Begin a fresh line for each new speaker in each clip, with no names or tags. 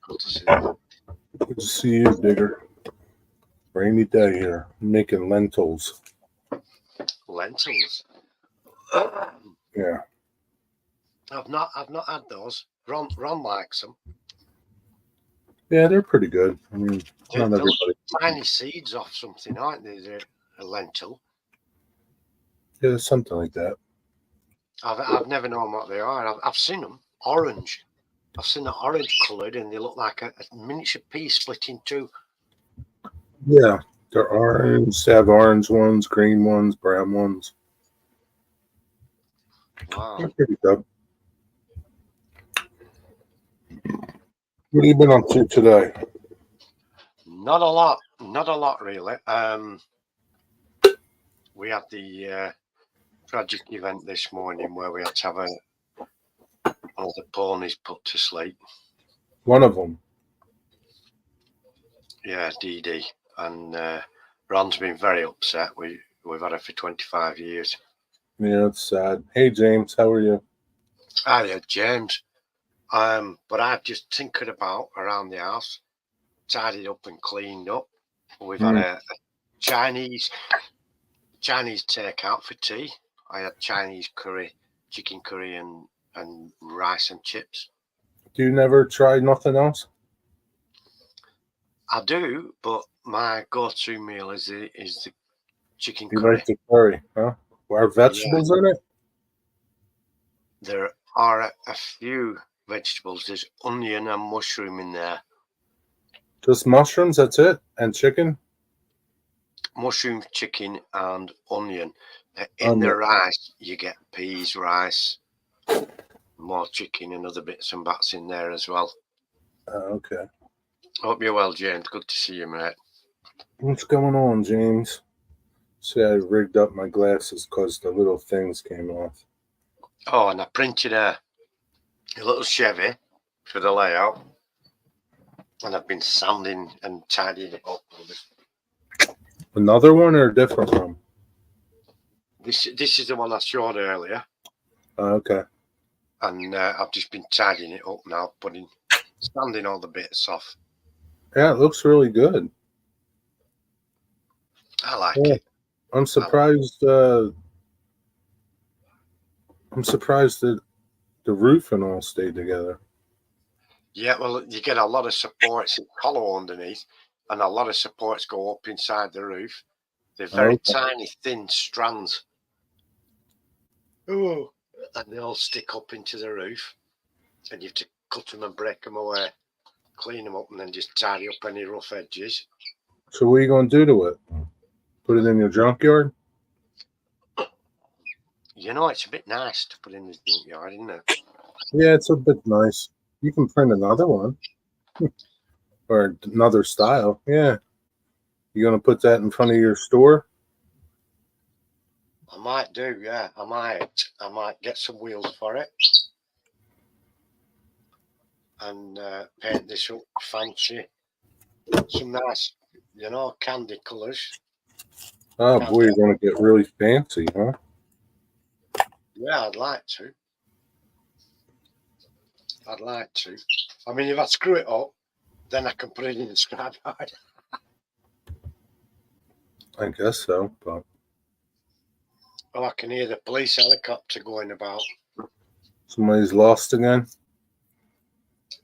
Good to see you.
Good to see you, Digger. Rainy day here. I'm making lentils.
Lentils.
Yeah.
I've not had those. Ron likes them.
Yeah, they're pretty good. I mean,
They're
not
little
everybody.
tiny seeds off something, aren't they? They're a lentil.
Yeah, something like that.
I've never known what they are. I've seen them orange. I've seen them orange coloured, and they look like a miniature pea split in two.
Yeah, they're orange. They have orange ones, green ones, brown ones.
Wow.
They're pretty good. What have you been up to today?
Not a lot. Not a lot, really. We had the tragic event this morning where we had to have all the ponies put to sleep.
One of them.
Yeah, Dee Dee. And Ron's been very upset. We've had her for 25 years.
Yeah, it's sad. Hey, James, how are you?
Hiya, James. But I've just tinkered about around the house, tidied up and cleaned up. We've had a Chinese takeout for tea. I had Chinese curry, chicken curry, and rice and chips.
Do you never try nothing else?
I do, but my go-to meal is the chicken
You
curry.
like the curry, huh? Are vegetables in it?
There are a few vegetables. There's onion and mushroom in there.
Just mushrooms, that's it? And chicken?
Mushroom, chicken, and onion. In the rice, you get peas, rice, more chicken, and other bits and bats in there as well.
Okay.
Hope you're well, James. Good to see you, mate.
What's going on, James? See, I rigged up my glasses because the little things came off.
Oh, and I printed a little Chevy for the layout, and I've been sanding and tidying it up a bit.
Another one or a different one?
This is the one I showed earlier.
Okay.
And I've just been tidying it up now, sanding all the bits off.
Yeah, it looks really good.
I like it.
I'm surprised. I'm surprised that the roof and all stayed together.
Yeah, well, you get a lot of supports. It's hollow underneath, and a lot of supports go up inside the roof. They're very tiny, thin strands. Oh, and they all stick up into the roof, and you have to cut them and break them away, clean them up, and then just tidy up any rough edges.
So what are you going to do to it? Put it in your junkyard?
You know, it's a bit nice to put in the junkyard, isn't it?
Yeah, it's a bit nice. You can print another one. Or another style. Yeah. You going to put that in front of your store?
I might do, yeah. I might get some wheels for it. And paint this up fancy. Some nice, candy colours.
Oh, boy, you're going to get really fancy, huh?
Yeah, I'd like to. I mean, if I screw it up, then I can put it in the scrapyard.
I guess so, but...
Oh, I can hear the police helicopter going about.
Somebody's lost again?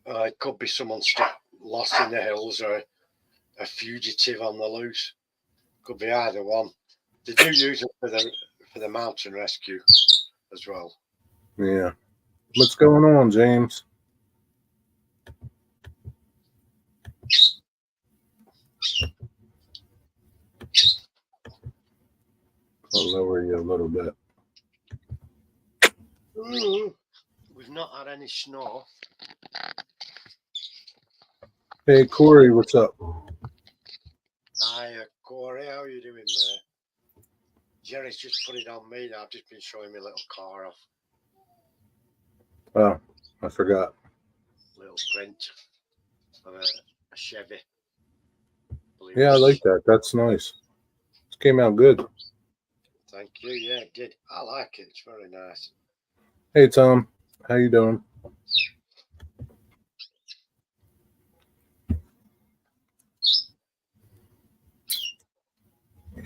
It could be someone lost in the hills or a fugitive on the loose. Could be either one. They do use it for the mountain rescue as well.
Yeah. What's going on, James? I'll lower you a little bit.
We've not had any snow.
Hey, Corey, what's up?
Hi, Corey. How are you doing, mate? Jerry's just put it on me now. I've just been showing my little car off.
Oh, I forgot.
Little print of a Chevy.
Yeah, I like that. That's nice. It came out good.
Thank you. Yeah, it did. I like it. It's very nice.
Hey, Tom. How you doing?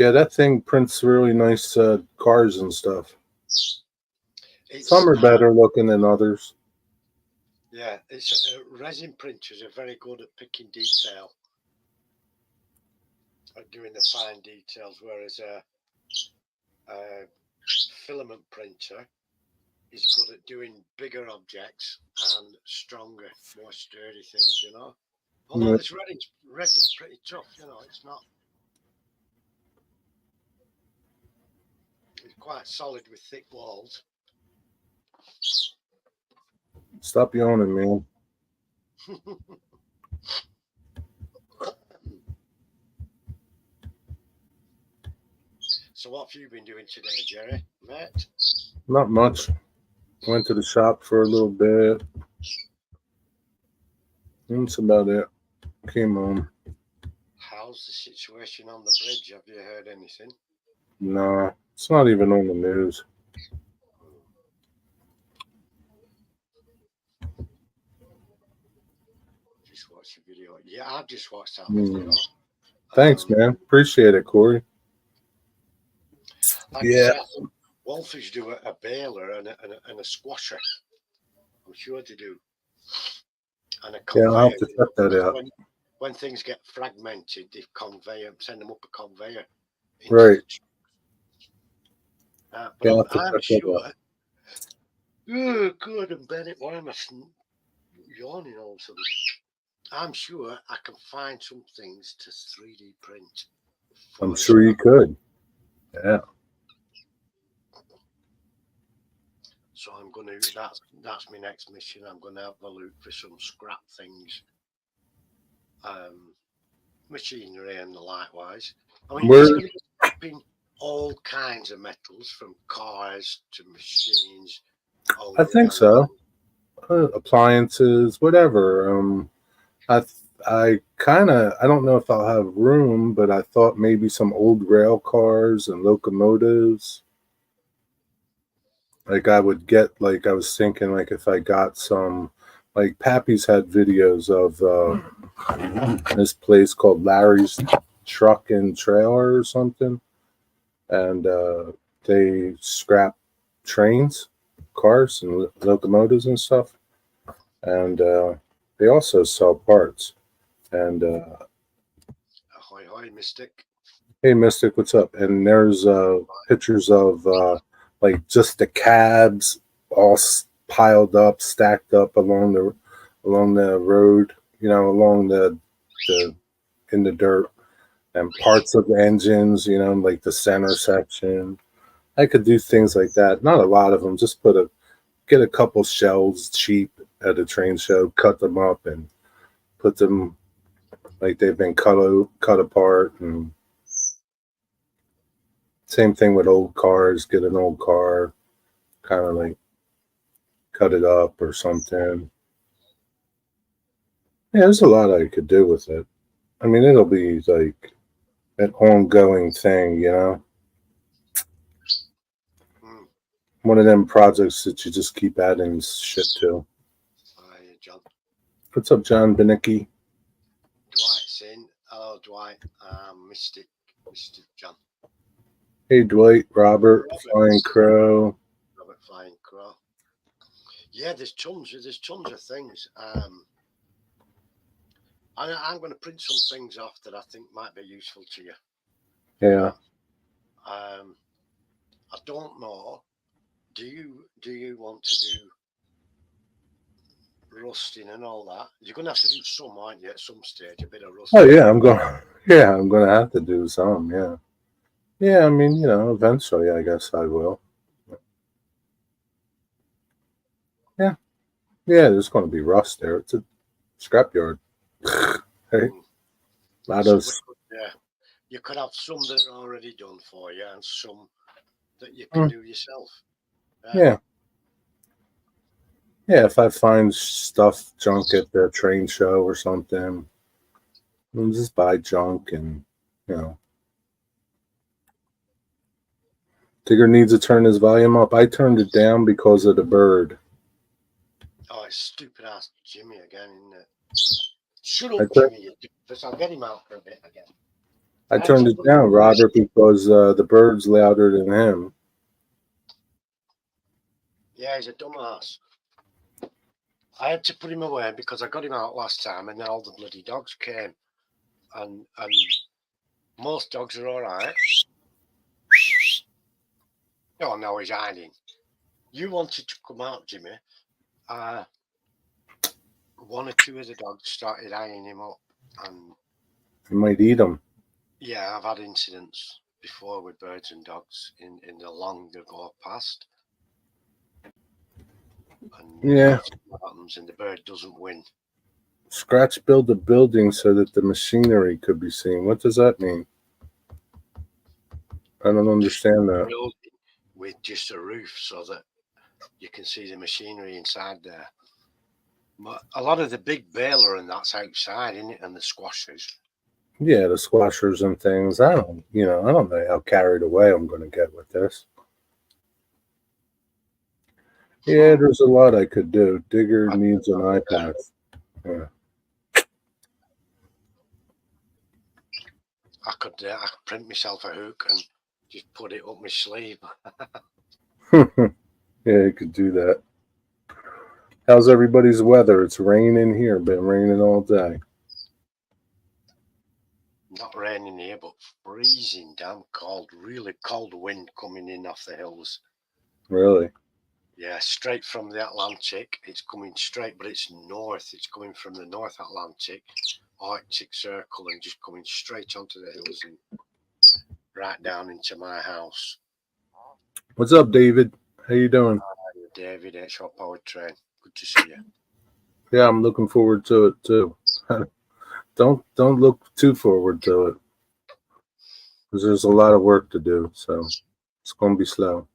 Yeah, that thing prints really nice cars and stuff.
It's
Some are better looking than others.
yeah, it's resin printers are very good at picking detail, at doing the fine details, whereas a filament printer is good at doing bigger objects and stronger, more sturdy things, you know. Although
Yeah.
this resin's pretty tough, you know, it's quite solid with thick walls.
Stop yawning, man.
So what have you been doing today, Jerry, mate?
Not much. Went to the shop for a little bit. That's about it. Came home.
How's the situation on the bridge? Have you heard anything?
Nah, it's not even on the news.
Just watched the video. Yeah, I've just watched that
Mm.
video.
Thanks, man. Appreciate it, Corey.
Like
Yeah.
I think Wolfish do a baler and a squasher. I'm sure they do. And a
Yeah, I'll have
conveyor.
to check that out.
When things get fragmented, they send them up a conveyor.
Right.
But
Yeah, I'll have to
I'm
check that
sure.
out.
Oh, good and Bennett, why am I yawning all of a sudden? I'm sure I can find some things to 3D print.
I'm sure you could. Yeah.
So I'm going to. That's my next mission. I'm going to have a look for some scrap things, machinery and the likewise. I mean, it's going to be scrapping all kinds of metals from cars to machines.
I think so. Appliances, whatever. I kind of, I don't know if I'll have room, but I thought maybe some old rail cars and locomotives. Like I would get, like I was thinking, like if I got some, like Pappy's had videos of this place called Larry's Truck and Trailer or something, and they scrap trains, cars, and locomotives and stuff, and they also sell parts. And
Ahoy, hoy, Mystic.
hey, Mystic, what's up? And there's pictures of like just the cabs all piled up, stacked up along the road, you know, along the in the dirt, and parts of the engines, you know, like the center section. I could do things like that. Not a lot of them. Just get a couple shells cheap at a train show, cut them up, and put them like they've been cut apart. And same thing with old cars. Get an old car, kind of like cut it up or something. Yeah, there's a lot I could do with it. I mean, it'll be like an ongoing thing, you know. One of them projects that you just keep adding shit to.
Hi, John.
What's up, John Benicki?
Dwight's in. Hello, Dwight. Mystic John.
Hey, Dwight, Robert, Flying Crow.
Robert Flying Crow. Yeah, there's tons of things. I'm going to print some things off that I think might be useful to you.
Yeah.
I don't know. Do you want to do rusting and all that? You're going to have to do some, aren't you, at some stage? A bit of rusting.
Oh yeah, I'm going to have to do some. Yeah. Yeah, I mean, you know, eventually, I guess I will. Yeah. Yeah, there's going to be rust there. It's a scrapyard. Hey,
yeah, you could have some that are already done for you and some that you can do yourself.
Yeah. Yeah, if I find stuff, junk at the train show or something, I'll just buy junk and, you know. Tigger needs to turn his volume up. I turned it down because of the bird.
Oh, it's stupid ass Jimmy again, isn't it? Shut up, Jimmy. I'll get him out for a bit again.
I turned it down, Robert, because the bird's louder than him.
Yeah, he's a dumbass. I had to put him away because I got him out last time, and then all the bloody dogs came, and most dogs are all right. Oh no, he's hiding. You wanted to come out, Jimmy. One or two of the dogs started eyeing him up, and
You might eat him.
yeah, I've had incidents before with birds and dogs in the long ago past. And
Yeah.
what happens, and the bird doesn't win.
Scratch build a building so that the machinery could be seen. What does that mean? I don't understand that.
Building with just a roof so that you can see the machinery inside there. But a lot of the big baler and that's outside, isn't it? And the squashers.
Yeah, the squashers and things. I don't know how carried away I'm going to get with this. Yeah, there's a lot I could do. Digger needs an iPad. Yeah.
I could print myself a hook and just put it up my sleeve.
Yeah, you could do that. How's everybody's weather? It's raining here. Been raining all day.
Not raining here, but freezing, damn cold. Really cold wind coming in off the hills.
Really?
Yeah, straight from the Atlantic. It's coming straight, but it's north. It's coming from the North Atlantic, Arctic Circle, and just coming straight onto the hills and right down into my house.
What's up, David? How you doing?
David, H Hot Powered Train. Good to see you.
Yeah, I'm looking forward to it too. Don't look too forward to it, because there's a lot of work to do. So it's gonna be slow.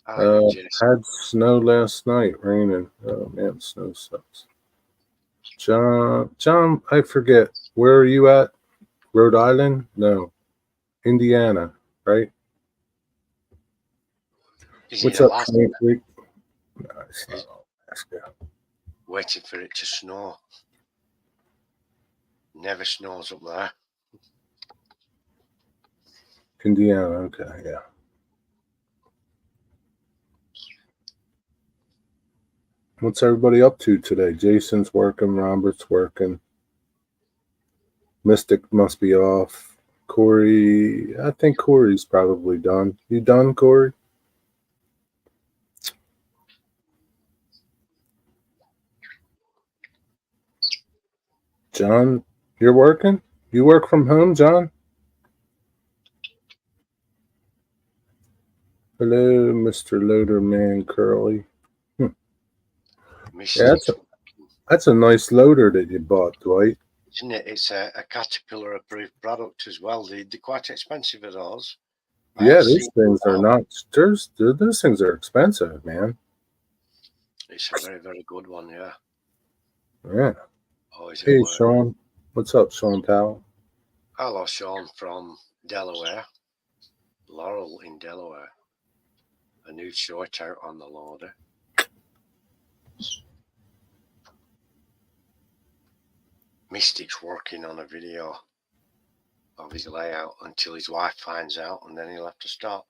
Had snow last night, raining. Oh man, snow sucks. John, I forget. Where are you at? Rhode Island? No, Indiana, right? What's up, Freak? Nice.
Waiting for it to snow. Never snows up there.
Indiana, okay, yeah. What's everybody up to today? Jason's working, Robert's working. Mystic must be off. Corey, I think Corey's probably done. You done, Corey? John, you're working? You work from home, John? Hello, Mr. Loaderman Curly. Yeah, that's a nice loader that you bought, Dwight.
Isn't it? It's a Caterpillar approved product as well. They're quite expensive at those.
Yeah, these things are not. Those things are expensive, man.
It's a very, very good one, yeah.
Yeah. Hey, Sean. What's up, Sean Powell?
Hello, Sean from Delaware. Laurel in Delaware. A new short out on the loader. Mystic's working on a video of his layout until his wife finds out, and then he'll have to stop.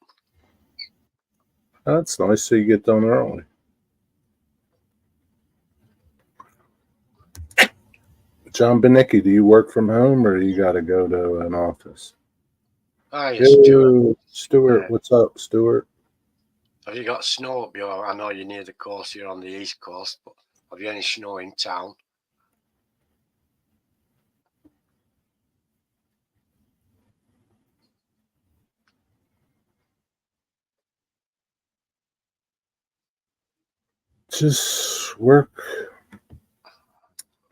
That's nice. So you get done early. John Benicki, do you work from home or you got to go to an office?
Hi, Stuart.
Stuart, what's up, Stuart?
Have you got snow up your? I know you're near the coast. You're on the east coast, but have you any snow in town?
Just work.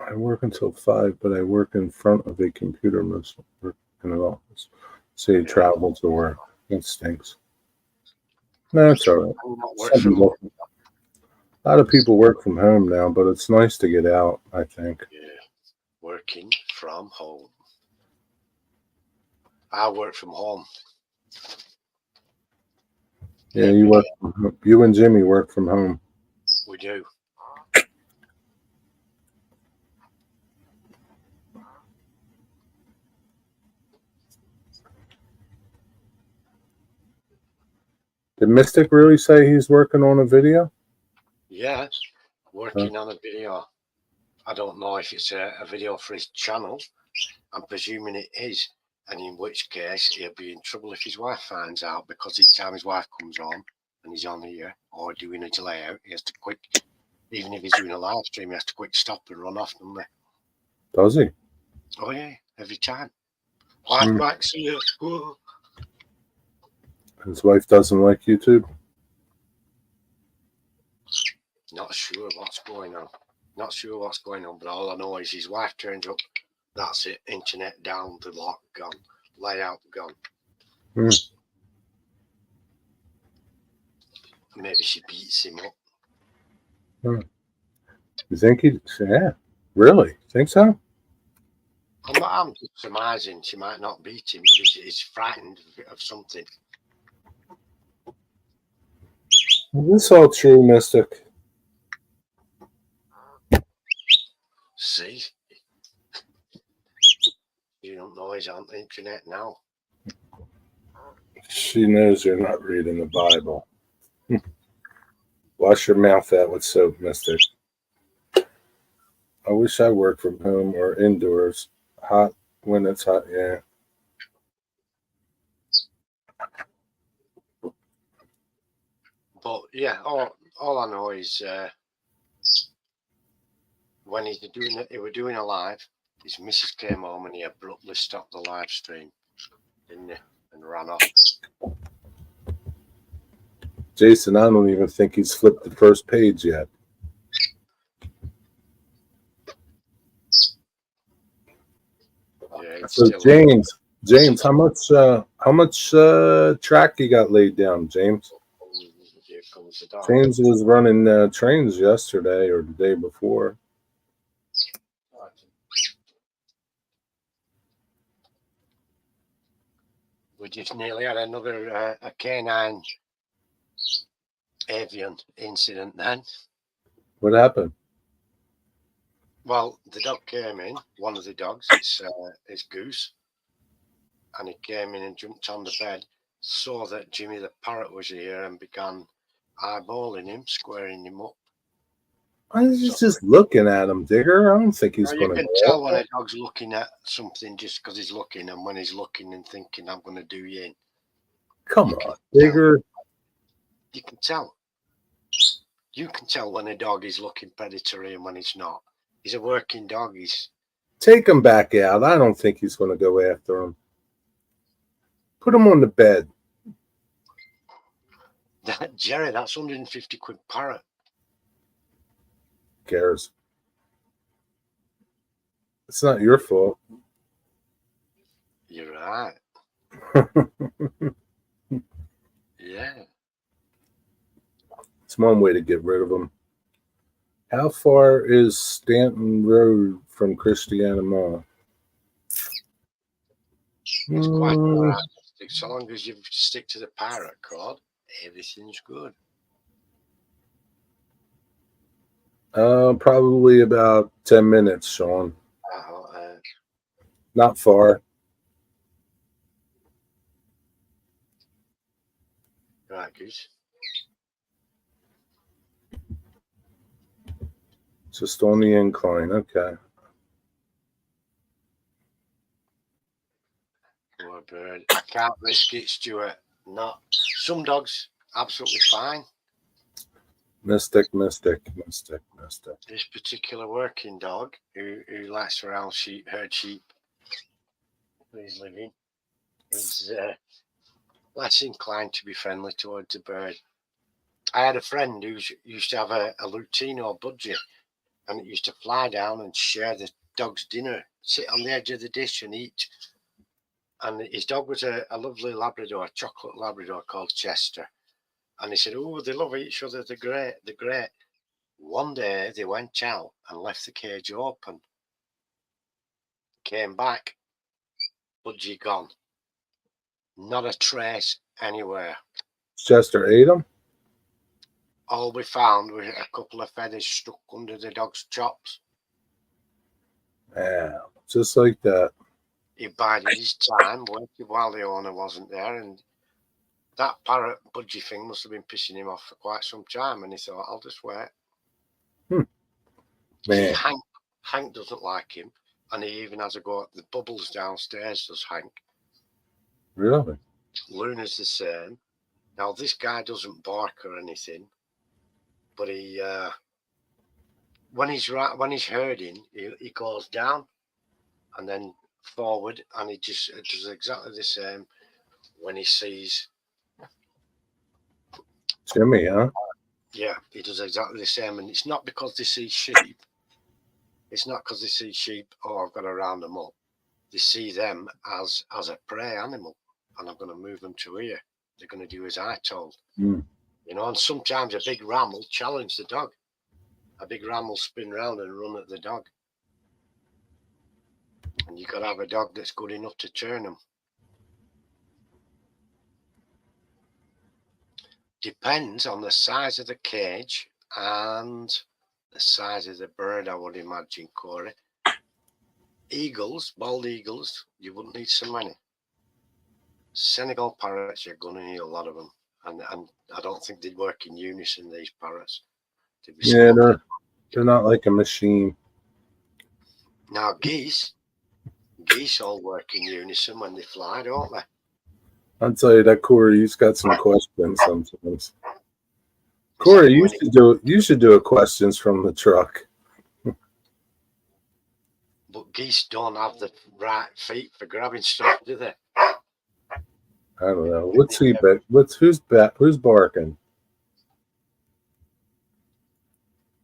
I work until 5, but I work in front of a computer most work in an office. Say you travel to work. That stinks. No, it's all right. A lot of people work from home now, but it's nice to get out, I think.
Yeah, working from home. I work from home.
Yeah, you and Jimmy work from home.
We do.
Did Mystic really say he's working on a video?
Yeah, working on a video. I don't know if it's a video for his channel. I'm presuming it is, and in which case he'll be in trouble if his wife finds out, because each time his wife comes on and he's on here or doing a layout, he has to quick, even if he's doing a live stream, he has to quick stop and run off, doesn't he?
Does he?
Oh yeah, every time. Wife back, see you. Whoa.
His wife doesn't like YouTube?
Not sure what's going on. But all I know is his wife turns up. That's it. Internet down, the lock gone, layout gone. Maybe she beats him up.
You think he? Yeah, really? Think so?
I'm just surmising she might not beat him, but he's frightened of something.
Is this all true, Mystic?
See? You don't know he's on the internet now.
She knows you're not reading the Bible. Wash your mouth out with soap, Mystic. I wish I worked from home or indoors. Hot when it's hot, yeah.
But yeah, all I know is when they were doing a live, his missus came home and he abruptly stopped the live stream, didn't he? And ran off.
Jason, I don't even think he's flipped the first page yet.
Yeah,
so James, how much track you got laid down, James?
Here comes the dog.
James was running trains yesterday or the day before.
We just nearly had another a canine avian incident then.
What happened?
Well, the dog came in, one of the dogs, it's Goose, and he came in and jumped on the bed, saw that Jimmy the parrot was here and began eyeballing him, squaring him up.
I was just looking at him, Digger. I don't think he's going to.
You can tell when a dog's looking at something just because he's looking, and when he's looking and thinking, I'm going to do you in.
Come on, Digger.
You can tell. You can tell when a dog is looking predatory and when it's not. He's a working dog.
Take him back out. I don't think he's going to go after him. Put him on the bed.
Jerry, that's 150 quid parrot.
Cares. It's not your fault.
You're right. Yeah.
It's one way to get rid of them. How far is Stanton Road from Christiana Mall?
It's quite all right. So long as you stick to the pirate code, everything's good.
Probably about 10 minutes, Sean. Not far.
Right, Goose.
Just on the incline, okay.
Poor bird. Can't risk it, Stuart. Not. Some dogs, absolutely fine.
Mystic. This
particular working dog who likes to herd sheep where he's living is less inclined to be friendly towards the bird. I had a friend who used to have a Lutino budgie, and it used to fly down and share the dog's dinner, sit on the edge of the dish and eat. And his dog was a lovely Labrador, a chocolate Labrador called Chester. And he said, oh, they love each other, they're great. One day they went out and left the cage open. Came back, budgie gone. Not a trace anywhere.
Chester ate him?
All we found was a couple of feathers stuck under the dog's chops.
Yeah, just like that.
He bided his time, waited while the owner wasn't there, and that parrot budgie thing must have been pissing him off for quite some time, and he thought, I'll just wait.
Man.
Hank doesn't like him, and he even has a go at the Bubbles downstairs, does Hank.
Really?
Luna's the same. Now, this guy doesn't bark or anything, but he, when he's herding, he goes down and then forward, and he just does exactly the same when he sees
Jimmy, huh?
Yeah, he does exactly the same, and it's not because they see sheep. It's not because they see sheep. Oh, I've got to round them up. They see them as a prey animal, and I'm going to move them to here. They're going to do as I told.
Mm.
You know, and sometimes a big ram will challenge the dog. A big ram will spin round and run at the dog, and you've got to have a dog that's good enough to turn them. Depends on the size of the cage and the size of the bird, I would imagine, Corey. Eagles, bald eagles, you wouldn't need so many. Senegal parrots, you're going to need a lot of them. And I don't think they'd work in unison, these parrots.
Yeah, they're not like a machine.
Now, geese all work in unison when they fly, don't they?
I'll tell you that, Corey, you've got some questions sometimes. Corey, you should do a questions from the truck.
But geese don't have the right feet for grabbing stuff, do they?
I don't know. What's he bet? Who's barking?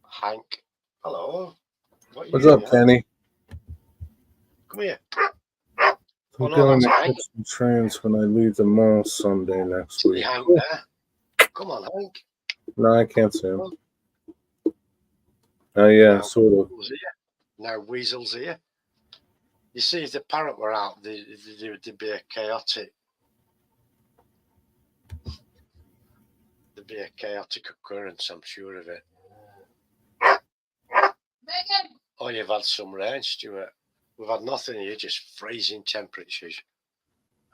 Hank. Hello.
What's up, Kenny?
Come here.
I'm going to catch some trains when I leave the mall Sunday next week.
Hank there. Come on, Hank.
No, I can't see him. Oh, yeah,
now,
sort of.
Now Weasel's here. You see, if the parrot were out, there'd be a chaotic. There'd be a chaotic occurrence, I'm sure of it. Megan. Oh, you've had some rain, Stuart. We've had nothing here, just freezing temperatures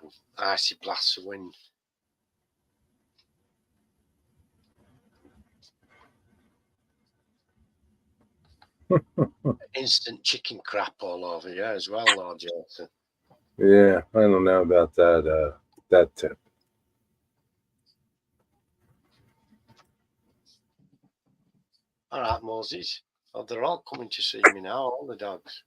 and icy blasts of wind. Instant chicken crap all over you as well, Lord Jason.
Yeah, I don't know about that tip.
All right, Moses. Oh, they're all coming to see me now, all the dogs.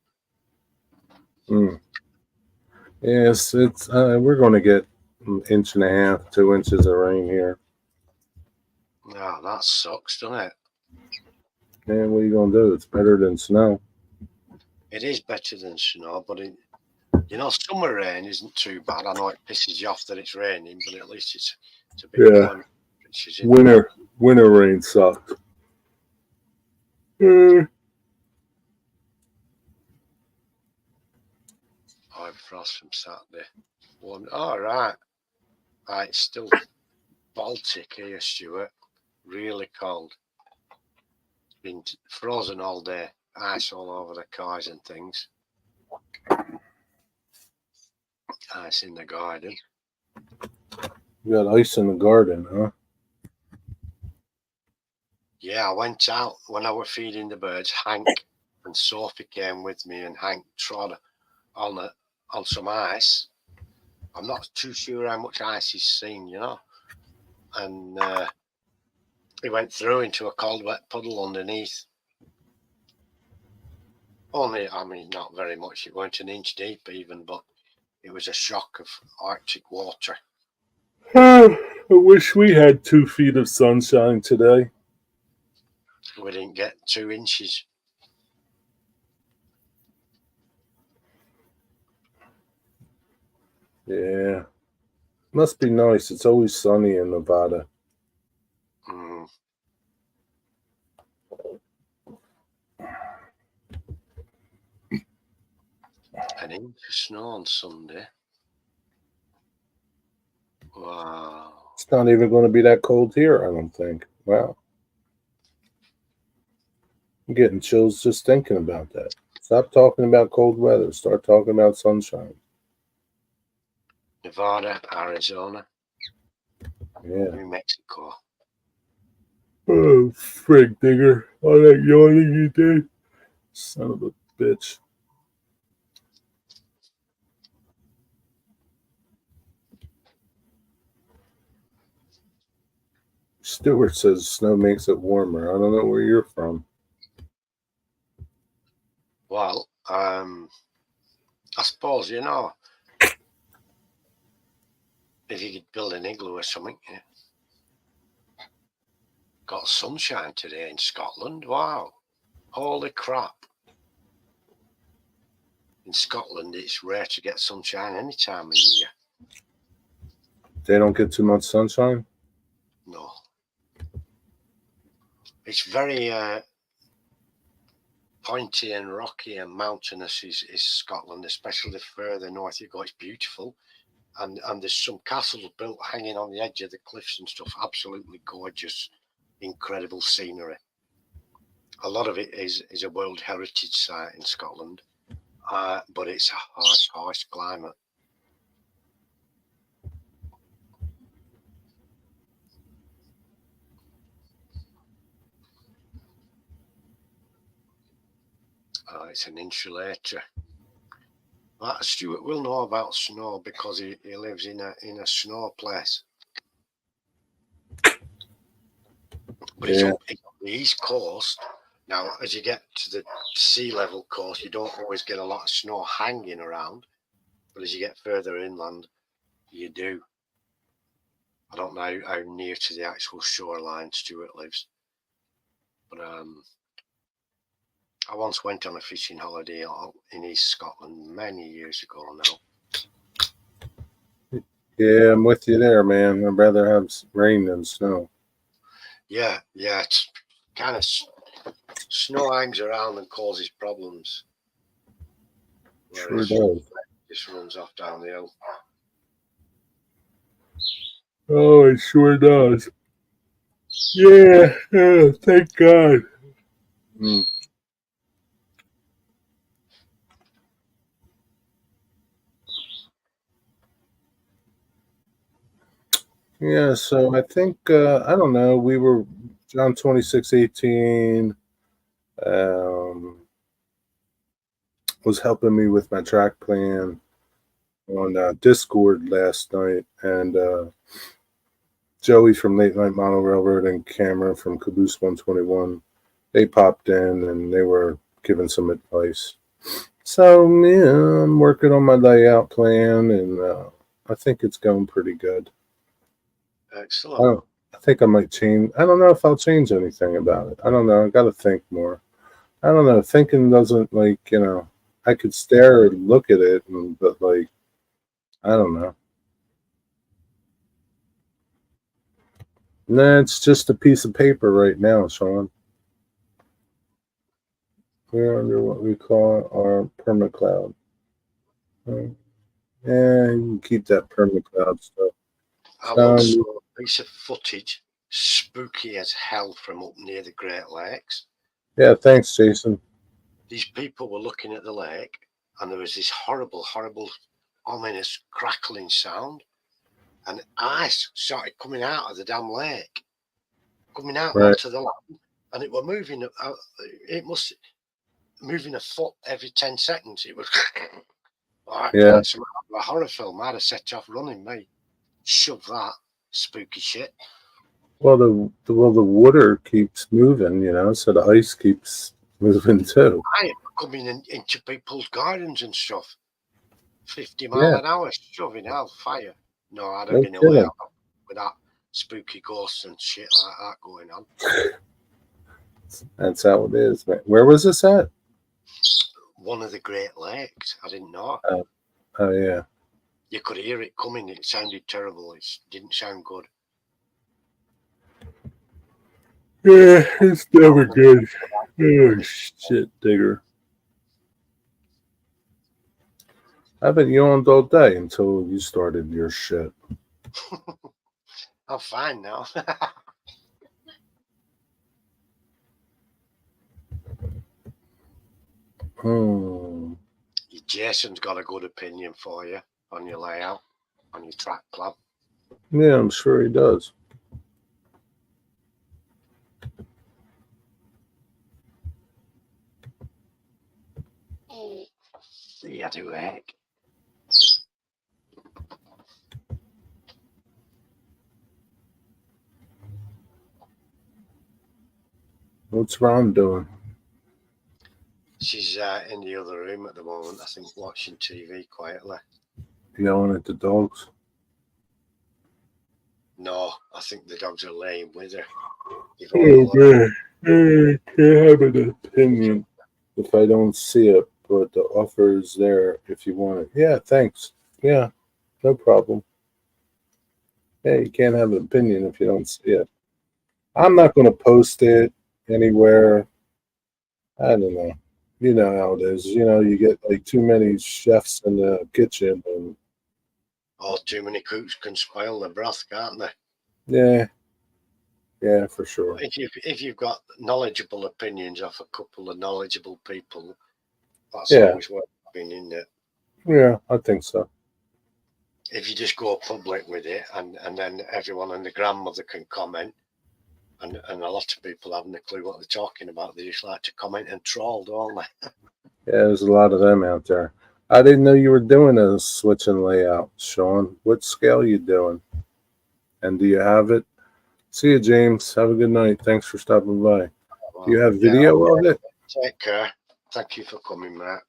Yes, it's we're going to get an inch and a half, 2 inches of rain here.
Oh, that sucks, doesn't it?
Yeah, what are you going to do? It's better than snow.
It is better than snow, but summer rain isn't too bad. I know it pisses you off that it's raining, but at least it's a bit.
Yeah. Winter rain sucked.
I've frost from Saturday. All right. It's still Baltic here, Stuart. Really cold. It's been frozen all day. Ice all over the cars and things. Ice in the garden.
You got ice in the garden, huh?
Yeah, I went out when I was feeding the birds. Hank and Sophie came with me, and Hank trod on some ice. I'm not too sure how much ice he's seen, and he went through into a cold, wet puddle underneath. Only, not very much. It weren't an inch deep even, but it was a shock of Arctic water.
I wish we had 2 feet of sunshine today.
We didn't get 2 inches.
Yeah. Must be nice. It's always sunny in Nevada.
An inch of snow on Sunday. Wow.
It's not even going to be that cold here, I don't think. Wow. I'm getting chills just thinking about that. Stop talking about cold weather. Start talking about sunshine.
Nevada, Arizona.
Yeah.
New Mexico.
Oh, frig digger. All that yawning you did. Son of a bitch. Stewart says snow makes it warmer. I don't know where you're from.
Well, I suppose, if you could build an igloo or something, yeah. Got sunshine today in Scotland. Wow. Holy crap. In Scotland, it's rare to get sunshine any time of year.
They don't get too much sunshine?
No. It's very pointy and rocky and mountainous is Scotland, especially the further north you go. It's beautiful. And there's some castles built hanging on the edge of the cliffs and stuff. Absolutely gorgeous, incredible scenery. A lot of it is a World Heritage Site in Scotland, but it's a harsh climate. It's an insulator. Stuart will know about snow because he lives in a snow place. But it's up the east coast. Now, as you get to the sea level coast, you don't always get a lot of snow hanging around. But as you get further inland, you do. I don't know how near to the actual shoreline Stuart lives. But I once went on a fishing holiday in East Scotland many years ago now.
Yeah, I'm with you there, man. I'd rather have rain than snow.
Yeah, it's kind of snow hangs around and causes problems.
Sure does.
Just runs off down the hill.
Oh, it sure does. Yeah, thank God. Mm. Yeah, so I think, I don't know, we were John 2618 was helping me with my track plan on Discord last night, and Joey from Late Night Model Railroad and Cameron from Caboose 121, they popped in and they were giving some advice. So, yeah, I'm working on my layout plan, and I think it's going pretty good.
Excellent.
I think I might change. I don't know if I'll change anything about it. I don't know. I got to think more. I don't know. Thinking doesn't, I could stare and look at it, but I don't know. Nah, it's just a piece of paper right now, Sean. We're under what we call our permacloud. Yeah, you can keep that permacloud stuff.
I once saw a piece of footage, spooky as hell, from up near the Great Lakes.
Yeah, thanks, Jason.
These people were looking at the lake, and there was this horrible, ominous crackling sound, and ice started coming out of the damn lake, coming out onto the land, and it were moving. It must moving a foot every 10 seconds. It was like a horror film. I'd have set off running, me. Shove that spooky shit.
Well, the water keeps moving, so the ice keeps moving too.
I coming into people's gardens and stuff. 50 mile an hour, shoving hellfire. No, I'd have been away with that spooky ghosts and shit like that going on.
That's how it is, man. Where was this at?
One of the Great Lakes. I didn't know.
Oh yeah.
You could hear it coming. It sounded terrible. It didn't sound good.
Yeah, it's never good. Oh, shit, digger. I haven't yawned all day until you started your shit.
I'm fine now. Jason's got a good opinion for you on your layout, on your track plan.
Yeah, I'm sure he does.
Yeah, do heck.
What's Ron doing?
She's in the other room at the moment, I think, watching TV quietly.
Yelling at the dogs?
No, I think the dogs are laying with her.
Oh, man. I can't have an opinion if I don't see it, but the offer is there if you want it. Yeah, thanks. Yeah, no problem. Yeah, you can't have an opinion if you don't see it. I'm not going to post it anywhere. I don't know. You know how it is. You know, you get like too many chefs in the kitchen, and
Oh, too many cooks can spoil the broth, can't they?
yeah, yeah, for sure.
If you've got knowledgeable opinions off a couple of knowledgeable people, that's
Yeah,
always worth having, isn't it?
yeah, I think so.
If you just go public with it and then everyone and the grandmother can comment, and a lot of people haven't a clue what they're talking about, they just like to comment and troll, don't they?
Yeah, there's a lot of them out there. I didn't know you were doing a switch and layout, Sean. What scale you doing? And do you have it? See you, James. Have a good night. Thanks for stopping by. Do you
Well,
have
yeah,
video of it?
take care. Thank you for coming, Matt.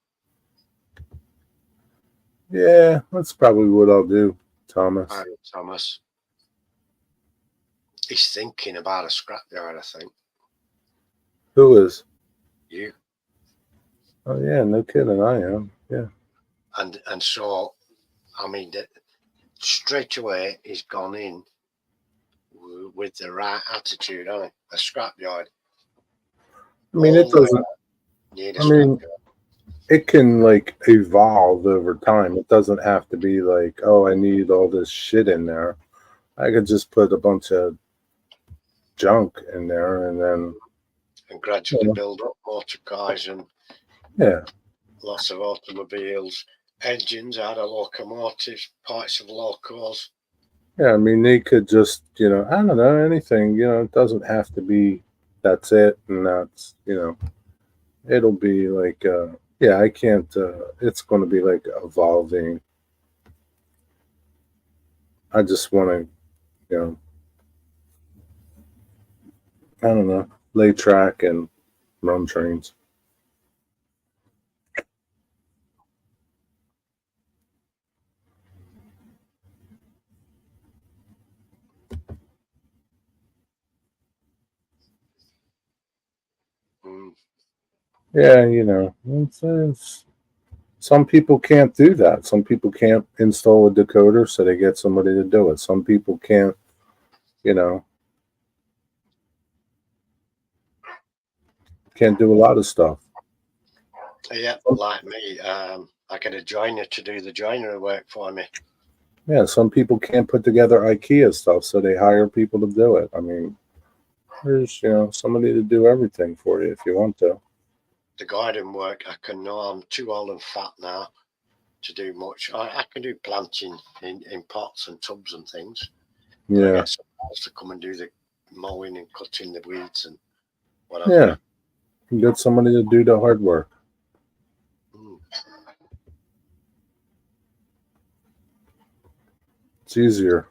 Yeah, that's probably what I'll do, Thomas.
Hi, Thomas. He's thinking about a scrapyard, I think.
Who is?
You.
Oh yeah, no kidding. I am. Yeah.
And so, I mean, straight away he's gone in with the right attitude, hasn't he? A scrapyard.
I mean, it doesn't.
Need a
I mean,
scrapyard.
it can like evolve over time. It doesn't have to be like, oh, I need all this shit in there. I could just put a bunch of junk in there, and then
And gradually build up motor cars and
yeah,
lots of automobiles, engines out of locomotives, parts of locos.
yeah. I mean, they could just, I don't know, anything. It doesn't have to be. That's it, and that's it'll be like, yeah. I can't. It's going to be like evolving. I just want to, I don't know, lay track and run trains.
Mm.
Yeah, some people can't do that. Some people can't install a decoder, so they get somebody to do it. Some people can't, you know, can't do a lot of stuff.
Yeah, like me. I get a joiner to do the joinery work for me.
Yeah, some people can't put together IKEA stuff, so they hire people to do it. I mean, there's, somebody to do everything for you if you want to.
The garden work, I can know I'm too old and fat now to do much. I can do planting in pots and tubs and things. But I
Yeah.
get someone else to come and do the mowing and cutting the weeds and whatever.
Yeah. You get somebody to do the hard work.
Mm.
It's easier.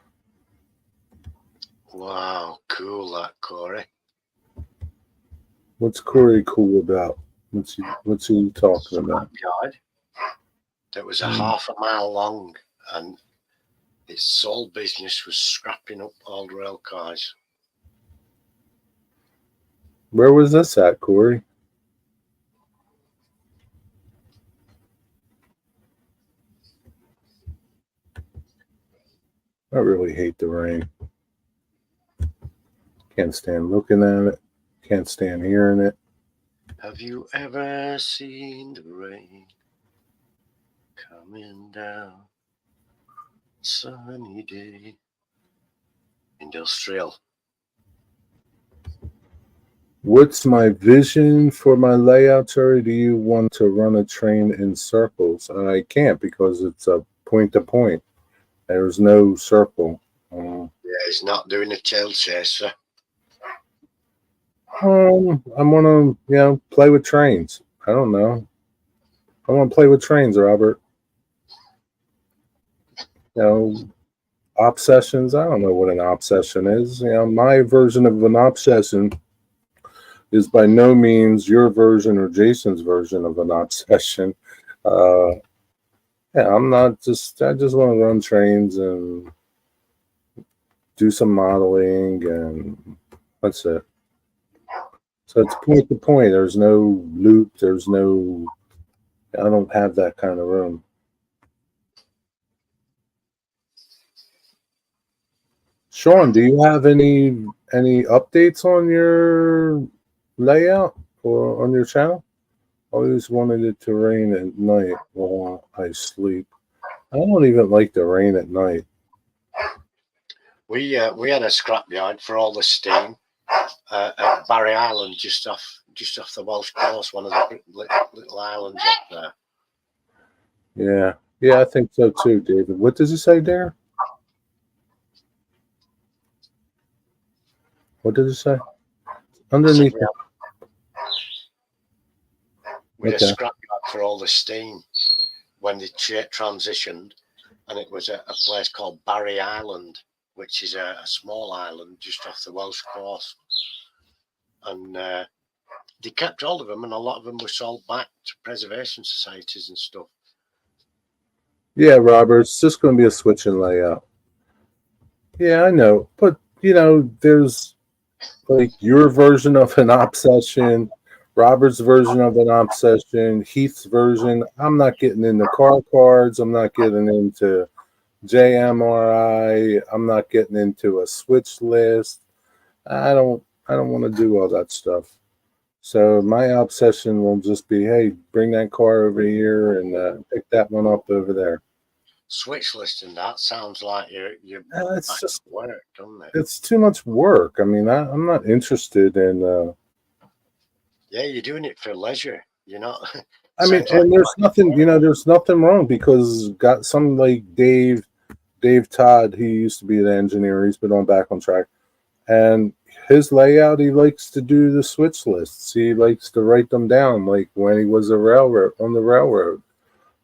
Wow, cool that, Corey.
What's Corey cool about? What's he talking about?
Yard that was a half a mile long, and its sole business was scrapping up old rail cars.
Where was this at, Corey? I really hate the rain. Can't stand looking at it. Can't stand hearing it.
Have you ever seen the rain coming down? Sunny day. Industrial.
What's my vision for my layout, Terry? Do you want to run a train in circles? I can't because it's a point to point. There's no circle.
Yeah, he's not doing a tail chaser.
I want to, play with trains. I don't know. I want to play with trains, Robert. Obsessions. I don't know what an obsession is. My version of an obsession is by no means your version or Jason's version of an obsession. I'm not just. I just want to run trains and do some modeling, and that's it. So it's point to point. There's no loop. There's no. I don't have that kind of room. Sean, do you have any updates on your layout or on your channel? I always wanted it to rain at night while I sleep. I don't even like the rain at night.
We had a scrapyard for all the steam at Barry Island, just off the Welsh coast, one of the little islands up
there. Yeah, I think so too, David. What does it say there? What does it say? Underneath.
We had a scrapyard for all the steam when they transitioned, and it was a place called Barry Island, which is a small island just off the Welsh coast. And they kept hold of them, and a lot of them were sold back to preservation societies and stuff.
Yeah, Robert, it's just going to be a switch in layout. Yeah, I know. But, there's like your version of an obsession, Robert's version of an obsession, Heath's version. I'm not getting into car cards. I'm not getting into JMRI. I'm not getting into a switch list. I don't want to do all that stuff. So my obsession will just be, hey, bring that car over here and pick that one up over there.
Switch listing, that sounds like you're
it's just
work, doesn't it?
It's too much work. I mean, I'm not interested in.
Yeah, you're doing it for leisure. You're not.
I mean, and there's nothing, there's nothing wrong because got some like Dave Todd. He used to be an engineer. He's been back on track, and his layout, he likes to do the switch lists. He likes to write them down, like when he was on the railroad.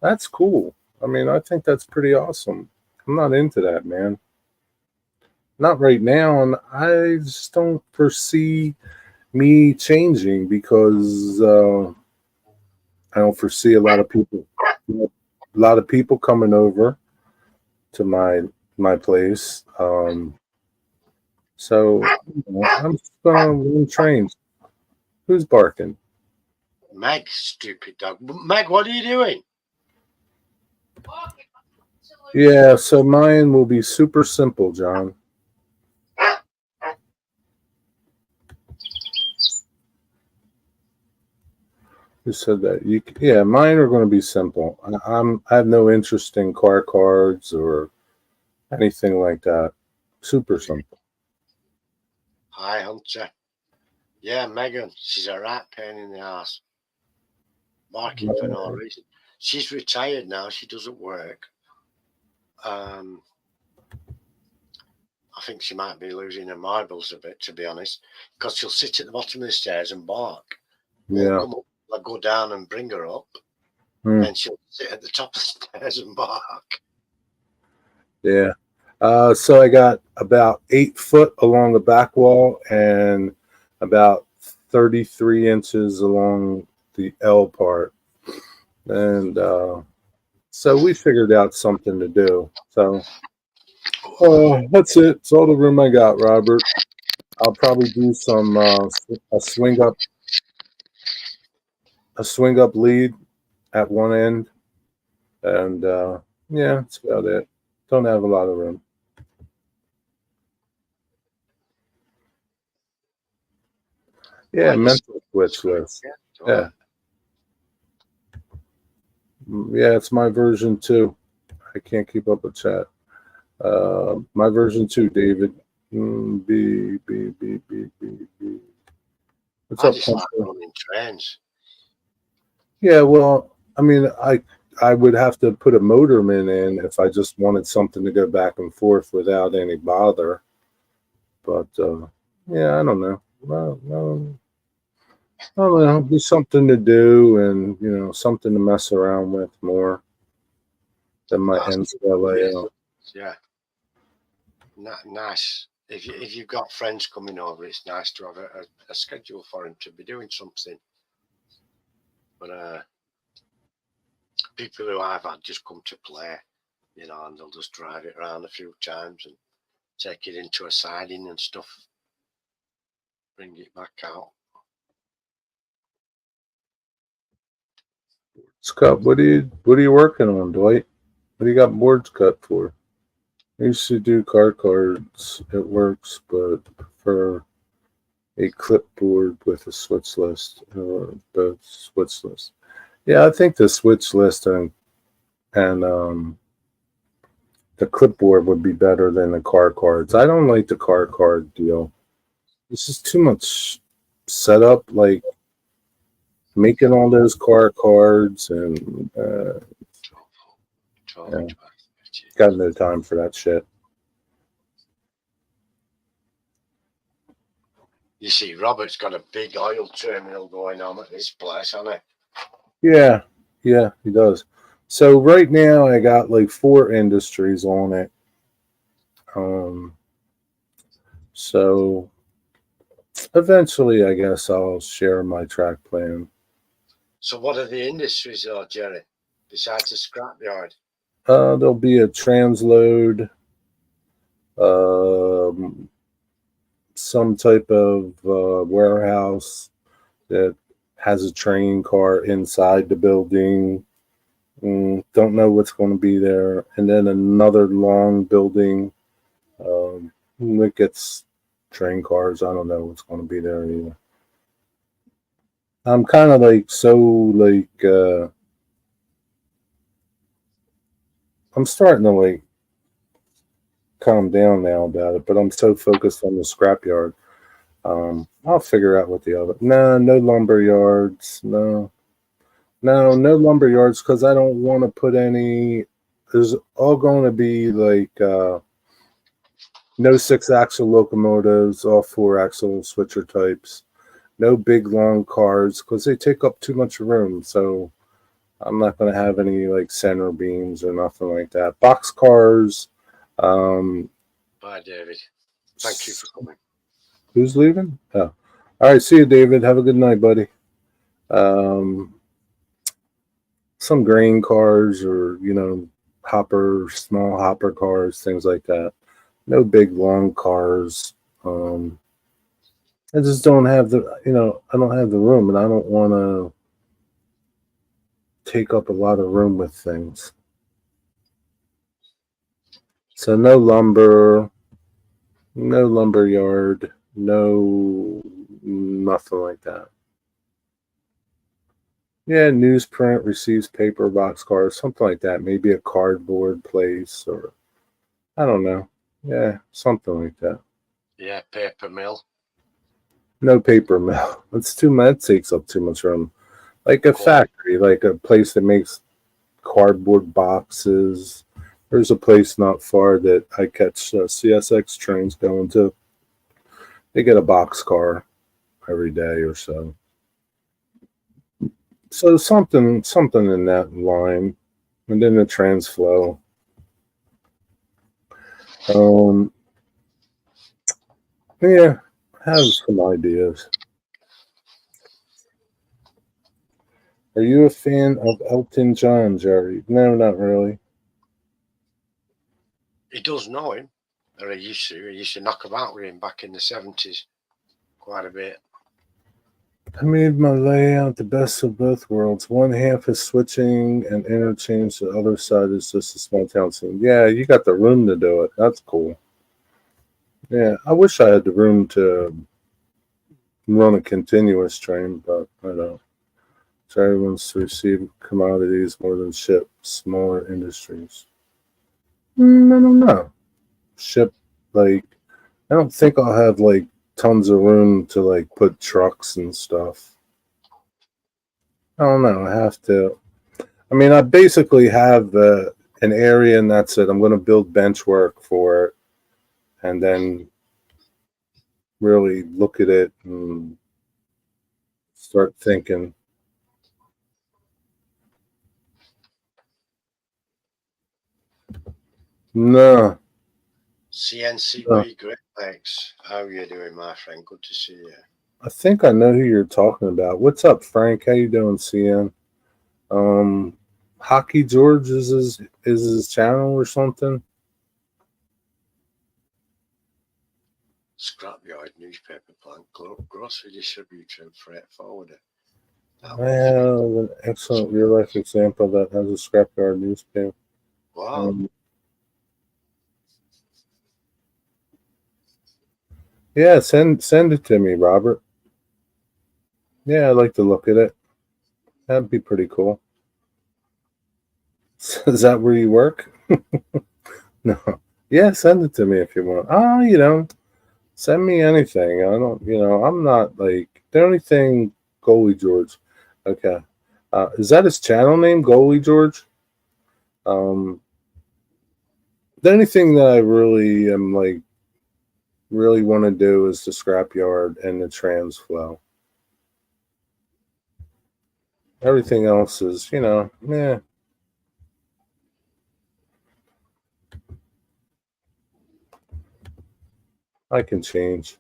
That's cool. I mean, I think that's pretty awesome. I'm not into that, man. Not right now, and I just don't foresee me changing because I don't foresee a lot of people coming over to my place. So I'm just gonna run trains. Who's barking?
Meg, stupid dog. Meg, what are you doing?
Yeah, so mine will be super simple, John. Who said that? Yeah, mine are going to be simple. I have no interest in car cards or anything like that. Super simple.
Hi, Hunter. Yeah, Megan, she's a right pain in the ass. Barking for no reason. She's retired now. She doesn't work. I think she might be losing her marbles a bit, to be honest, because she'll sit at the bottom of the stairs and bark.
Yeah.
Come up, I'll go down and bring her up, and she'll sit at the top of the stairs and bark.
Yeah. So I got about 8 foot along the back wall and about 33 inches along the L part. And so we figured out something to do. So that's it. It's all the room I got, Robert. I'll probably do some a swing up lead at one end, and yeah, that's about it. Don't have a lot of room. Yeah, mental switch list. Yeah. Yeah, it's my version 2. I can't keep up with chat. My version 2, David. B. What's up,
running trains.
Yeah, well, I mean, I would have to put a motorman in if I just wanted something to go back and forth without any bother. But yeah, I don't know. Well, I don't know. Be something to do, and something to mess around with more than my NCAA.
Yeah, nice. If you've got friends coming over, it's nice to have a schedule for them to be doing something. But people who I've had just come to play, and they'll just drive it around a few times and take it into a siding and stuff, bring it back out.
Scott, what are you working on, Dwight? What do you got boards cut for? I used to do card cards. It works, but for a clipboard with a switch list, or both switch lists. Yeah, I think the switch list and the clipboard would be better than the card cards. I don't like the card card deal. It's just too much setup, like making all those card cards and yeah, got no time for that shit.
You see, Robert's got a big oil terminal going on at this place, hasn't he?
Yeah, he does. So right now I got like 4 industries on it. So eventually I guess I'll share my track plan.
So what are the industries though, Jerry, besides the scrapyard?
There'll be a transload, some type of warehouse that has a train car inside the building. Don't know what's going to be there. And then another long building that gets train cars. I don't know what's going to be there either. I'm kind of I'm starting to calm down now about it, but I'm so focused on the scrapyard. I'll figure out what the other. No lumber yards. No lumber yards because I don't want to put any. There's all going to be no 6-axle locomotives, all 4-axle switcher types. No big long cars because they take up too much room. So I'm not going to have any center beams or nothing like that. Box cars.
Bye, David. Thank you for coming.
Who's leaving? Oh, all right. See you, David. Have a good night, buddy. Some grain cars or small hopper cars, things like that. No big long cars. I just don't have I don't have the room, and I don't want to take up a lot of room with things. So no lumber yard, nothing like that. Yeah, newsprint, receives paper, boxcars, something like that. Maybe a cardboard place, or I don't know. Yeah, something like that.
Yeah, paper mill.
No paper mill. That takes up too much room. Like a factory, like a place that makes cardboard boxes. There's a place not far that I catch CSX trains going to. They get a box car every day or so. So something in that line, and then the transflow. Yeah, I have some ideas. Are you a fan of Elton John, Jerry? No, not really.
He does know him, or he used to. He used to knock about with him back in the 70s quite a bit.
I made my layout the best of both worlds. One half is switching and interchange. The other side is just a small town scene. Yeah, you got the room to do it. That's cool. Yeah, I wish I had the room to run a continuous train, but I don't. Jerry wants to receive commodities more than ship smaller industries. I don't know. Ship, I don't think I'll have tons of room to put trucks and stuff. I don't know. I have to. I mean, I basically have an area, and that's it. I'm going to build bench work for it, and then really look at it and start thinking. No,
CNCB Great Lakes. How are you doing, my friend? Good to see you.
I think I know who you're talking about. What's up, Frank? How you doing, CN? Hockey George is his channel or something.
Scrapyard newspaper plant, grocery distributor, freight forwarder.
I have an excellent real life example that has a scrapyard newspaper.
Wow.
Yeah, send it to me, Robert. Yeah, I'd like to look at it. That'd be pretty cool. Is that where you work? No. Yeah, send it to me if you want. Send me anything. I don't, I'm not like the only thing. Goalie George. Okay. Is that his channel name, Goalie George? The only thing that I really am like really want to do is the scrapyard and the trans flow. Everything else is, yeah. I can change.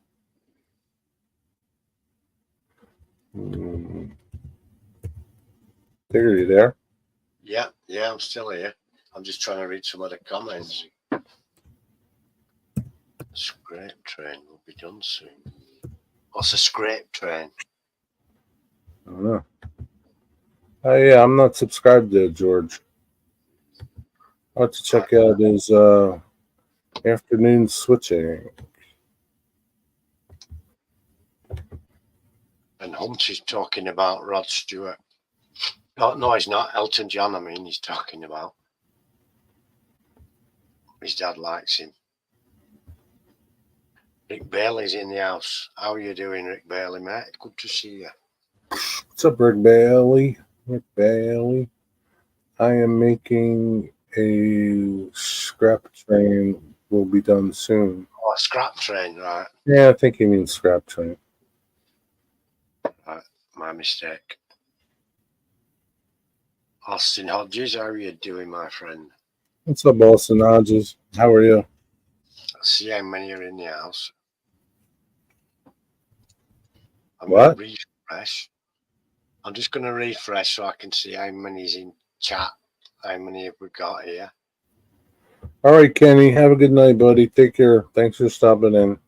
Digger, you there?
Yeah, I'm still here. I'm just trying to read some of the comments. Scrape train will be done soon. What's a scrape train?
I don't know. Oh yeah, I'm not subscribed to George. I'll have to check out his afternoon switching.
And Humpty's talking about Rod Stewart. Oh, no, he's not. Elton John, I mean, he's talking about. His dad likes him. Rick Bailey's in the house. How are you doing, Rick Bailey, mate? Good to see you.
What's up, Rick Bailey? Rick Bailey. I am making a scrap train. Will be done soon.
Oh, a scrap train, right?
Yeah, I think he means scrap train.
Right, my mistake. Austin Hodges, how are you doing, my friend?
What's up, Austin Hodges? How are you?
Let's see how many are in the house. I'm
What?
going to refresh. I'm just going to refresh so I can see how many's in chat. How many have we got here?
All right, Kenny. Have a good night, buddy. Take care. Thanks for stopping in.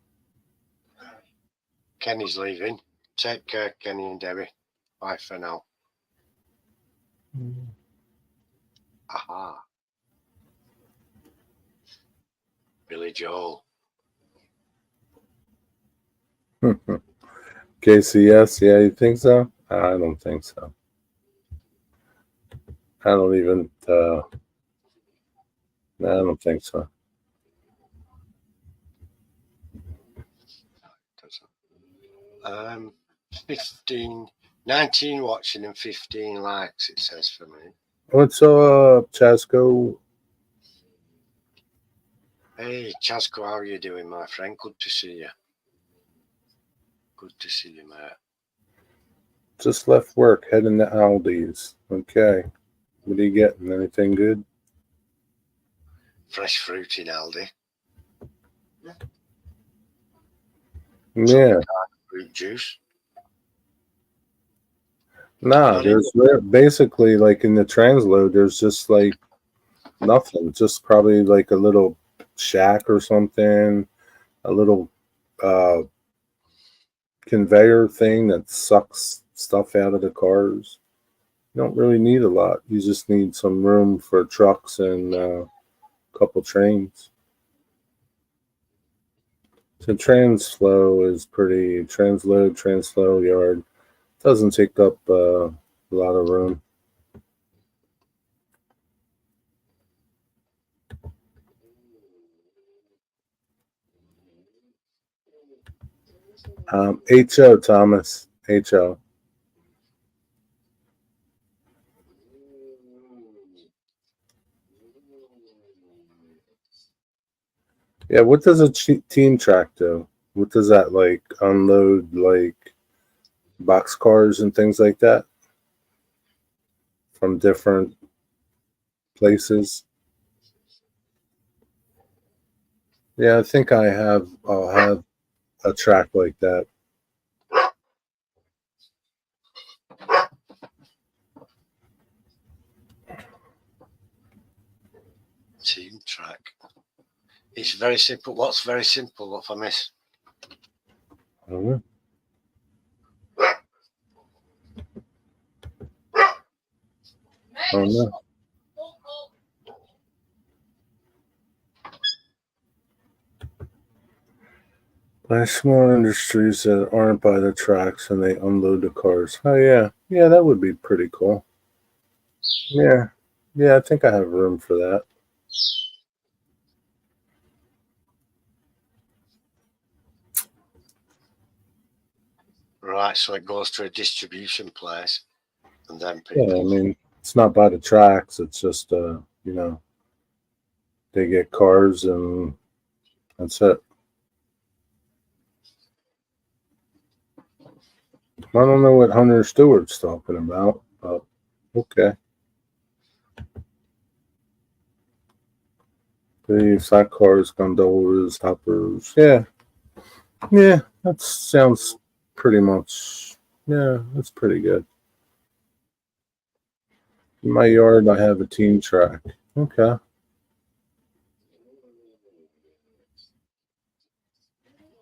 Kenny's leaving. Take care, Kenny and Debbie. Bye for now. Aha. Billy Joel.
KCS, yeah, you think so? I don't think so. I don't even, I don't think so.
Doesn't. 19 watching and 15 likes, it says for me.
What's up, Chasco?
Hey, Chasco, how are you doing, my friend? Good to see you. Good to see you, mate.
Just left work, heading to Aldi's. Okay. What are you getting? Anything good?
Fresh fruit in Aldi.
Yeah.
Fruit juice.
Nah, there's basically like in the transload, there's just like nothing. Just probably like a little shack or something, a little conveyor thing that sucks stuff out of the cars. You don't really need a lot. You just need some room for trucks and a couple trains. So transflow is pretty transload yard. Doesn't take up a lot of room. HO Thomas. HO. Yeah, what does a team track do? What does that like unload like box cars and things like that from different places? Yeah, I think I'll have a track like that.
Team track. It's very simple. What's very simple? What if I miss?
I don't know. I don't know. By small industries that aren't by the tracks and they unload the cars. Oh yeah, yeah, that would be pretty cool. Yeah, yeah, I think I have room for that.
Right, so it goes to a distribution place, and then
Yeah, I
people.
mean, it's not by the tracks. It's just you know, they get cars and that's it. I don't know what Hunter Stewart's talking about, but okay. The flat cars, gondolas, hoppers. Yeah, yeah, that sounds pretty much. Yeah, that's pretty good. In my yard, I have a team track. Okay.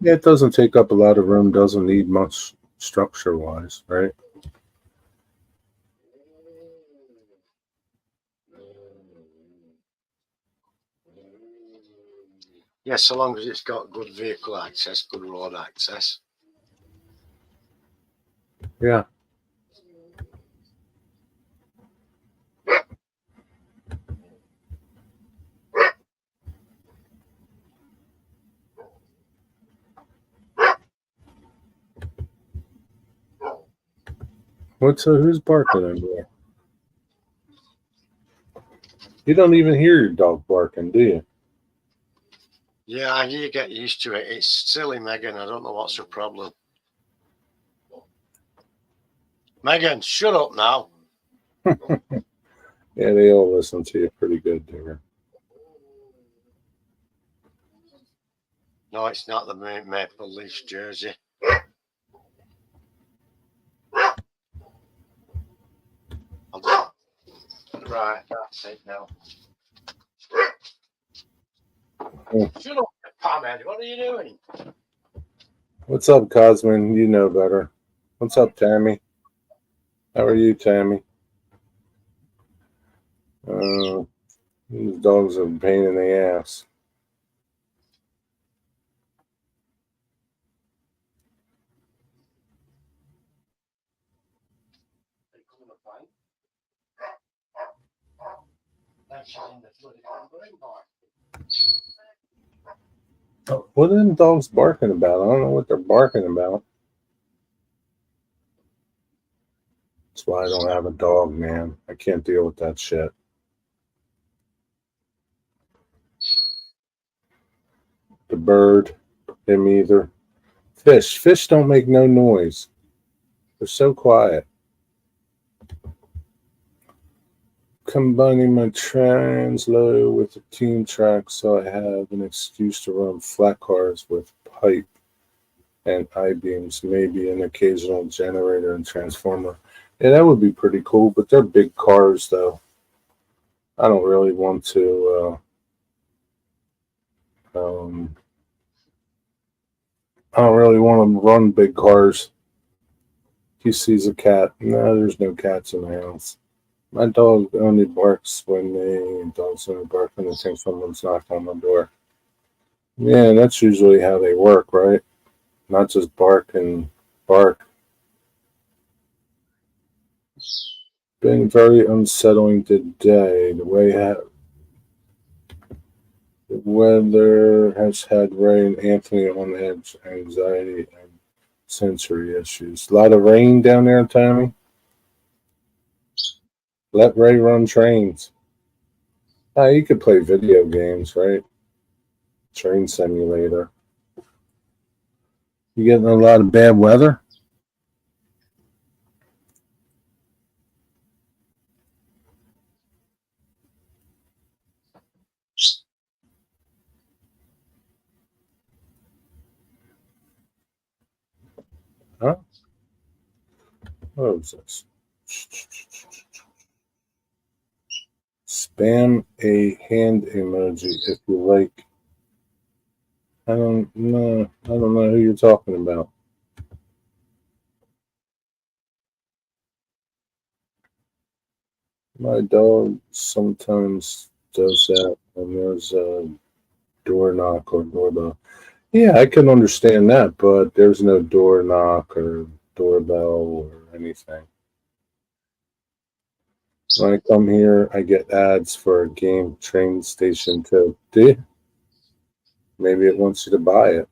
Yeah, it doesn't take up a lot of room. Doesn't need much structure wise, right?
Yeah, so long as it's got good vehicle access, good road access.
Yeah. Who's barking in there? You don't even hear your dog barking, do you?
Yeah, you get used to it. It's silly, Megan. I don't know what's her problem. Megan, shut up now.
Yeah, they all listen to you pretty good there.
No, it's not the Maple Leafs jersey. Right, that's it now. Shut up, Pamela. What are you doing?
What's up, Cosman? You know better. What's up, Tammy? How are you, Tammy? These dogs are a pain in the ass. What are them dogs barking about? I don't know what they're barking about. That's why I don't have a dog, man. I can't deal with that shit. The bird, him either. Fish don't make no noise. They're so quiet. Combining my transload with the team track so I have an excuse to run flat cars with pipe and I-beams, maybe an occasional generator and transformer. Yeah, that would be pretty cool, but they're big cars, though. I don't really want to. I don't really want to run big cars. He sees a cat. No, there's no cats in the house. My dog only barks when dogs only bark when they think someone's knocked on the door. Yeah, that's usually how they work, right? Not just bark and bark. Been very unsettling today. The weather has had Ray and Anthony on edge, anxiety, and sensory issues. A lot of rain down there, Tommy. Let Ray run trains. You could play video games, right? Train simulator. You getting a lot of bad weather? Huh? What is this? Spam a hand emoji if you like. I don't know who you're talking about. My dog sometimes does that when there's a door knock or doorbell. Yeah, I can understand that, but there's no door knock or doorbell or anything. When I come here, I get ads for a game Train Station 2. Do you? Maybe it wants you to buy it.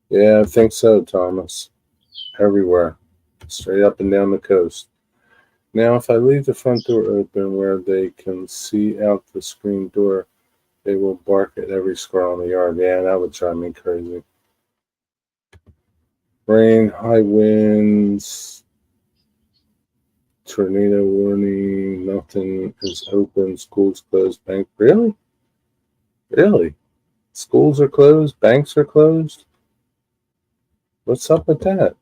Yeah, I think so, Thomas. Everywhere. Straight up and down the coast. Now, if I leave the front door open where they can see out the screen door, they will bark at every squirrel in the yard. Yeah, that would drive me crazy. Rain, high winds, tornado warning, nothing is open, schools closed, bank. Really? Really? Schools are closed, banks are closed? What's up with that?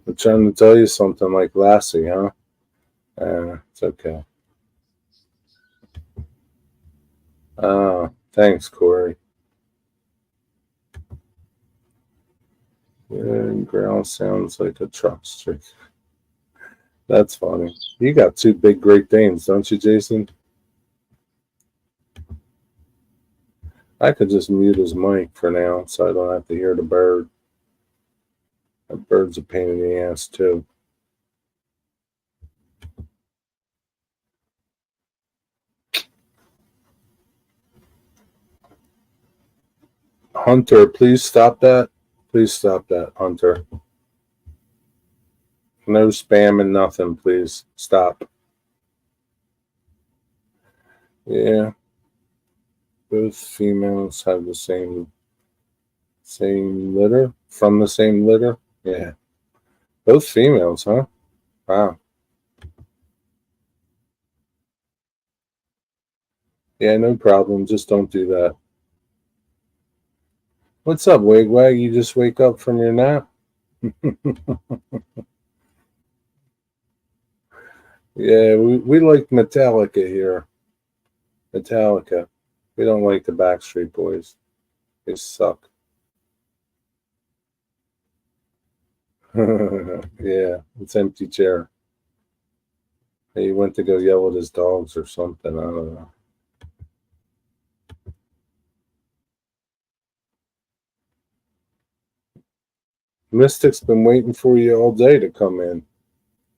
I'm trying to tell you something like Lassie, huh? It's okay. Thanks, Corey. Yeah, growl sounds like a truck streak. That's funny. You got two big Great Danes, don't you, Jason? I could just mute his mic for now so I don't have to hear the bird. That bird's a pain in the ass, too. Hunter, please stop that. Please stop that, Hunter. No spam and nothing, please. Stop. Yeah. Both females have the same litter? From the same litter? Yeah. Both females, huh? Wow. Yeah, no problem. Just don't do that. What's up, Wigwag? You just wake up from your nap? Yeah, we like Metallica here. Metallica. We don't like the Backstreet Boys. They suck. Yeah, it's empty chair. He went to go yell at his dogs or something. I don't know. Mystic's been waiting for you all day to come in.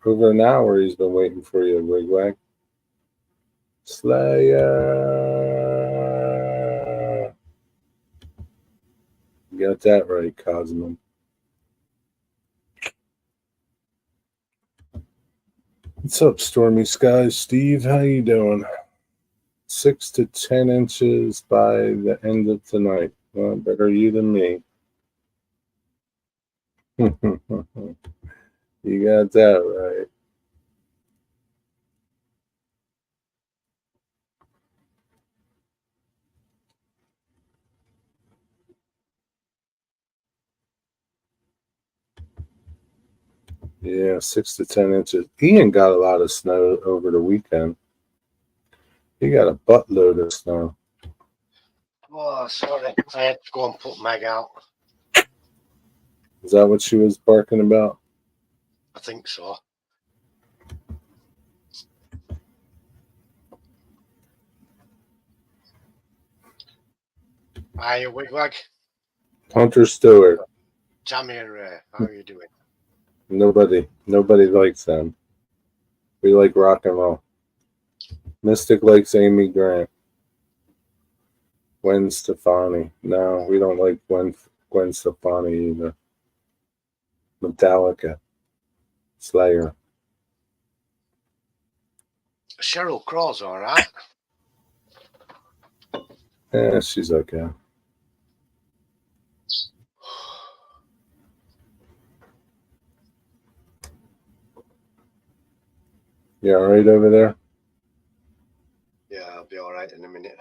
Over an hour he's been waiting for you, Wigwag. Slayer. You got that right, Cosmo. What's up, Stormy Skies? Steve, how you doing? 6 to 10 inches by the end of tonight. Well, better you than me. You got that right. Yeah, 6 to 10 inches. Ian got a lot of snow over the weekend. He got a buttload of snow.
Oh, sorry. I had to go and put Meg out.
Is that what she was barking about?
I think so. Hi, Wigwag.
Hunter Stewart.
Tammy and Ray, how are you doing?
Nobody likes them. We like rock and roll. Mystic likes Amy Grant. Gwen Stefani. No, we don't like Gwen. Gwen Stefani either. Metallica, Slayer.
Cheryl Crow's all right.
Yeah, she's okay. You all right over there?
Yeah, I'll be all right in a minute.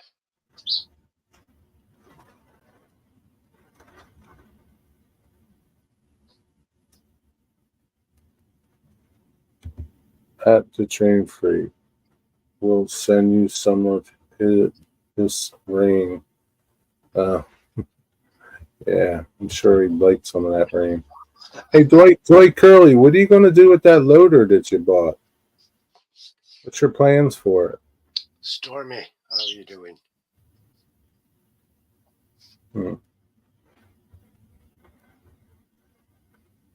At the Train Free, we'll send you some of his rain. Yeah, I'm sure he'd like some of that rain. Hey, Dwight Curley, what are you going to do with that loader that you bought? What's your plans for it?
Stormy, how are you doing?
Yeah,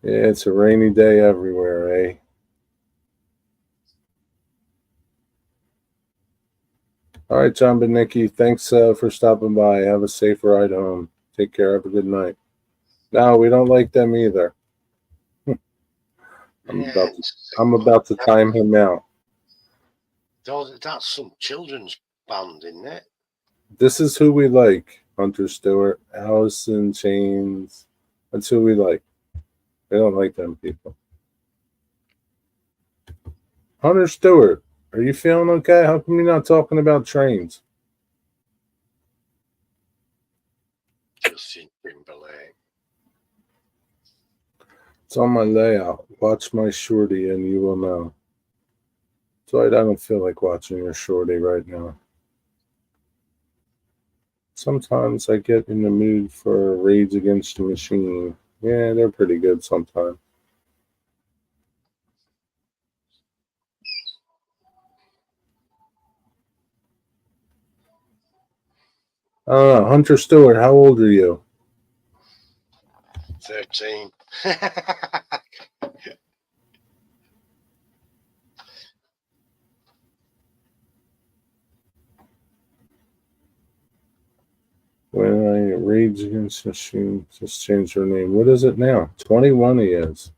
it's a rainy day everywhere, eh? All right, John Benicki, thanks for stopping by. Have a safe ride home. Take care. Have a good night. No, we don't like them either. I'm about to time him out.
That's some children's band, isn't it?
This is who we like. Hunter Stewart, Alice in Chains. That's who we like. We don't like them people. Hunter Stewart, are you feeling okay? How come you're not talking about trains?
Justin Timberlake.
It's on my layout. Watch my shorty and you will know. Dwight, I don't feel like watching your shorty right now. Sometimes I get in the mood for Rage Against the Machine. Yeah, they're pretty good sometimes. Hunter Stewart, how old are you?
13.
When I Rage Against the Machine, just changed her name. What is it now? 21 he is.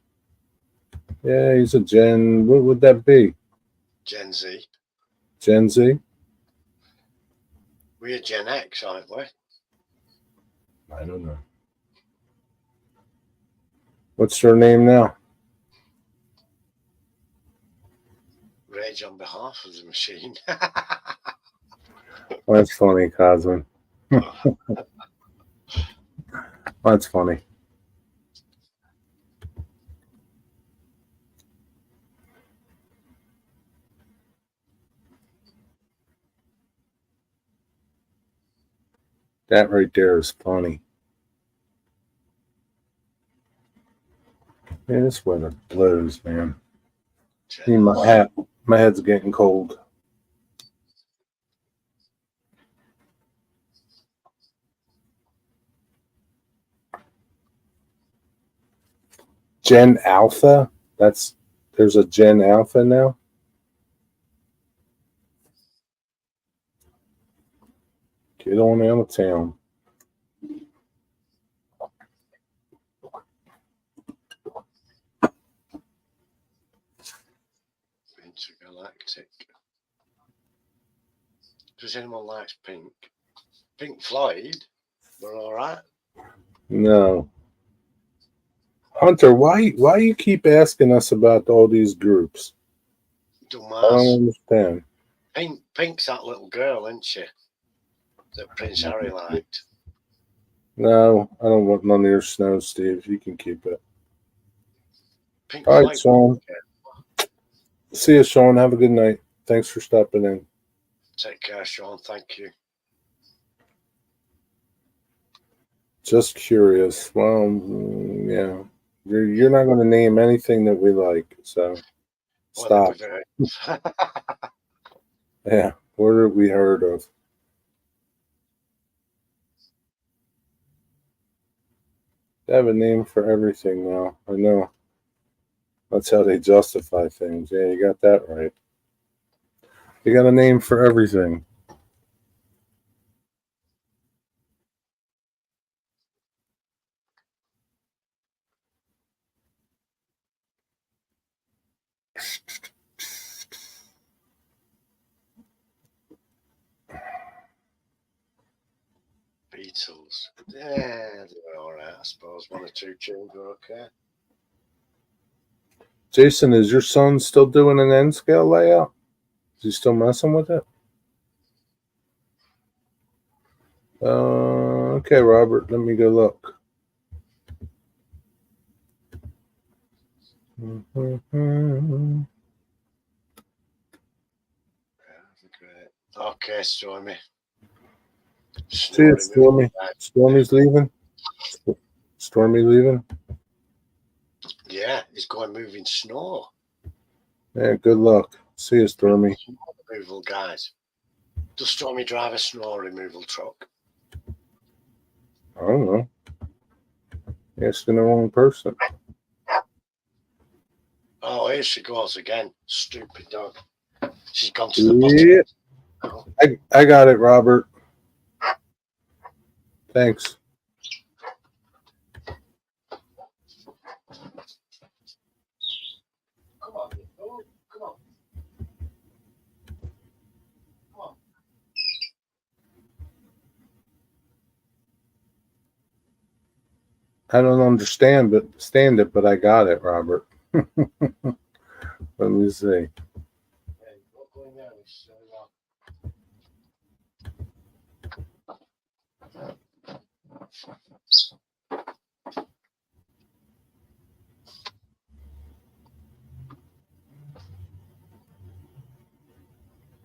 Yeah, he's a Gen. What would that be?
Gen Z.
Gen Z?
We're Gen X, aren't we?
I don't know. What's her name now?
Rage on behalf of the machine.
That's funny, Cosmin. That's funny. That right there is funny. Yeah, this weather blows, man. My head's getting cold. Gen Alpha? There's a Gen Alpha now? Get on out of town.
Intergalactic. Does anyone like Pink? Pink Floyd? They're all right.
No. Hunter, why you keep asking us about all these groups? I don't understand.
Pink's that little girl, isn't she? That Prince Harry liked.
No, I don't want none of your snow, Steve. You can keep it.
Pink
all right,
Floyd.
Sean. See you, Sean. Have a good night. Thanks for stopping in.
Take care, Sean. Thank you.
Just curious. Well, yeah. You're not going to name anything that we like, so stop. Yeah, what have we heard of? They have a name for everything now. I know. That's how they justify things. Yeah, you got that right. You got a name for everything.
Beatles. Yeah, they were all right, I suppose. One or two tunes were okay.
Jason, is your son still doing an N scale layout? Is he still messing with it? Okay, Robert, let me go look.
Great. Okay, Stormy.
See it, Stormy. Stormy's leaving. Stormy leaving.
Yeah, he's going moving snow.
Yeah, good luck. See you, Stormy.
Snow removal guys. Does Stormy drive a snow removal truck?
I don't know. Asking the wrong person.
Oh, here she goes again. Stupid dog. She's gone to the bottom.
Yeah.
Oh.
I got it, Robert. Thanks.
Come on. Oh, come on. Come on.
I don't understand it, but I got it, Robert. Let me see.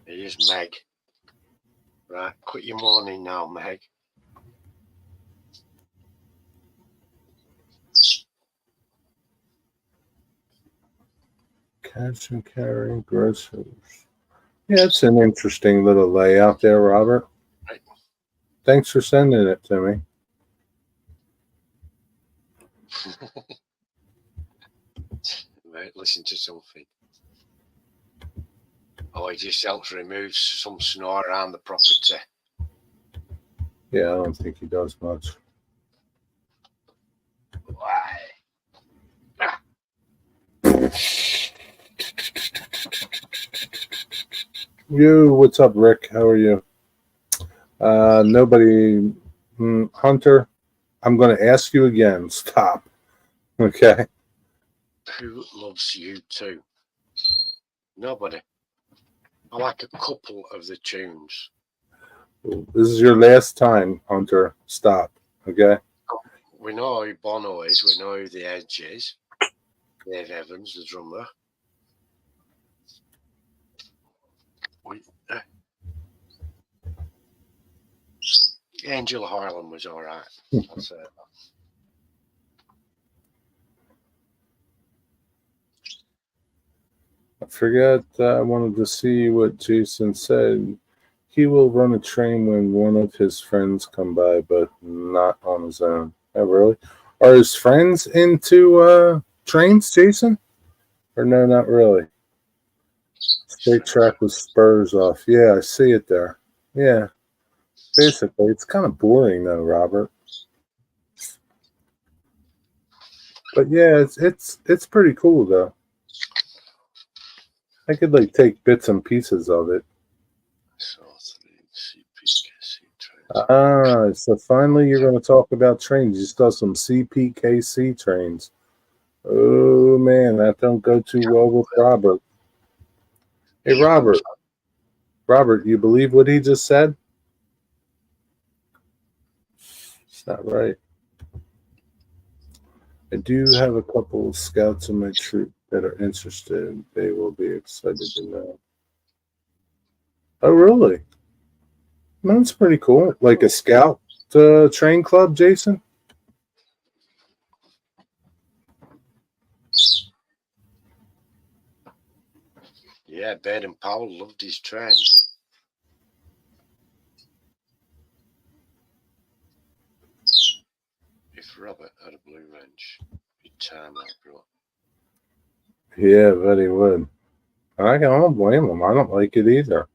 Here's Meg. Right, quit your mourning now, Meg.
Cash and carry groceries. Yeah, it's an interesting little layout there, Robert.
Right.
Thanks for sending it to me.
Right, listen to something. Oh, he just helps remove some snow around the property.
Yeah, I don't think he does much.
Why?
What's up, Rick? How are you? Nobody. Hunter, I'm going to ask you again. Stop. Okay.
Who loves you too? Nobody. I like a couple of the tunes.
This is your last time, Hunter. Stop. Okay.
We know who Bono is. We know who The Edge is. Dave Evans, the drummer. Angel Harlan was all right. I'll say that.
I forgot. I wanted to see what Jason said. He will run a train when one of his friends come by, but not on his own. Oh, really? Are his friends into trains, Jason? Or no, not really. Straight track with spurs off. Yeah, I see it there. Yeah. Basically, it's kind of boring though, Robert. But yeah, it's pretty cool though. I could like take bits and pieces of it. So finally you're going to talk about trains. You still have some CPKC trains. Oh man, that don't go too well with Robert. Hey Robert, you believe what he just said? It's not right. I do have a couple of scouts in my troop that are interested. They will be excited to know. Oh, really? That's pretty cool. Like a scout train club, Jason?
Yeah, Baden Powell loved his train. If Robert had a blue wrench, he'd time that, bro.
Yeah, but he would. I don't blame him. I don't like it either.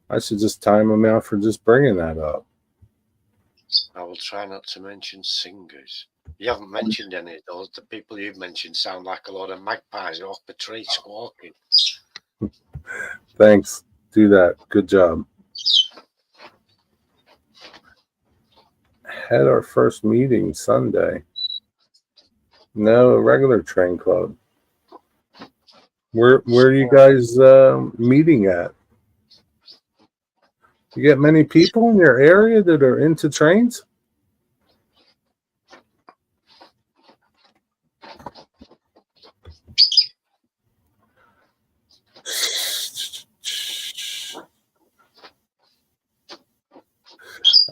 I should just time him out for just bringing that up.
I will try not to mention singers. You haven't mentioned any of those. The people you've mentioned sound like a lot of magpies off the tree squawking.
Thanks. Do that. Good job. Had our first meeting Sunday. No, a regular train club. Where are you guys meeting at? You get many people in your area that are into trains?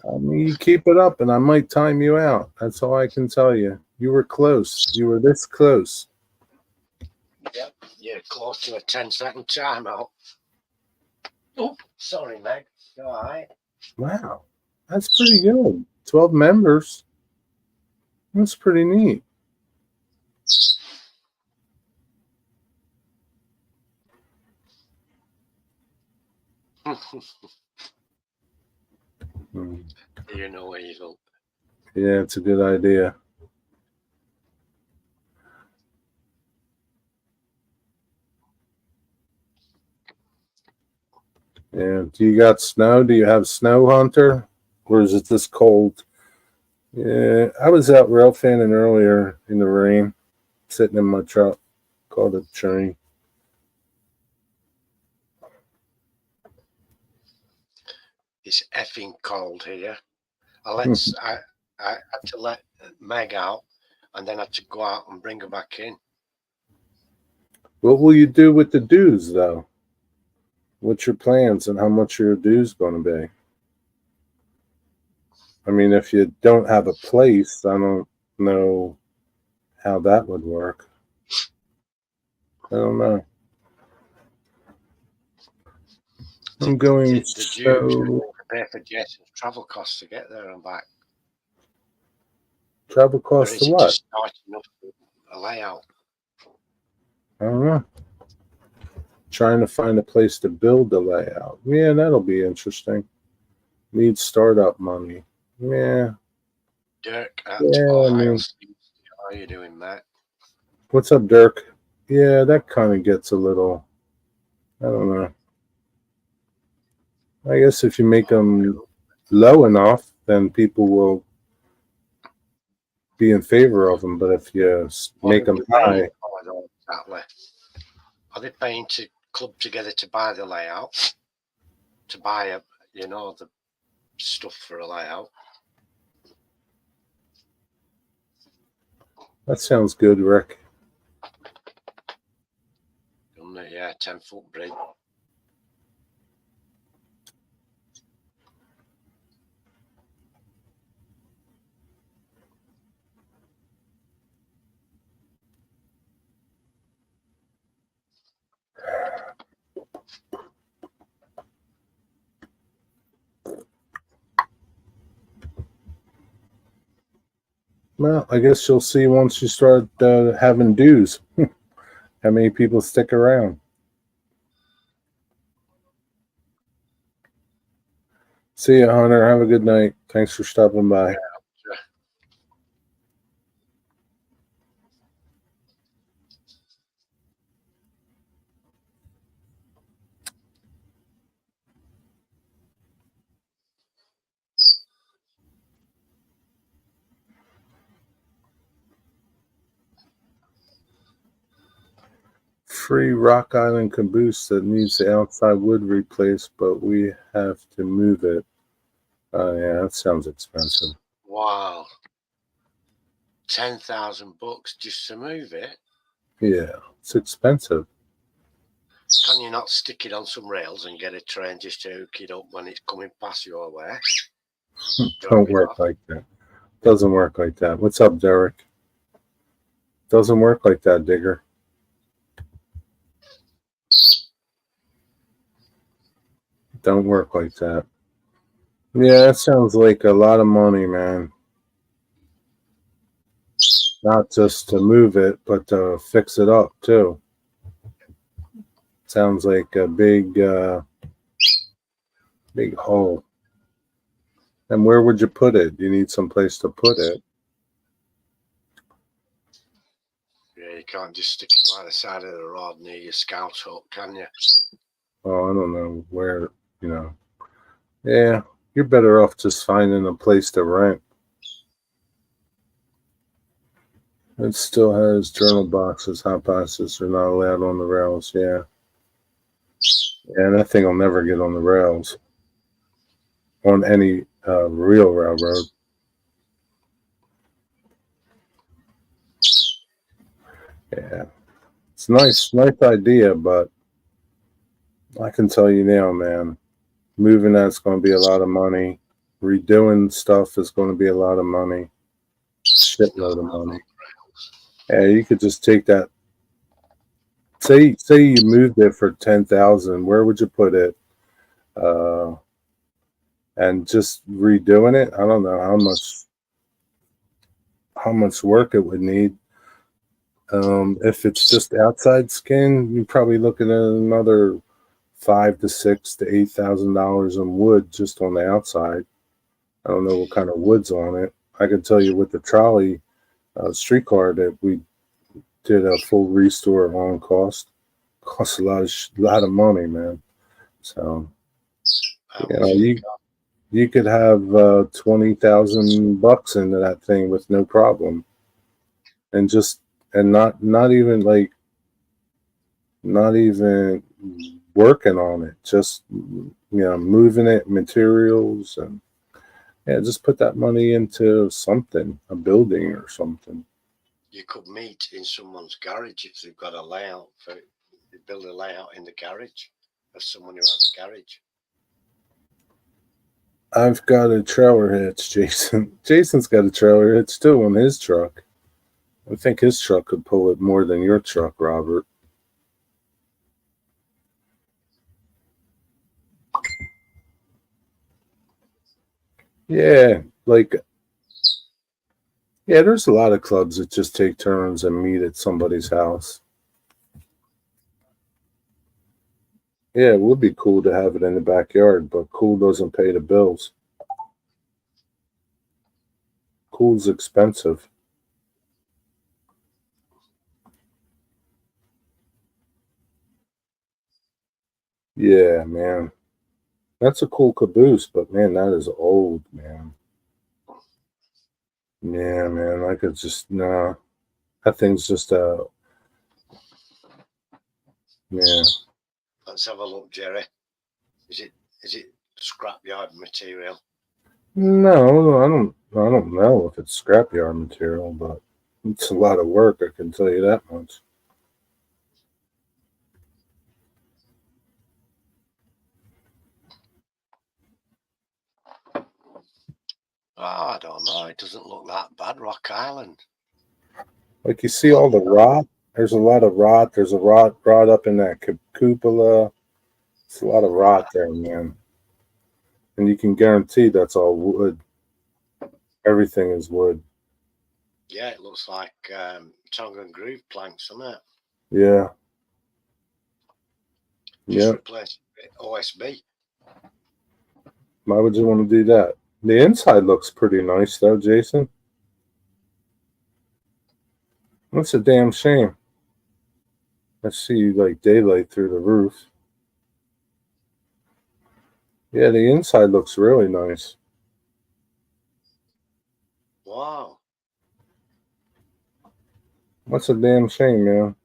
I mean, you keep it up and I might time you out. That's all I can tell you. You were close. You were this close.
Yep, you're close to a 10-second timeout. Oh, sorry, Meg. You all right?
Wow. That's pretty good. 12 members. That's pretty neat.
You know evil.
Yeah, it's a good idea. Yeah. Do you got snow? Do you have snow, Hunter? Or is it this cold? Yeah, I was out rail fanning earlier in the rain, sitting in my truck, called a train.
It's effing cold here. I had to let Meg out, and then I had to go out and bring her back in.
What will you do with the dues, though? What's your plans and how much are your dues going to be? I mean, if you don't have a place, I don't know how that would work. I don't know. I'm going
the
to
pay for Jason's travel costs to get there and back.
Travel costs to what?
Just starting up a layout.
I don't know. Trying to find a place to build the layout. Yeah, that'll be interesting. Need startup money. Yeah.
Dirk at
Yeah,
Ohio State. How are you doing, Matt?
What's up, Dirk? Yeah, that kind of gets a little, I don't know. I guess if you make them low enough, then people will be in favor of them. But if you make them high.
Exactly. Are they paying to club together to buy the layout? To buy the stuff for a layout?
That sounds good, Rick.
Doesn't it? Yeah, 10-foot bridge.
Well, I guess you'll see once you start having dues. How many people stick around? See you, Hunter. Have a good night. Thanks for stopping by.
Yeah.
Free Rock Island caboose that needs the outside wood replaced, but we have to move it. Yeah, that sounds expensive.
Wow. $10,000 just to move it?
Yeah, it's expensive.
Can you not stick it on some rails and get a train just to hook it up when it's coming past your way?
Don't work like that. Doesn't work like that. What's up, Derek? Doesn't work like that, Digger. Don't work like that. Yeah, that sounds like a lot of money, man. Not just to move it, but to fix it up, too. Sounds like a big hole. And where would you put it? You need some place to put it.
You can't just stick it by the side of the road near your scout hut, can you?
Oh, I don't know where, you know. Yeah, you're better off just finding a place to rent. It still has journal boxes, hot boxes are not allowed on the rails. Yeah. Yeah, that thing will never get on the rails on any real railroad. Yeah. It's nice idea, but I can tell you now, man, moving that's going to be a lot of money. Redoing stuff is going to be a lot of money. Shitload of money. Yeah, you could just take that. Say you moved it for 10,000. Where would you put it? And just redoing it. I don't know how much work it would need. If it's just outside skin, you're probably looking at another $5,000 to $6,000 to $8,000 in wood just on the outside. I don't know what kind of wood's on it. I can tell you with the trolley streetcar that we did a full restore on cost a lot of money, man. So you could have $20,000 into that thing with no problem, and not even working on it, just moving it, materials, and just put that money into something, a building or something.
You could meet in someone's garage if they've got a layout for build a layout in the garage of someone who has a garage.
I've got a trailer hitch, Jason. Jason's got a trailer hitch too on his truck. I think his truck could pull it more than your truck, Robert. Yeah, there's a lot of clubs that just take turns and meet at somebody's house. Yeah, it would be cool to have it in the backyard, but cool doesn't pay the bills. Cool's expensive. Yeah, man. That's a cool caboose, but man, that is old, man. Yeah, man, I could just nah. That thing's just yeah.
Let's have a look, Jerry. Is it scrapyard material?
No, I don't know if it's scrapyard material, but it's a lot of work, I can tell you that much.
Oh, I don't know. It doesn't look that bad, Rock Island.
Like you see all the rot. There's a lot of rot. There's a rot up in that cupola. It's a lot of rot there, man. And you can guarantee that's all wood. Everything is wood.
Yeah, it looks like tongue and groove planks, doesn't it?
Yeah.
Just replace OSB.
Why would you want to do that? The inside looks pretty nice, though, Jason. That's a damn shame. I see like daylight through the roof. Yeah, the inside looks really nice.
Wow.
That's a damn shame, man.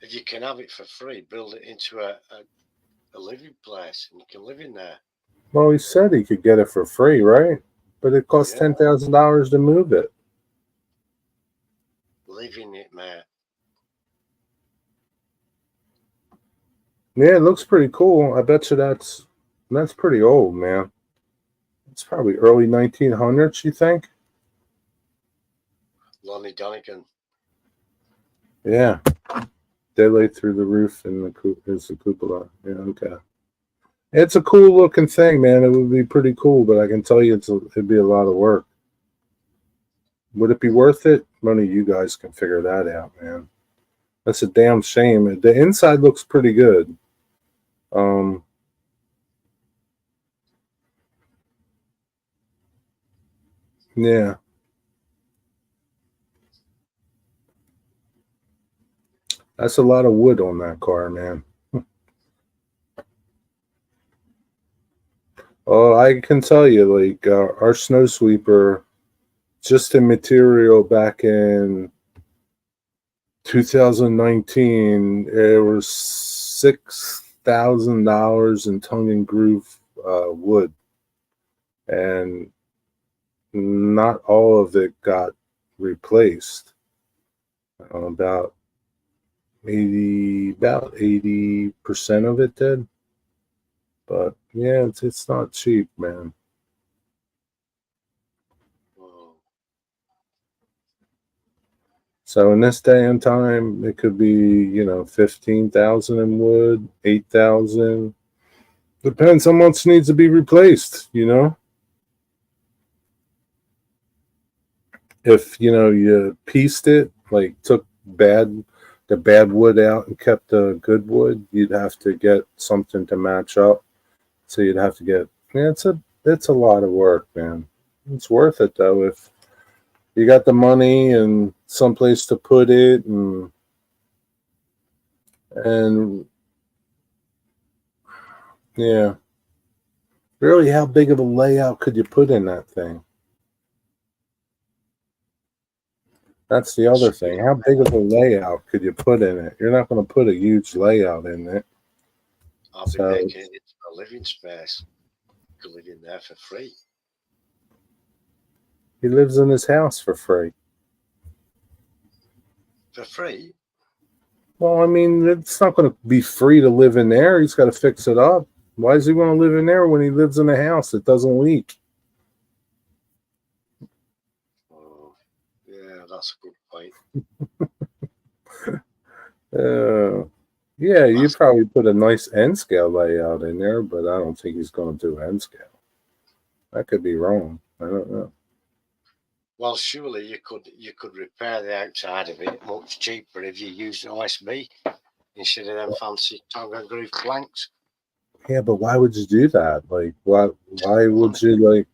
If you can have it for free, build it into a living place and you can live in there.
Well, he said he could get it for free, right? But it costs $10,000 to move it.
Live in it, mate.
Yeah, it looks pretty cool. I bet you that's pretty old, man. It's probably early 1900s, you think?
Lonnie Donegan.
Yeah. Daylight through the roof and is the cupola. Yeah, okay. It's a cool looking thing, man. It would be pretty cool, but I can tell you it'd be a lot of work. Would it be worth it? None of you guys can figure that out, man. That's a damn shame. The inside looks pretty good. Yeah. That's a lot of wood on that car, man. Oh, I can tell you, like our snow sweeper, just in material back in 2019, it was $6,000 in tongue and groove wood, and not all of it got replaced. About 80% of it did. But yeah, it's not cheap, man.
Oh,
So in this day and time, it could be 15,000 in wood, 8,000. Depends how much needs to be replaced. If you pieced it, like took the bad wood out and kept the good wood, you'd have to get something to match up. So you'd have to get, yeah, it's a lot of work, man. It's worth it though if you got the money and someplace to put it, and yeah, really, how big of a layout could you put in that thing? That's the other thing. How big of a layout could you put in it? You're not going to put a huge layout in it.
I'll be
So
making it into a living space. You could live in there for free.
he lives in his house for free.
For free?
Well, I mean, it's not going to be free to live in there. He's got to fix it up. Why does he want to live in there when he lives in a house that doesn't leak?
Oh, yeah, that's a good point.
Yeah, you'd
That's,
probably put a nice N scale layout in there, but I don't think he's going to do N scale. I could be wrong. I don't know.
well, surely you could repair the outside of it much cheaper if you used OSB instead of them fancy tongue and groove planks.
Yeah, but why would you do that? Like, why would you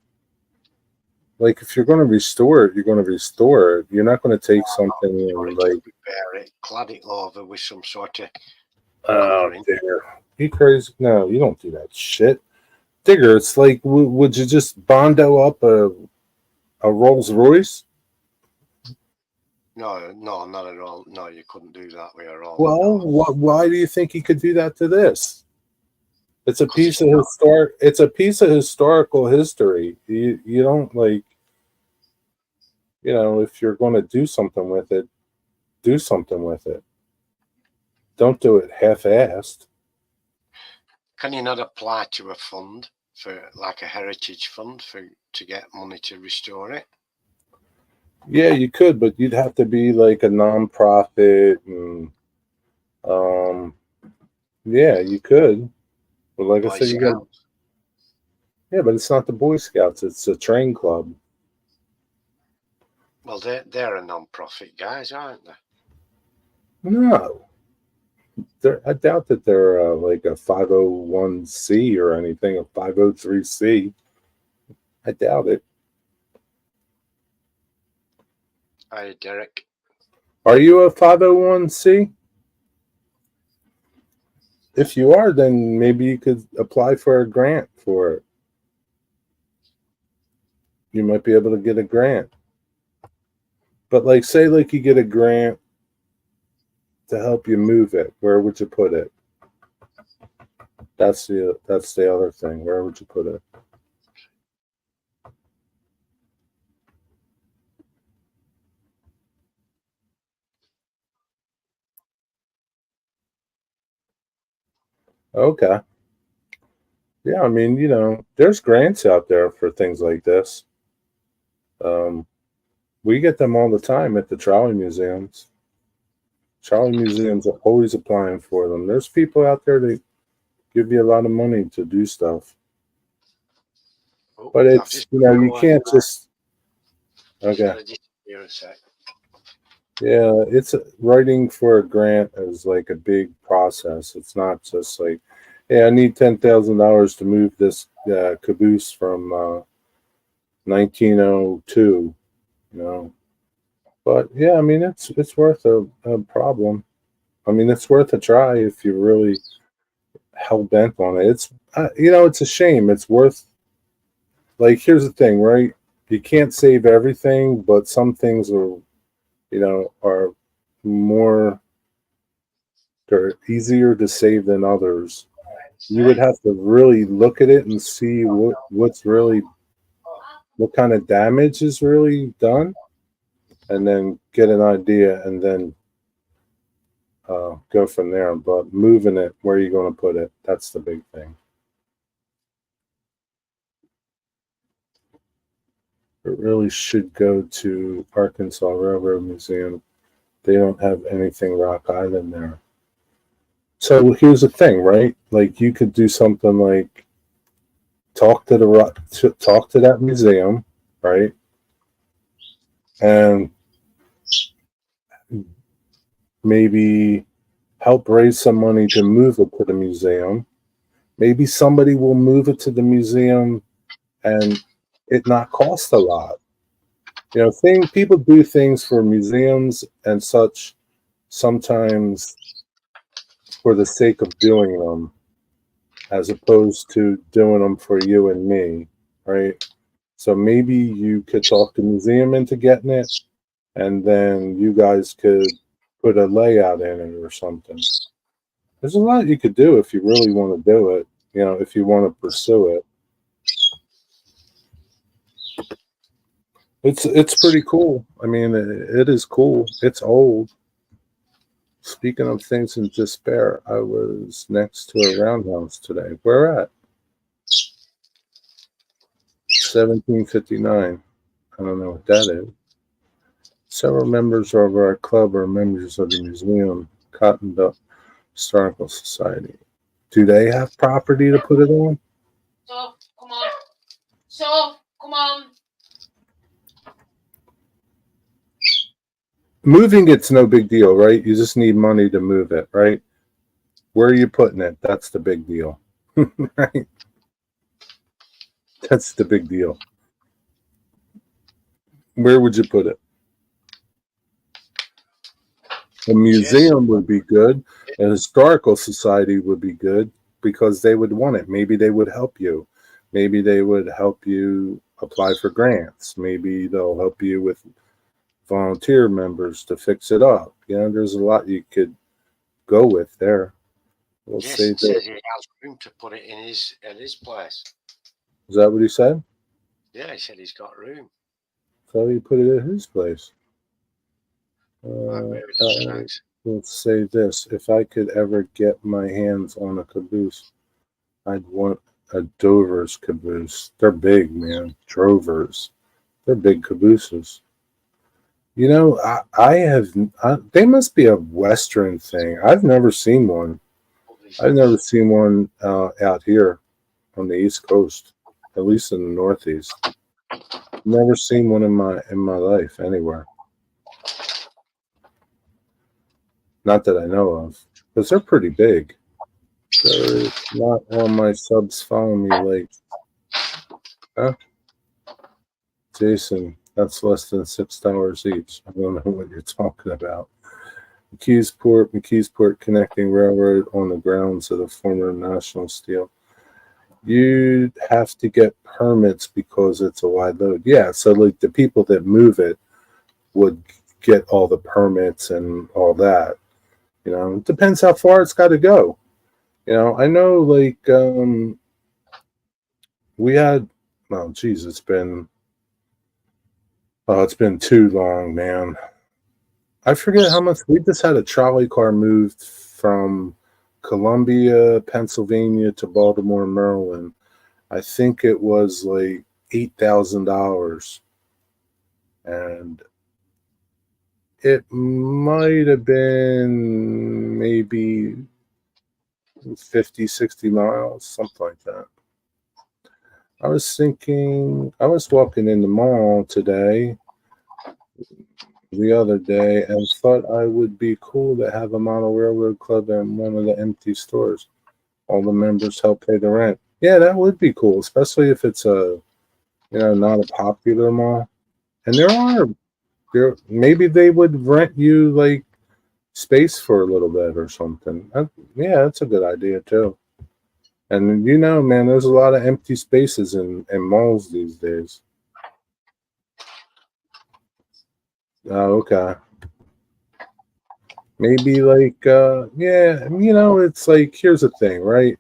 like if you're going to restore it, you're going to restore it. You're not going to take something
You want
and
to just
like,
repair it, clad it over with some sort of
oh,
covering.
Digger, you crazy? No, you don't do that shit, Digger. It's like, would you just bondo up a Rolls Royce?
No, no, not at all. No, you couldn't do that with a roller.
Well,
No,
why do you think he could do that to this? It's a
because
piece
it's
of
not.
historic. It's a piece of historical history. You don't like, if you're going to do something with it, do something with it. Don't do it half-assed.
Can you not apply to a fund for like a heritage fund to get money to restore it?
Yeah, you could, but you'd have to be like a non-profit, and um, yeah, you could. But like I
Boy
said, you got,
Scouts.
yeah, but it's not the Boy Scouts; it's a train club.
Well, they're a non-profit guys, aren't they?
No, I doubt that they're like a 501c or anything, a 503c. I doubt it.
Hey, Derek.
Are you a 501c? If you are, then maybe you could apply for a grant for it. You might be able to get a grant. But like say like you get a grant to help you move it, where would you put it? That's the other thing. Where would you put it? Okay. Yeah, I mean, there's grants out there for things like this. Um, we get them all the time at the trolley museums. Trolley museums are always applying for them. There's people out there that give you a lot of money to do stuff.
Oh,
But
I've
it's,
just got
you can't just,
Just got
okay.
to disappear a sec.
Yeah, it's writing for a grant is like a big process. It's not just like, hey, I need $10,000 to move this caboose from 1902, you know. But yeah, I mean, it's worth a problem. I mean, it's worth a try if you're really hell bent on it. It's it's a shame. It's worth, like, here's the thing, right? You can't save everything, but some things are more, they're easier to save than others. You would have to really look at it and see what kind of damage is really done, and then get an idea, and then go from there. But moving it, where are you going to put it? That's the big thing. It really should go to Arkansas Railroad Museum. They don't have anything Rock Island there. So here's the thing, right? Like, you could do something like talk to that museum, right? And maybe help raise some money to move it to the museum. Maybe somebody will move it to the museum and it not cost a lot. People do things for museums and such sometimes for the sake of doing them, as opposed to doing them for you and me, right? So maybe you could talk the museum into getting it, and then you guys could put a layout in it or something. There's a lot you could do if you really want to do it, if you want to pursue it. It's pretty cool. I mean, it is cool. It's old. Speaking of things in despair, I was next to a roundhouse today. Where at? 1759. I don't know what that is. Several members of our club are members of the museum, Cotton Belt Historical Society. Do they have property to put it on?
Come on.
Moving it's no big deal, right? You just need money to move it, right? Where are you putting it? That's the big deal, right? That's the big deal. Where would you put it? A museum would be good. A historical society would be good because they would want it. Maybe they would help you. Maybe they would help you apply for grants. Maybe they'll help you with volunteer members to fix it up. There's a lot you could go with there.
We'll say that he has room to put it in his place.
Is that what he said?
Yeah, he said he's got room.
So he put it at his place. Let's say this: if I could ever get my hands on a caboose, I'd want a Dover's caboose. They're big, man. Drovers. They're big cabooses. They must be a Western thing. I've never seen one. I've never seen one out here on the East Coast, at least in the Northeast. Never seen one in my life anywhere. Not that I know of, because they're pretty big. They're not on my subs following me like, huh? Jason, that's less than $6 each. I don't know what you're talking about. McKeesport connecting railroad on the grounds of the former National Steel. You'd have to get permits because it's a wide load. Yeah, so like the people that move it would get all the permits and all that. It depends how far it's got to go. I know, like, we had, it's been too long, man. I forget how much. We just had a trolley car moved from Columbia, Pennsylvania to Baltimore, Maryland. I think it was like $8,000. And it might have been maybe 50, 60 miles, something like that. I was walking in the mall the other day, and thought I would be cool to have a model railroad club in one of the empty stores. All the members help pay the rent. Yeah, that would be cool, especially if it's not a popular mall. And maybe they would rent you like space for a little bit or something. Yeah, that's a good idea too. And you know, man, there's a lot of empty spaces in malls these days. Oh, okay. Maybe like yeah, you know, it's like here's the thing, right?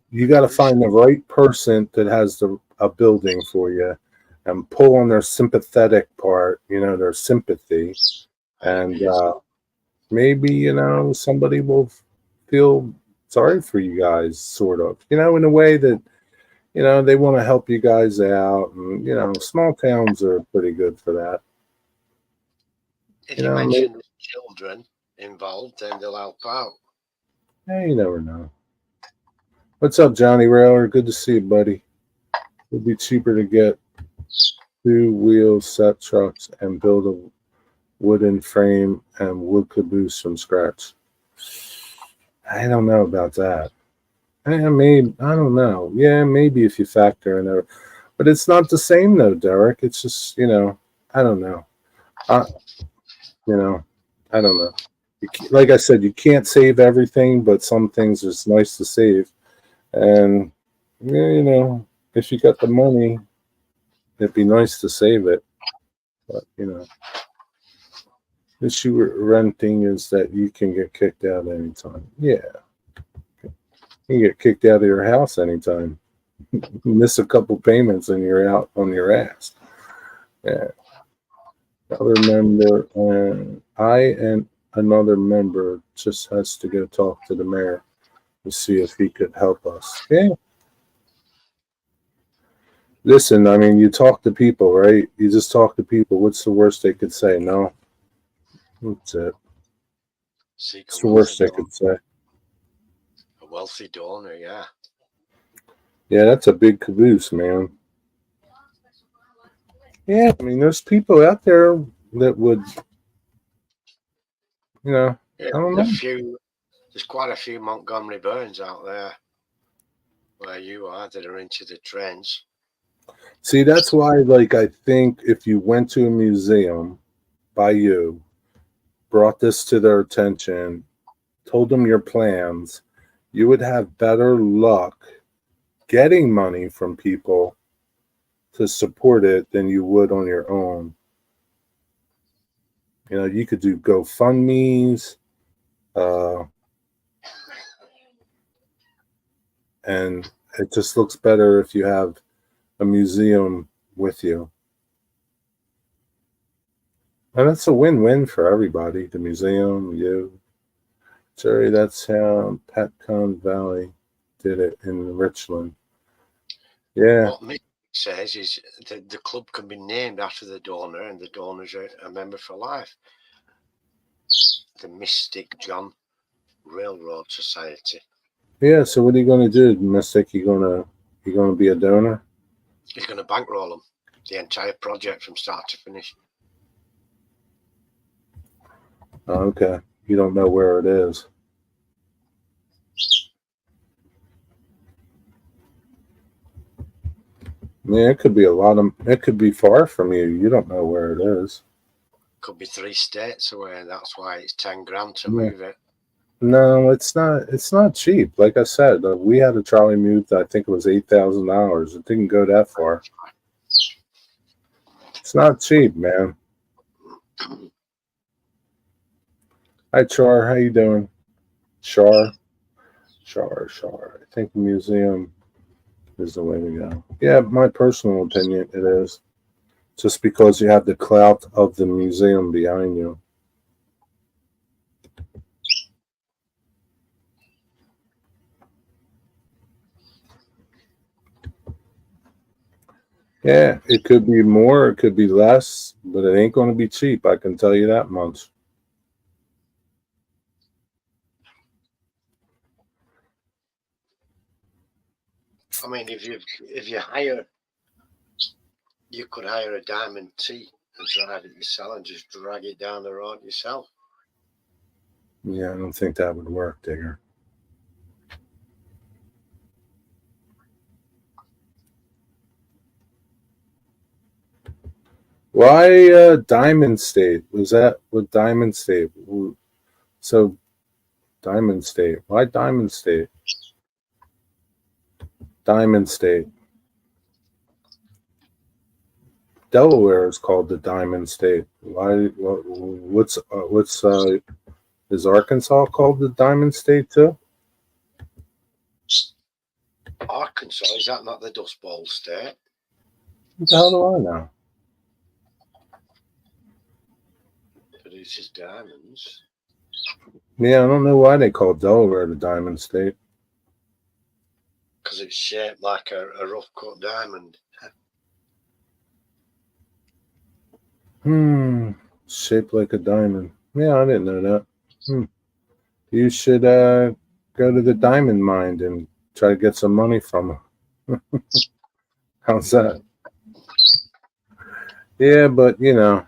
You got to find the right person that has a building for you and pull on their sympathetic part, you know, their sympathy. And maybe, you know, somebody will feel sorry for you guys, sort of, you know, in a way that, you know, they want to help you guys out. And, you know, small towns are pretty good for that.
If
You
you
know,
mention children involved, then they'll help out.
hey, you never know. What's up, Johnny Railer? Good to see you, buddy. It'd be cheaper to get 2-wheel set trucks and build a wooden frame and wood caboose from scratch. I don't know about that. I don't know. Yeah, maybe if you factor in there, but it's not the same though, Derek. It's just, you know, I don't know. You know, I don't know. Like I said, you can't save everything, but some things it's nice to save. And yeah, you know, if you got the money, it'd be nice to save it. But you know, the issue with renting is that you can get kicked out anytime. Yeah, you can get kicked out of your house anytime. You miss a couple payments and you're out on your ass. Yeah. Other member, I and another member just has to go talk to the mayor to see if he could help us. Yeah. Listen, I mean, you talk to people, right? You just talk to people. What's the worst they could say? No. That's it.
Seek
It's
a
the worst
wealthy
they
donor.
could say.
A wealthy donor, yeah.
Yeah, that's a big caboose, man. Yeah, I mean, there's people out there that would, you know,
Yeah,
I don't know.
there's quite a few Montgomery Burns out there where you are that are into the trends.
See, that's why, like, I think if you went to a museum by you, brought this to their attention, told them your plans, you would have better luck getting money from people to support it than you would on your own. You know, you could do GoFundMe's, uh, and it just looks better if you have a museum with you. And it's a win-win for everybody, the museum, you. Jerry, that's how Petcon Valley did it in Richland. Yeah.
What Mick says is that the club can be named after the donor and the donor's a member for life. The Mystic John Railroad Society.
Yeah, so what are you gonna do, Mystic? You gonna be a donor?
He's going to bankroll them, the entire project from start to finish.
Oh, okay. You don't know where it is. Yeah, it could be it could be far from you. You don't know where it is.
Could be 3 states away. That's why it's 10 grand to
Yeah.
move it.
No, it's not. It's not cheap. Like I said, we had a trolley move that I think it was $8,000. It didn't go that far. It's not cheap, man. Hi, Char. How you doing? Char. I think the museum is the way to go. Yeah, my personal opinion, it is. Just because you have the clout of the museum behind you. Yeah, it could be more, it could be less, but it ain't going to be cheap. I can tell you that much.
I mean, if you hire, you could hire a Diamond T and drive it yourself and just drag it down the road yourself.
Yeah, I don't think that would work, Digger. Why Diamond State? Was that with Diamond State? So Diamond State. Why Diamond State? Diamond State. Delaware is called the Diamond State. Why? What's is Arkansas called the Diamond State too?
Arkansas, is that not the Dust Bowl state?
What the hell do I know?
Produces diamonds.
Yeah, I don't know why they call Delaware the Diamond State.
Because it's shaped like a rough cut diamond.
Shaped like a diamond. Yeah, I didn't know that. You should go to the diamond mine and try to get some money from them. How's that? Yeah, but you know,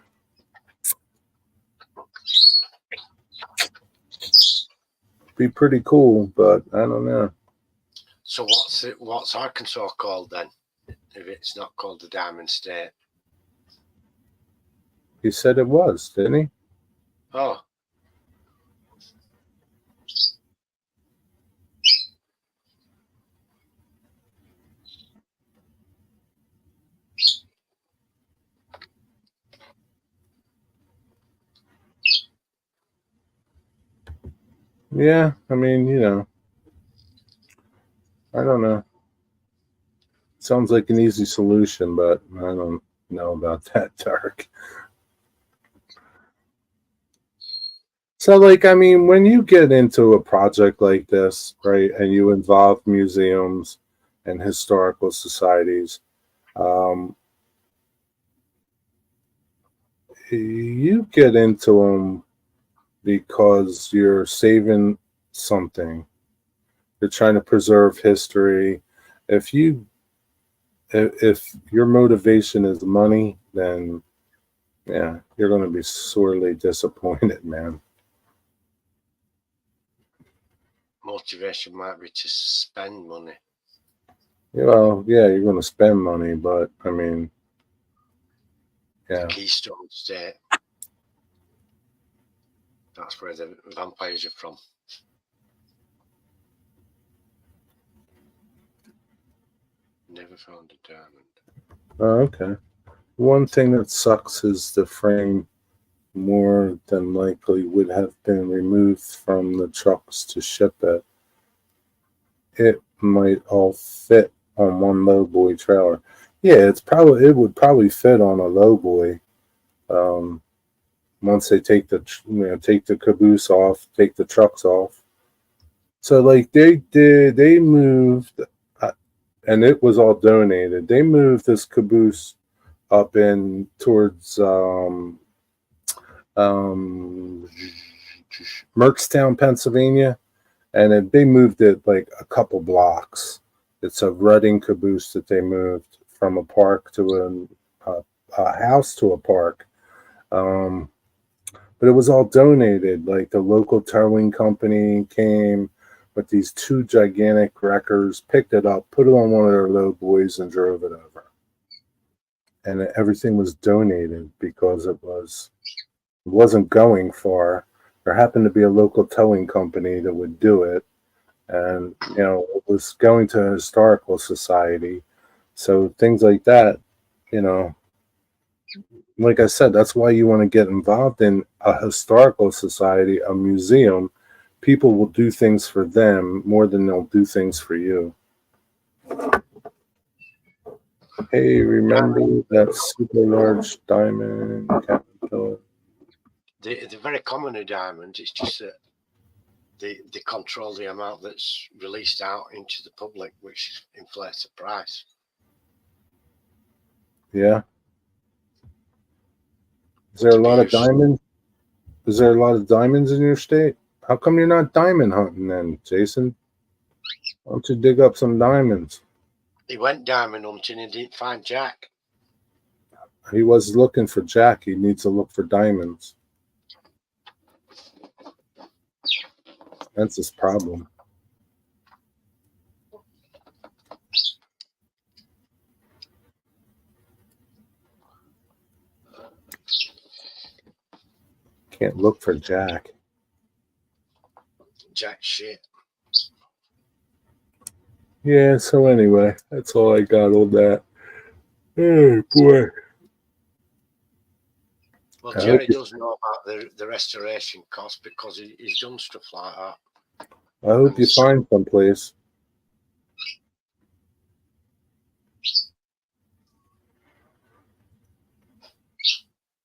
be pretty cool. But I don't know.
So what's Arkansas called then? If it's not called the Diamond State?
He said it was, didn't he?
Oh.
Yeah, I mean, you know, I don't know. Sounds like an easy solution, but I don't know about that, Dark. So, like, I mean, when you get into a project like this, right, and you involve museums and historical societies, you get into them because you're saving something. You're trying to preserve history. If your motivation is money, then yeah, you're going to be sorely disappointed, man.
Motivation might be to spend money.
Well, yeah, you're going to spend money, but I mean, yeah.
Keystone State. That's where the vampires are from. Never found a diamond.
Oh, okay. One thing that sucks is the frame more than likely would have been removed from the trucks to ship it. It might all fit on one lowboy trailer. Yeah, it would probably fit on a lowboy. Once they take the caboose off, take the trucks off. So like they moved, and it was all donated. They moved this caboose up in towards Merkstown, Pennsylvania, and they moved it like a couple blocks. It's a rutting caboose that they moved from a park to a house to a park. But it was all donated. Like the local towing company came with these two gigantic wreckers, picked it up, put it on one of their low boys, and drove it over. And everything was donated because it wasn't going far. There happened to be a local towing company that would do it, and you know it was going to a historical society. So things like that, you know, like I said, that's why you want to get involved in a historical society, a museum. People will do things for them more than they'll do things for you. Hey, remember that super large diamond caterpillar?
They're very common in diamonds. It's just that they control the amount that's released out into the public, which inflates the price.
Yeah. Is there a lot of diamonds? Is there a lot of diamonds in your state? How come you're not diamond hunting then, Jason? Why don't you dig up some diamonds?
He went diamond hunting and didn't find Jack.
He was looking for Jack. He needs to look for diamonds. That's his problem. Can't look for Jack.
Jack shit.
Yeah, so anyway, that's all I got on that. Oh boy.
Well,
I hope
Jerry
you-
does know about the restoration cost because he's done stuff like that.
I hope you find someplace.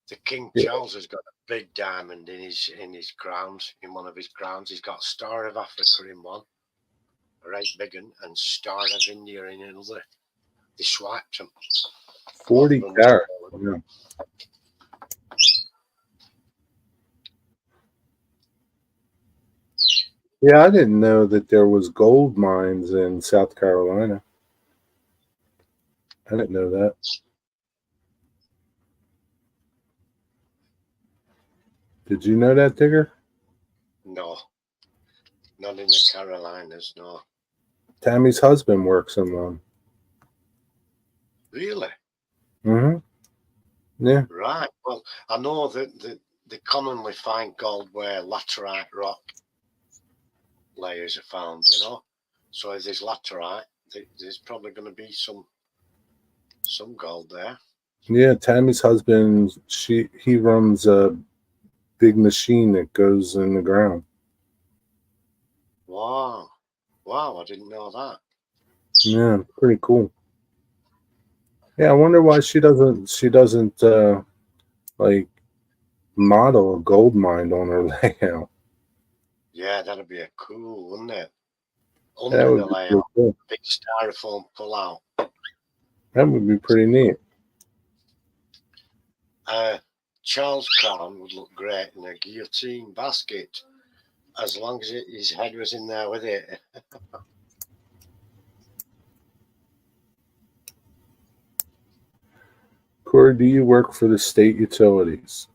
The King
Yeah.
Charles has got a big diamond in his crowns, in one of his crowns. He's got Star of Africa in one, a right big one, and Star of India in another. They swiped them.
40 carat. Yeah. Yeah, I didn't know that there was gold mines in South Carolina. I didn't know that. Did you know that, Digger?
No, not in the Carolinas, no.
Tammy's husband works in one.
Really?
Mm-hmm. Yeah.
Right. Well, I know that they commonly find gold where laterite rock layers are found, you know. So if there's laterite, there's probably going to be some gold there.
Yeah, Tammy's husband, he runs a big machine that goes in the ground.
Wow. Wow, I didn't know that.
Yeah, pretty cool. Yeah, I wonder why she doesn't like model a gold mine on her layout.
Yeah, that'd be a cool, wouldn't it?
That
Under
would
the
be
layout,
pretty cool.
big styrofoam pull out.
That would be pretty neat.
Charles Crown would look great in a guillotine basket, as long as his head was in there with it.
Corey, do you work for the state utilities?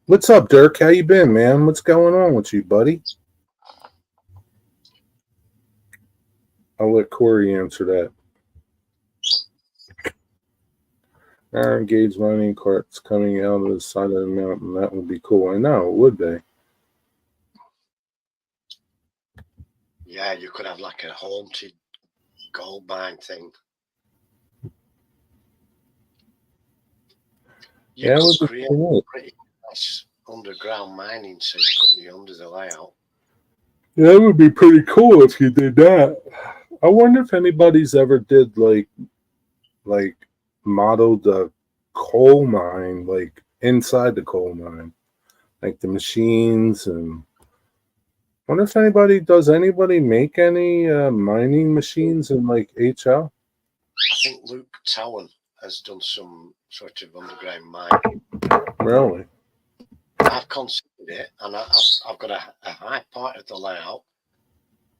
What's up, Dirk? How you been, man? What's going on with you, buddy? I'll let Corey answer that. Iron gauge mining carts coming out of the side of the mountain. That would be cool. I know, it would be.
Yeah, you could have like a haunted gold mine thing. You
Yeah, it
could
would be
create
cool.
pretty nice underground mining scene, couldn't you, under the layout?
Yeah, it would be pretty cool if you did that. I wonder if anybody's ever did like modeled a coal mine, like inside the coal mine, like the machines. And wonder if anybody make any mining machines in like HL?
I think Luke Towan has done some sort of underground mine.
Really?
I've considered it, and I've got a high part of the layout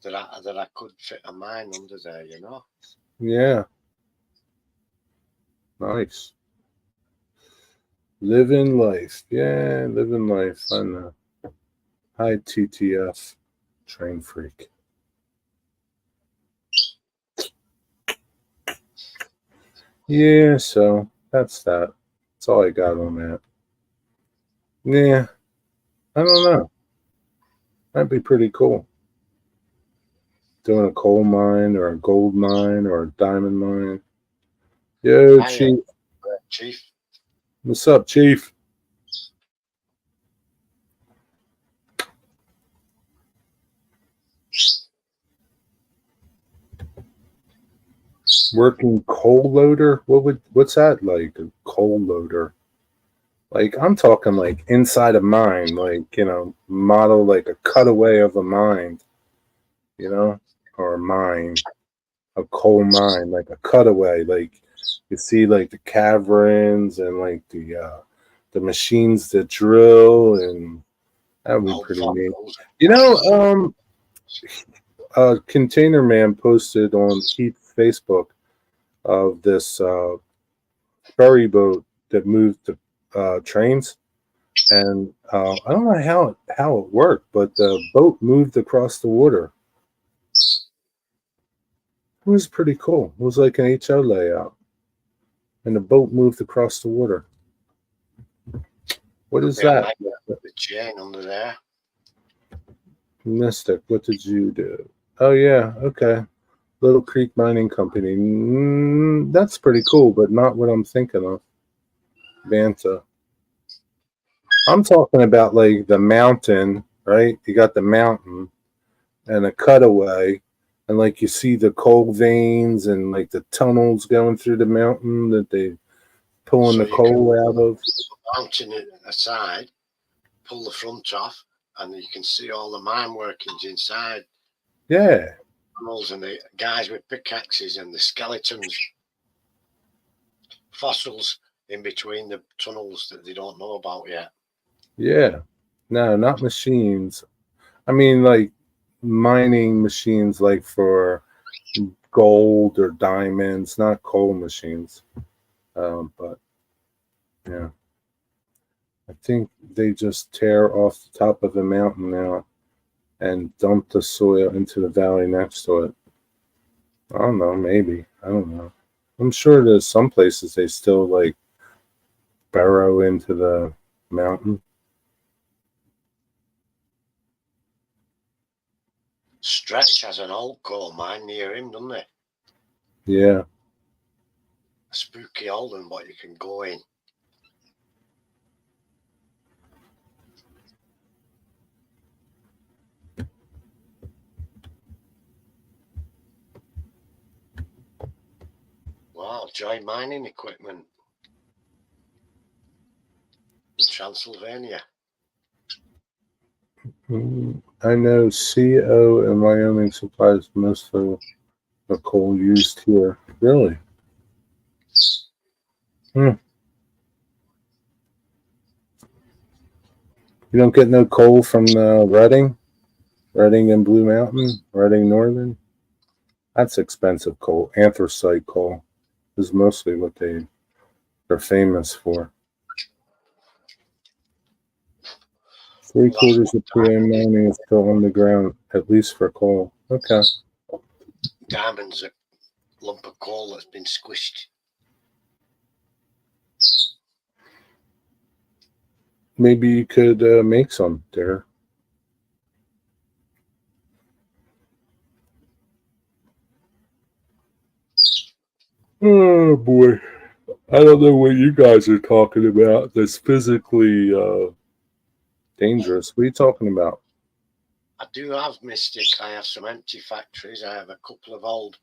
that I could fit a mine under there, you know.
Yeah. Nice. Living life. Yeah, living life. I know. Hi, TTF. Train freak. Yeah, so that's that. That's all I got on that. Yeah. I don't know. That'd be pretty cool. Doing a coal mine or a gold mine or a diamond mine. Yo,
Hiya,
Chief.
Chief.
What's up, Chief? Working coal loader? What's that like? A coal loader? Like I'm talking like inside a mine, like model like a cutaway of a mine, or a mine, a coal mine, like a cutaway, like you see like the caverns and like the machines that drill, and that would be pretty neat. Container Man posted on Heath's Facebook of this ferry boat that moved the trains, and I don't know how it worked, but the boat moved across the water. It was pretty cool. It was like an HO layout, and the boat moved across the water. What is that?
chain under there.
Mystic, what did you do? Oh yeah, okay. Little Creek Mining Company. That's pretty cool, but not what I'm thinking of. Vanta. I'm talking about like the mountain, right? You got the mountain and a cutaway, and like you see the coal veins and like the tunnels going through the mountain that they pulling
So
the
you
coal out of.
pull the mountain aside, pull the front off, and you can see all the mine workings inside.
Yeah.
Tunnels and the guys with pickaxes and the skeletons, fossils in between the tunnels that they don't know about yet.
Yeah. No, not machines. I mean, like mining machines, like for gold or diamonds, not coal machines. But yeah, I think they just tear off the top of the mountain now and dump the soil into the valley next to it. I don't know, maybe. I don't know. I'm sure there's some places they still like burrow into the mountain.
Stretch has an old coal mine near him, doesn't it?
Yeah.
A spooky old one, but you can go in. Wow, Joy Mining Equipment in Transylvania.
I know CO in Wyoming supplies most of the coal used here. Really? You don't get no coal from Redding and Blue Mountain, Redding Northern. That's expensive coal. Anthracite coal is mostly what they're famous for. 3/4 of PM mining is still underground, at least for coal. Okay.
Diamond's a lump of coal that's been squished.
Maybe you could make some there. Oh boy. I don't know what you guys are talking about that's physically dangerous. What are you talking about?
I do have Mystic. I have some empty factories. I have a couple of old,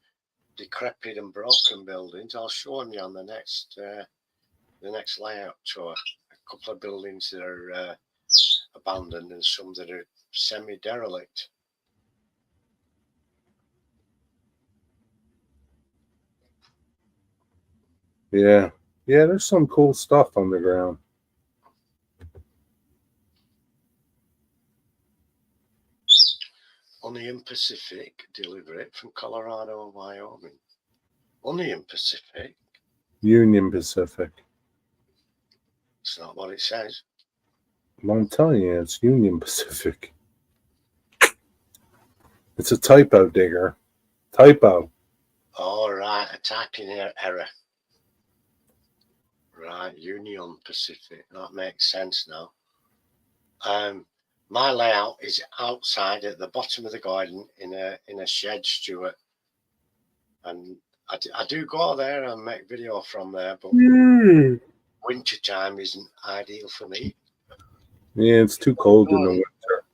decrepit and broken buildings. I'll show them you on the next layout tour. A couple of buildings that are abandoned and some that are semi-derelict.
Yeah. Yeah, there's some cool stuff underground.
Union Pacific deliver it from Colorado and Wyoming. Union Pacific.
Union Pacific.
It's not what it says.
Well, I'm telling you, it's Union Pacific. It's a typo, Digger. Typo.
All right, a typing error. Right, Union Pacific. That makes sense now. My layout is outside at the bottom of the garden in a shed, Stuart. And I do go there and make video from there, but winter time isn't ideal for me.
Yeah, it's too cold in the winter.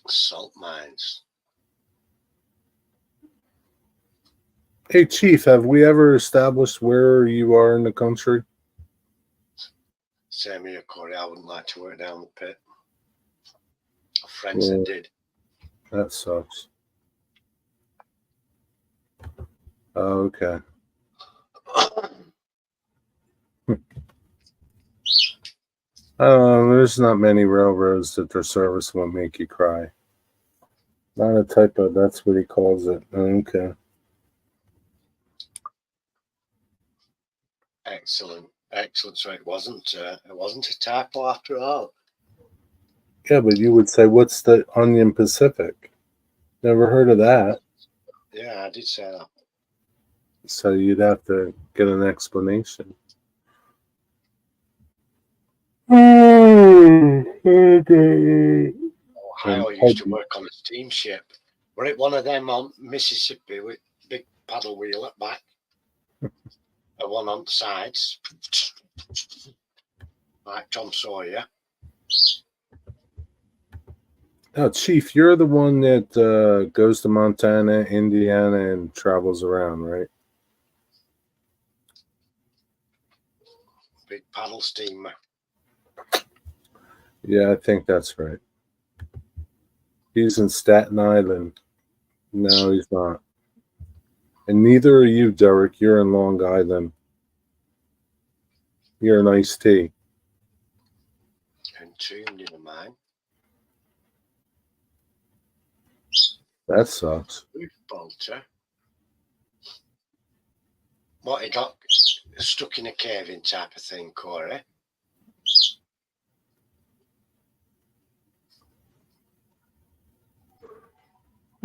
Salt mines.
Hey, Chief, have we ever established where you are in the country?
Same here, Corey. I wouldn't like to work down the pit. Friends that did.
That sucks. Oh, okay. There's not many railroads that their service won't make you cry. Not a typo. That's what he calls it. Okay.
Excellent. So it wasn't a typo after all.
Yeah, but you would say, what's the Union Pacific? Never heard of that.
Yeah, I did say that.
So you'd have to get an explanation.
Ohio used to work on a steamship. Were it one of them on Mississippi with big paddle wheel at back? A one on the sides, like Tom Sawyer.
Oh, Chief, you're the one that goes to Montana, Indiana, and travels around, right?
Big paddle steamer.
Yeah, I think that's right. He's in Staten Island. No, he's not. And neither are you, Derek. You're in Long Island. You're an iced tea.
Entombed in a mine.
That sucks.
Roof bolter. What, he got stuck in a cave in type of thing, Corey?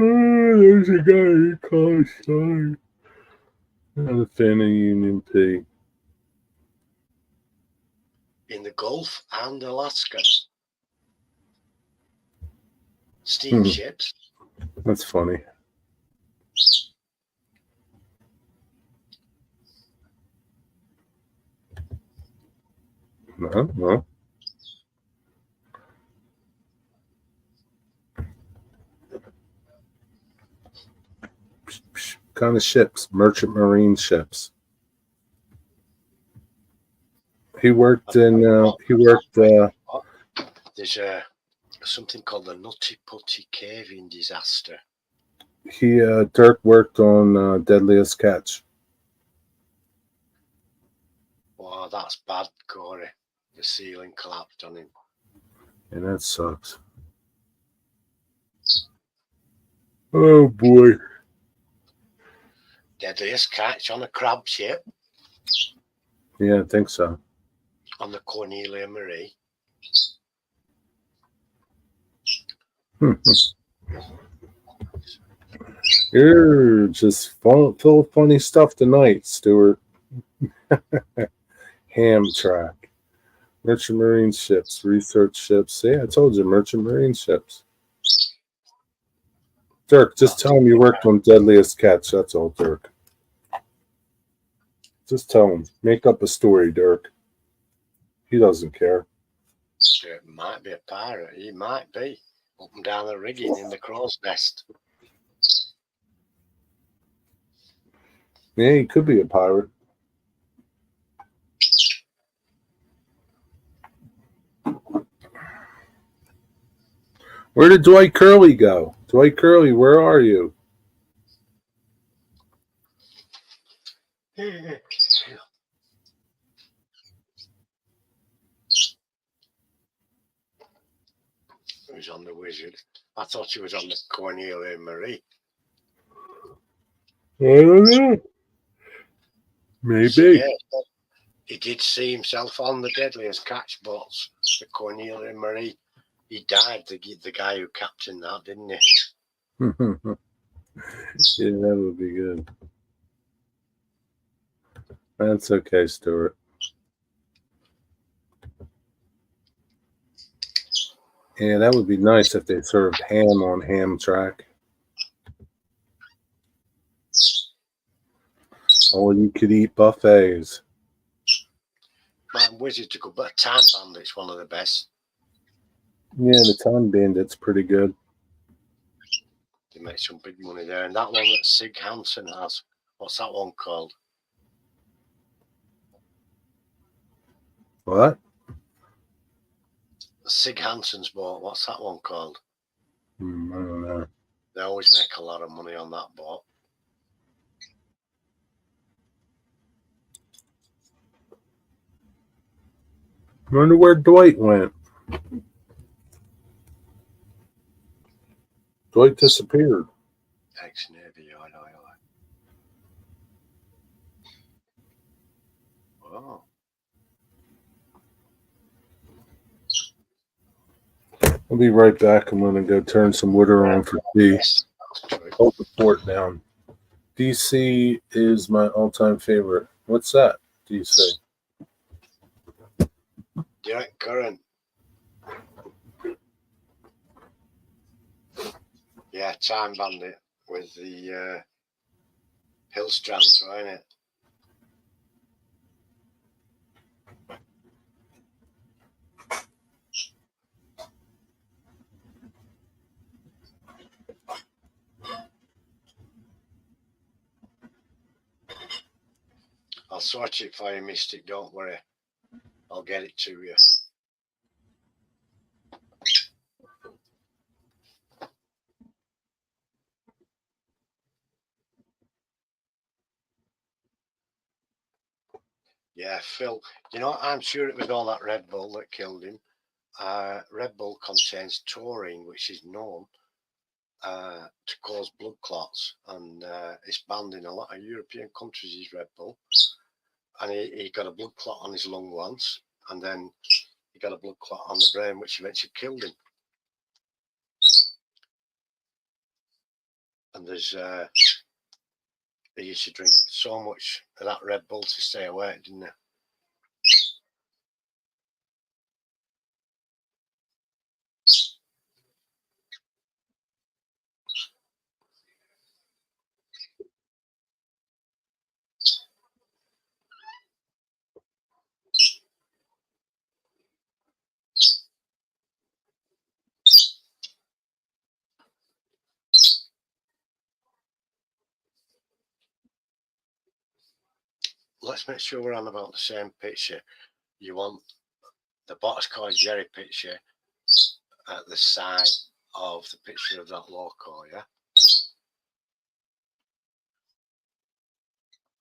Oh, there's a guy who calls sign. Not a fan of Union P.
In the Gulf and Alaska. Steamships.
That's funny. No. Kind of ships, merchant marine ships. He worked in.
There's something called the Nutty Putty Caving disaster.
Dirk worked on Deadliest Catch.
Wow, that's bad, Corey. The ceiling collapsed on him.
And that sucks. Oh boy.
Deadliest Catch on a crab ship.
Yeah, I think so.
On the Cornelia Marie.
You're just full of funny stuff tonight, Stuart. Ham track. Merchant marine ships, research ships. Yeah, I told you, merchant marine ships. Dirk, just tell him you worked on Deadliest Catch. That's all, Dirk. Just tell him. Make up a story, Dirk. He doesn't care.
It might be a pirate. He might be. Up and down the rigging in the crow's nest.
Yeah, he could be a pirate. Where did Dwight Curley go? Dwight Curley, where are you? He was on the Wizard. I thought he was on the Cornelia Marie. I don't know. Maybe.
So, yeah, he did see himself on the Deadliest Catch boats, the Cornelia Marie. He died, the guy who captained that, didn't he?
Yeah, that would be good. That's okay, Stuart. Yeah, that would be nice if they served ham on Hamtrak. Or you could eat buffets.
Man, Wizard to go, but Time Bandit's one of the best.
Yeah, the Time Bandit's pretty good.
They make some big money there. And that one that Sig Hansen has, what's that one called?
What?
Sig Hansen's boat, what's that one called?
I don't know.
They always make a lot of money on that boat.
I wonder where Dwight went. Dwight disappeared.
Ex-Navy, Oh.
I'll be right back. I'm going to go turn some water on for tea.
Yes, that's true.
Hold the fort down. DC is my all-time favorite. What's that, DC?
The direct current. Yeah, Time Bandit with the hill strands, weren't it? I'll sort it for you, Mystic, don't worry. I'll get it to you. Yeah, Phil, I'm sure it was all that Red Bull that killed him. Red Bull contains taurine, which is known to cause blood clots, and it's banned in a lot of European countries, his Red Bull. And he got a blood clot on his lung once, and then he got a blood clot on the brain, which eventually killed him. And he used to drink so much of that Red Bull to stay awake, didn't he? Let's make sure we're on about the same picture. You want the Boxcar Jerry picture at the side of the picture of that loco, yeah?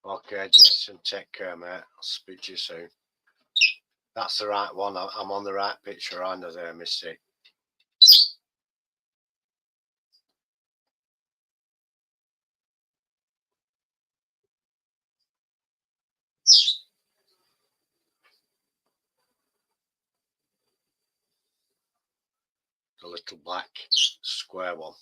Okay, Jason, take care, mate. I'll speak to you soon. That's the right one. I'm on the right picture, aren't I there, Mystic? The little black square one.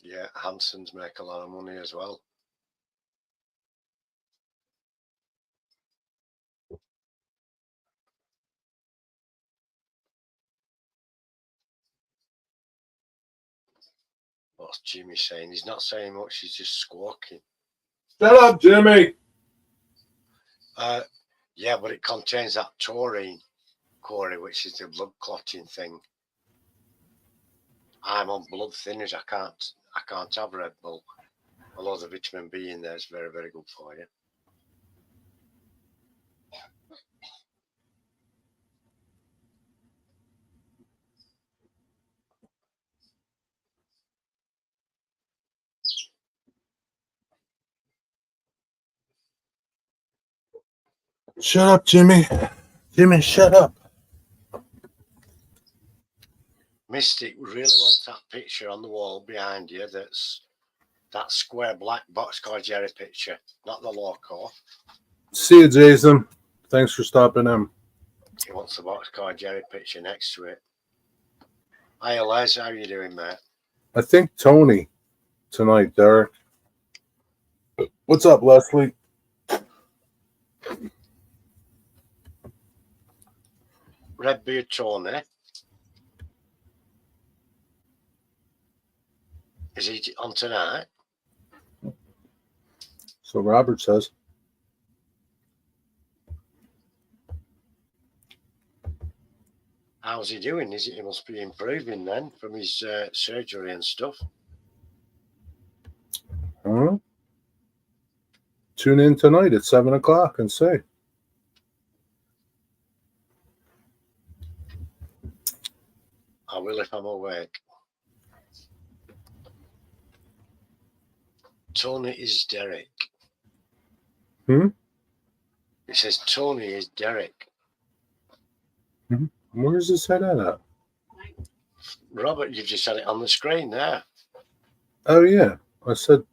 Yeah, Hansons make a lot of money as well. What's Jimmy saying? He's not saying much, he's just squawking.
Shut up, Jimmy!
Yeah, but it contains that taurine, Corey, which is the blood clotting thing. I'm on blood thinners. I can't have Red Bull. Although the vitamin B in there is very, very good for you.
Shut up, Jimmy. Jimmy, shut up.
Mystic really wants that picture on the wall behind you. That's that square black Boxcar Jerry picture, not the loco.
See you, Jason. Thanks for stopping in.
He wants the Boxcar Jerry picture next to it. Hi, Les. How are you doing, mate?
I think Tony tonight, Derek. What's up, Leslie?
Redbeard Tony. Is he on tonight?
So Robert says.
How's he doing? He must be improving then from his surgery and stuff.
Huh? Tune in tonight at 7 o'clock and say.
I will if I'm awake. Tony is Derek.
It
says Tony is Derek.
Where's his head at?
Robert, you've just had it on the screen there.
Oh, yeah. I said,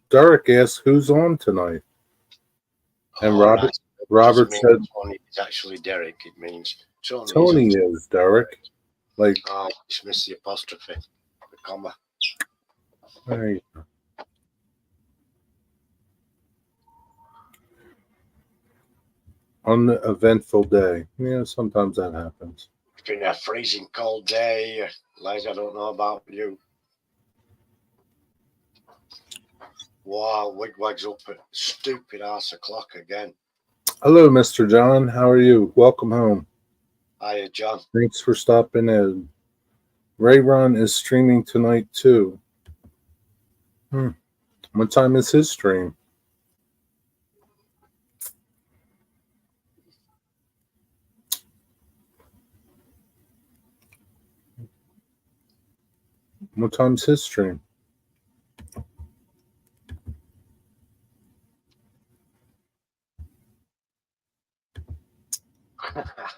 Derek asked who's on tonight. And Robert said,
Tony is actually Derek. It means
Tony is Derek. Like,
Oh, just missed the apostrophe, the comma.
there you go. Uneventful day. Yeah, sometimes that happens.
It's been a freezing cold day. Les, I don't know about you. Wow, wigwag's up at stupid arse o'clock again.
Hello, Mr. John. How are you? Welcome home.
Hiya, John.
Thanks for stopping in. Rayron is streaming tonight too. What time is his stream? What time's his stream?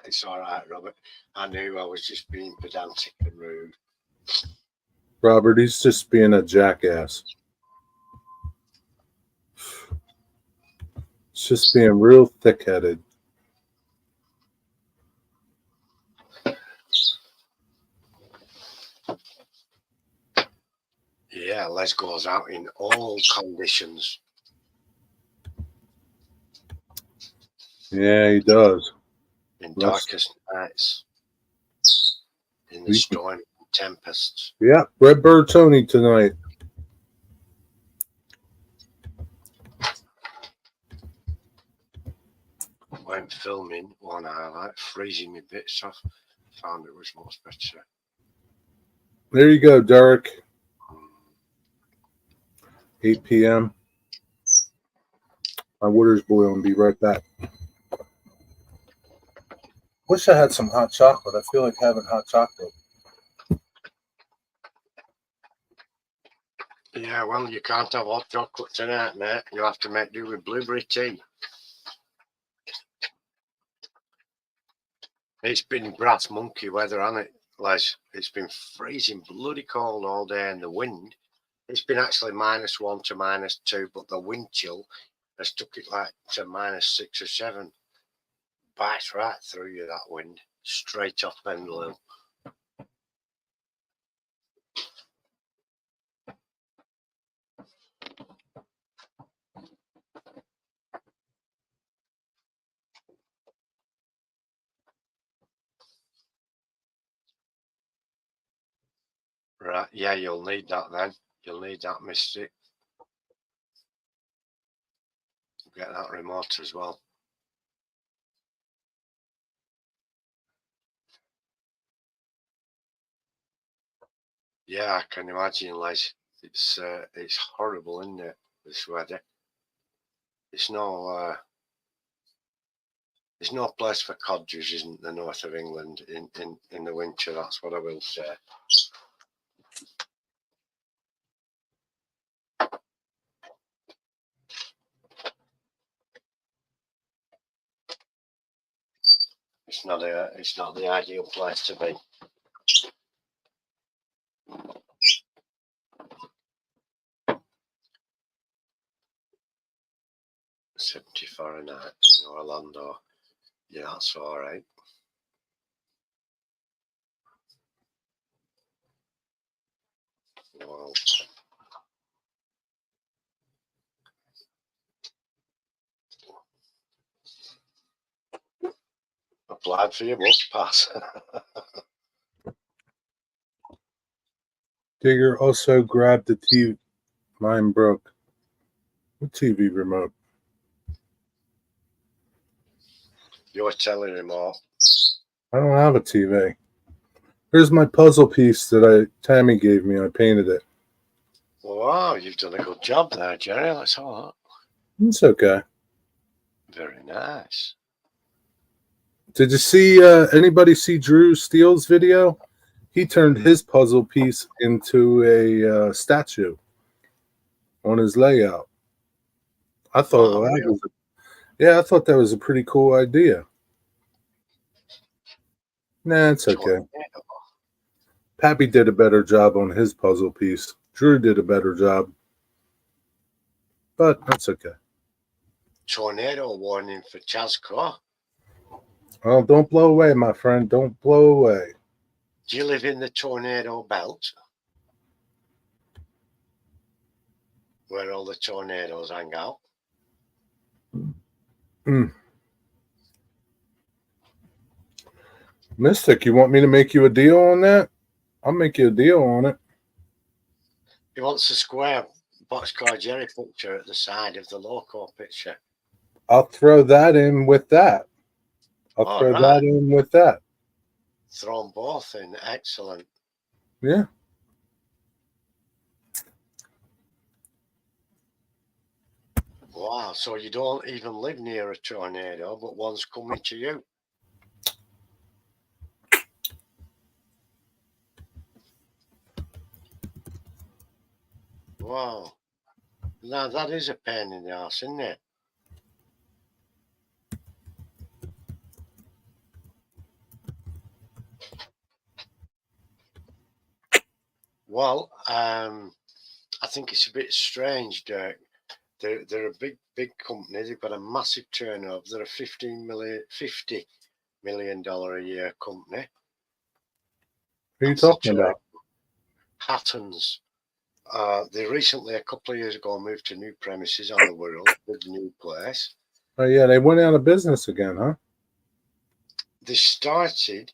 It's all right, Robert. I knew I was just being pedantic and rude.
Robert, he's just being a jackass. It's just being real thick-headed.
Yeah, Les goes out in all conditions.
Yeah, he does.
In darkest nights. In the storm tempests.
Yeah, Redbird Tony tonight.
Went filming one highlight, freezing me bits off. Found it was much better.
There you go, Derek. 8 p.m. My water's boiling. Be right back. Wish I had some hot chocolate. I feel like having hot chocolate.
Yeah, well, you can't have hot chocolate tonight, mate. You'll have to make do with blueberry tea. It's been brass monkey weather, hasn't it, Les? It's been freezing bloody cold all day, and the wind, it's been actually -1 to -2, but the wind chill has took it like to -6 or 7. Bites right through you, that wind, straight off Pendle Hill. Right, yeah, you'll need that then. You'll need that Mystic. Get that remote as well. Yeah, I can imagine, Les. It's horrible, isn't it? This weather. It's no there's no place for codgers, isn't the north of England in the winter? That's what I will say. It's not the ideal place to be. $70 Fahrenheit in Orlando. Yeah, that's all right. Well, applied for your bus pass.
Digger also grabbed the TV. Mine broke. What TV remote?
Your telly remote.
I don't have a TV. Here's my puzzle piece that Tammy gave me. I painted it.
Wow, you've done a good job there, Jerry. That's all right.
It's okay.
Very nice.
Did you see anybody see Drew Steele's video? He turned his puzzle piece into a statue on his layout. I thought, I thought that was a pretty cool idea. Nah, it's okay. Pappy did a better job on his puzzle piece. Drew did a better job, but that's okay.
Tornado warning for Chasco.
Well, don't blow away, my friend. Don't blow away.
Do you live in the tornado belt? Where all the tornadoes hang out?
Mystic, you want me to make you a deal on that? I'll make you a deal on it.
He wants a square Boxcar Jerry picture at the side of the loco picture.
I'll throw that in with that. I'll throw that in with that.
Throw them both in. Excellent.
Yeah.
Wow. So you don't even live near a tornado, but one's coming to you. Wow. Now that is a pain in the ass, isn't it? Well, I think it's a bit strange, Dirk. They're a big company. They've got a massive turnover. They're a $50 million a year company.
Who are you talking about?
Hattons. They recently, a couple of years ago, moved to new premises on the Wirral, with a new place.
Oh yeah, they went out of business again, huh?
They started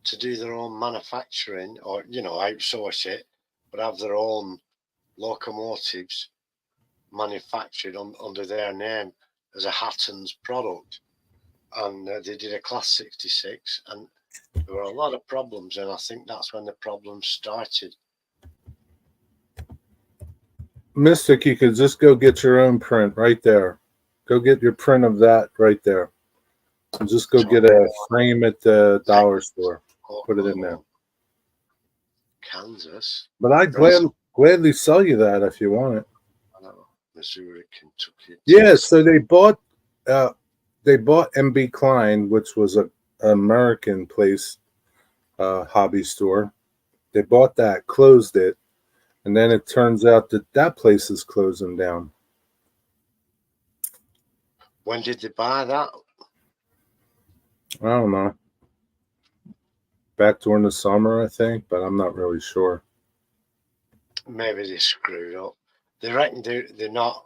to do their own manufacturing, or outsource it, but have their own locomotives manufactured under their name as a Hattons product. And they did a Class 66, and there were a lot of problems, and I think that's when the problems started.
Mystic, you could just go get your own print right there. Go get your print of that right there. And just go get a frame at the dollar store. Put it in there.
Kansas.
But I'd gladly sell you that if you want it.
Missouri, Kentucky.
Yeah, so they bought MB Klein, which was an American place, hobby store. They bought that, closed it, and then it turns out that place is closing down.
When did they buy that?
I don't know. Back during the summer, I think, but I'm not really sure.
Maybe they screwed up. They reckon they're not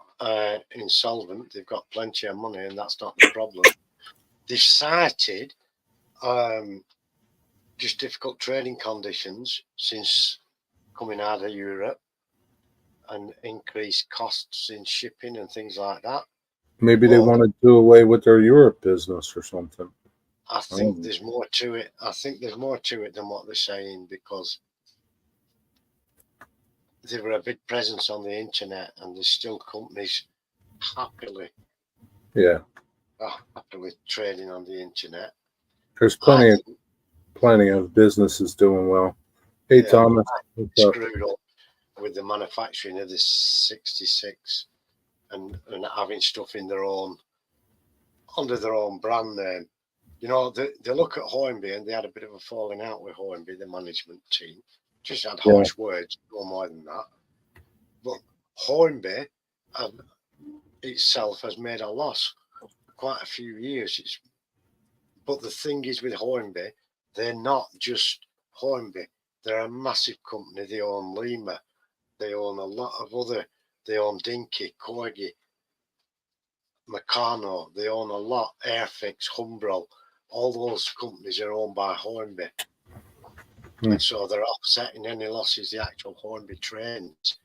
insolvent. They've got plenty of money, and that's not the problem. They've cited just difficult trading conditions since coming out of Europe and increased costs in shipping and things like that.
Maybe they want to do away with their Europe business or something.
I think there's more to it. I think there's more to it than what they're saying, because they were a big presence on the internet, and there's still companies happily trading on the internet.
There's plenty of businesses doing well. Hey, Thomas,
screwed up with the manufacturing of the 66 and having stuff in under their own brand name. You know, they look at Hornby, and they had a bit of a falling out with Hornby, the management team. Just had harsh words, no more than that. But Hornby itself has made a loss quite a few years. But the thing is with Hornby, they're not just Hornby. They're a massive company. They own Lima. They own a lot of other. They own Dinky, Corgi, Meccano. They own a lot. Airfix, Humbrol. All those companies are owned by Hornby. And so they're offsetting any losses the actual Hornby trains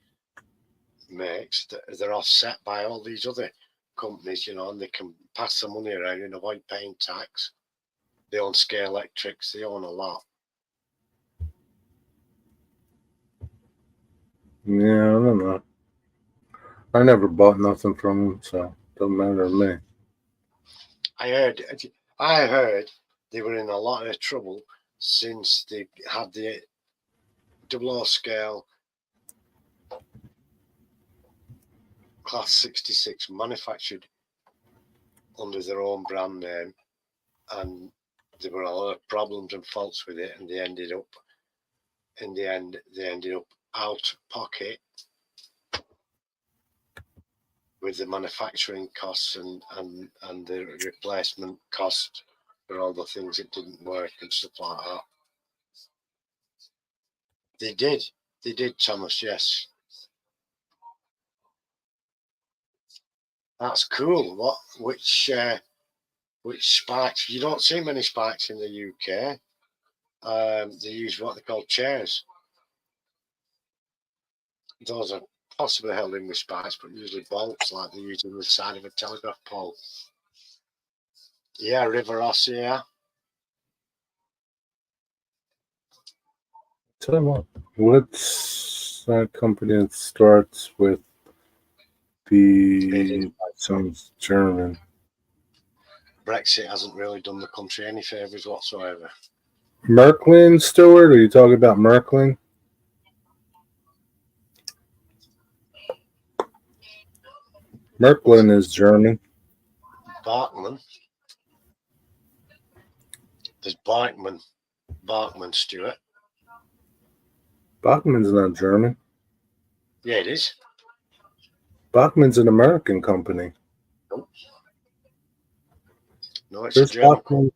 makes. They're offset by all these other companies, and they can pass the money around and avoid paying tax. They own Scale Electrics. They own a lot.
Yeah, I don't know. I never bought nothing from them, so it doesn't matter to me.
I heard they were in a lot of trouble since they had the 00 scale Class 66 manufactured under their own brand name, and there were a lot of problems and faults with it, and they ended up out of pocket with the manufacturing costs and the replacement cost for all the things that didn't work and stuff like that. They did, Thomas. Yes, that's cool. Which spikes? You don't see many spikes in the UK. They use what they call chairs. Those are possibly held in with spikes, but usually bolts, like they use on the side of a telegraph pole. Yeah, River Ross, yeah.
Tell you what, what's that company that starts with the sounds German?
Brexit hasn't really done the country any favours whatsoever.
Märklin, Stuart? Are you talking about Märklin? Märklin is German.
Bachmann. There's Bachmann, Stuart.
Bachmann's not German.
Yeah, it is.
Bachmann's an American company.
Nope. No, it's
There's
a German.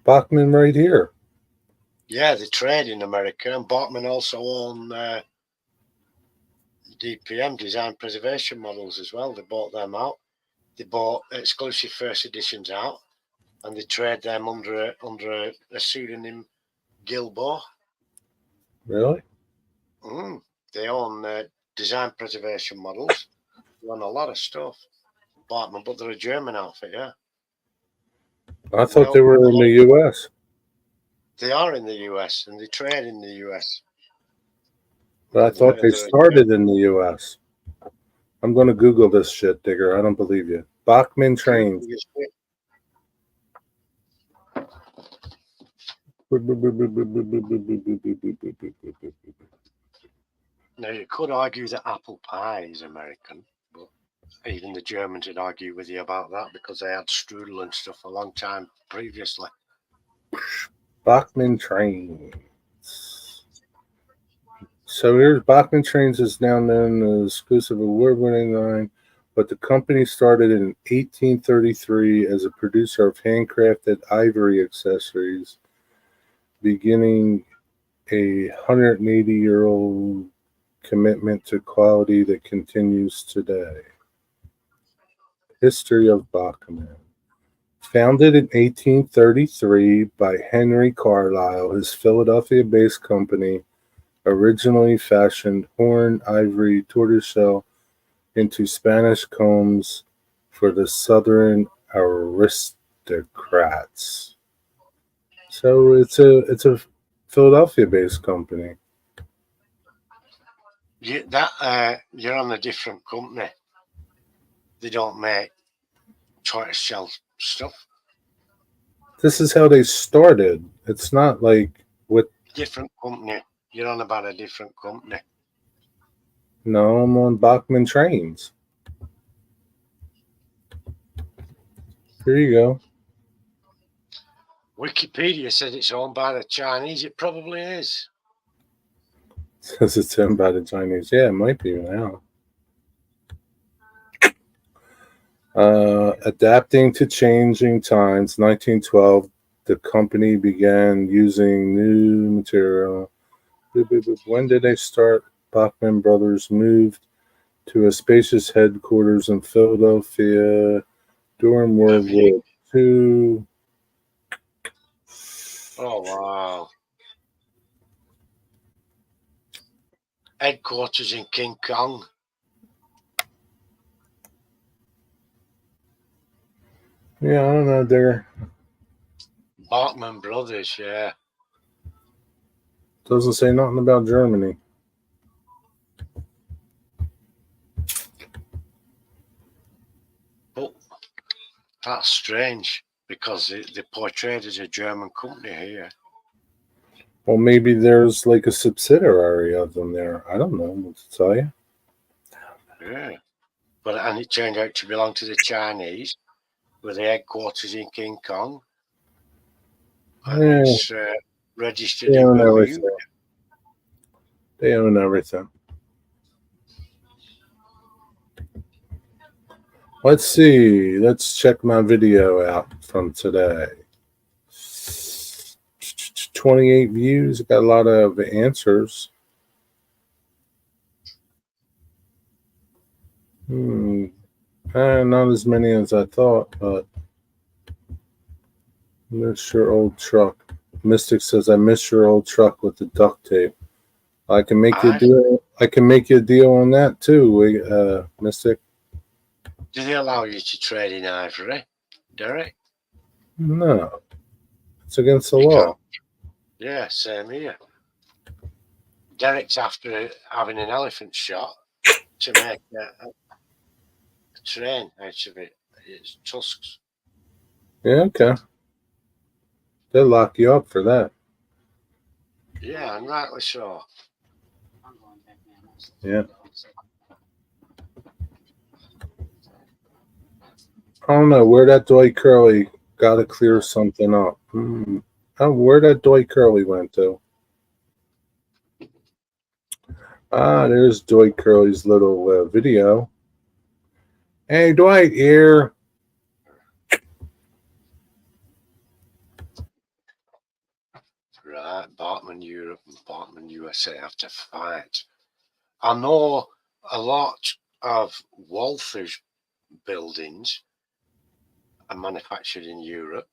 Bachmann right here.
Yeah, they trade in America, and Bachmann also own DPM, Design Preservation Models, as well. They bought them out. They bought exclusive first editions out, and they trade them under a pseudonym, Gilbo.
Really?
They own Design Preservation Models. They own a lot of stuff. Bachmann, but they're a German outfit, yeah.
I thought they were in the U.S.
They are in the US, and they trade in the US.
But I thought they started in the U.S. I'm going to Google this shit, Digger. I don't believe you. Bachmann Trains.
Now, you could argue that apple pie is American, but even the Germans would argue with you about that because they had strudel and stuff a long time previously.
Bachmann Trains. So here's Bachmann Trains is now known as exclusive award-winning line, but the company started in 1833 as a producer of handcrafted ivory accessories, beginning a 180-year-old commitment to quality that continues today. History of Bachmann. Founded in 1833 by Henry Carlisle, his Philadelphia-based company originally fashioned horn, ivory, tortoiseshell into Spanish combs for the Southern aristocrats. So it's a Philadelphia-based company.
You're on a different company. They don't make tortoiseshell stuff.
This is how they started. It's not like with
different company. You're on about a different company.
No, I'm on Bachmann Trains. Here you go.
Wikipedia says it's owned by the Chinese. It probably is.
Says it's owned by the Chinese. Yeah, it might be now. Adapting to changing times, 1912, the company began using new material. When did they start? Bachmann Brothers moved to a spacious headquarters in Philadelphia during World War II.
Oh, wow. Headquarters in King Kong.
Yeah, I don't know. They're
Bachmann Brothers, yeah.
Doesn't say nothing about Germany.
But that's strange because they portrayed as a German company here.
Well, maybe there's like a subsidiary of them there. I don't know what to tell you.
Yeah. And it turned out to belong to the Chinese with the headquarters in King Kong. And it's registered in Bermuda.
They own everything. Let's see. Let's check my video out from today. 28 views. Got a lot of answers. Not as many as I thought, but miss your old truck. Mystic says, I miss your old truck with the duct tape. I can make you a deal. I can make you a deal on that too, Mystic.
Do they allow you to trade in ivory, Derek?
No, it's against the
You
law.
can't. Yeah, same here. Derek's after having an elephant shot to make a train out of it. It's tusks.
Yeah, okay. They'll lock you up for that.
Yeah, and rightly so.
Yeah. I don't know where that Dwight Curley got to clear something up. I don't know where that Dwight Curley went to. There's Dwight Curley's little video. Hey, Dwight here.
Right, Bartman Europe and Bartman USA have to fight. I know a lot of Walther's buildings are manufactured in Europe.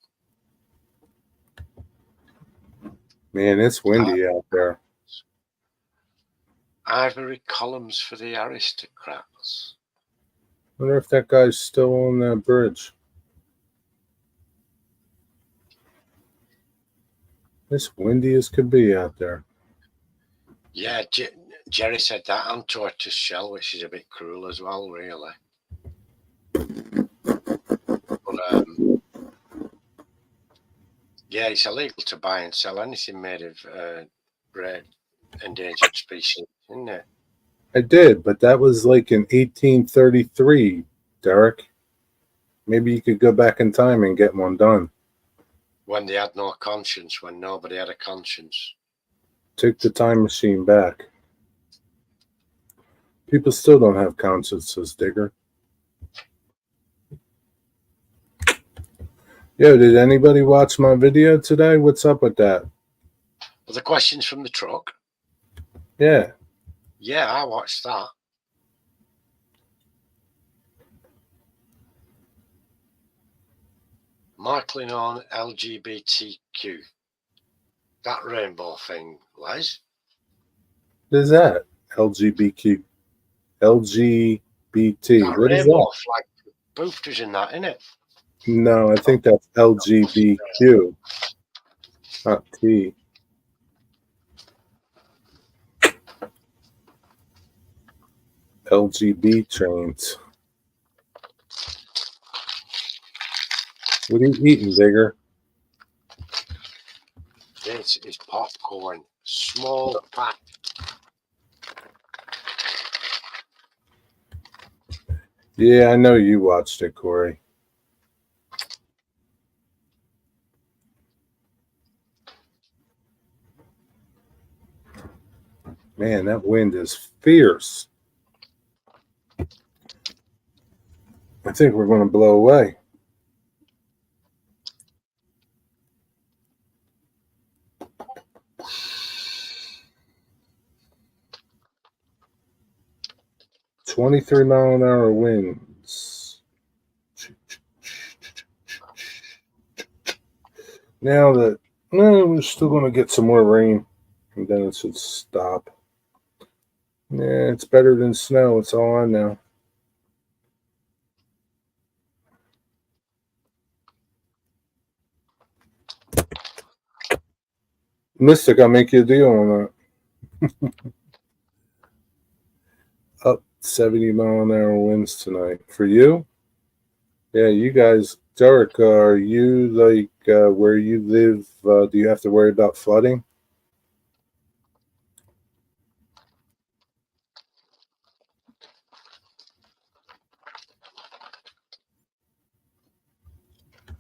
Man, it's windy out there.
Ivory columns for the aristocrats.
I wonder if that guy's still on that bridge. It's windy as could be out there.
Yeah, Jerry said that on tortoise shell, which is a bit cruel as well, really. But yeah, it's illegal to buy and sell anything made of rare endangered species, isn't it?
I did, but that was like in 1833, Derek. Maybe you could go back in time and get one done.
When they had no conscience, when nobody had a conscience.
Take the time machine back. People still don't have consciences, Digger. Yo, did anybody watch my video today? What's up with that?
Well, the questions from the truck.
Yeah.
Yeah, I watched that. Markling on LGBTQ. That rainbow thing, Les.
What is that? LGBT. LGBT.
That
What is
rainbow
that?
flag. Boosters in that, innit?
No, I think that's LGBTQ. Not T. LGB trains. What are you eating, Digger?
This is popcorn. Small pack.
Yeah, I know you watched it, Corey. Man, that wind is fierce. I think we're going to blow away. $23-mile-an-hour winds. Now that we're still going to get some more rain, and then it should stop. Yeah, it's better than snow. It's all I know. Mystic, I'll make you a deal on that. Up 70-mile-an-hour winds tonight. For you? Yeah, you guys. Derek, are you like where you live? Do you have to worry about flooding?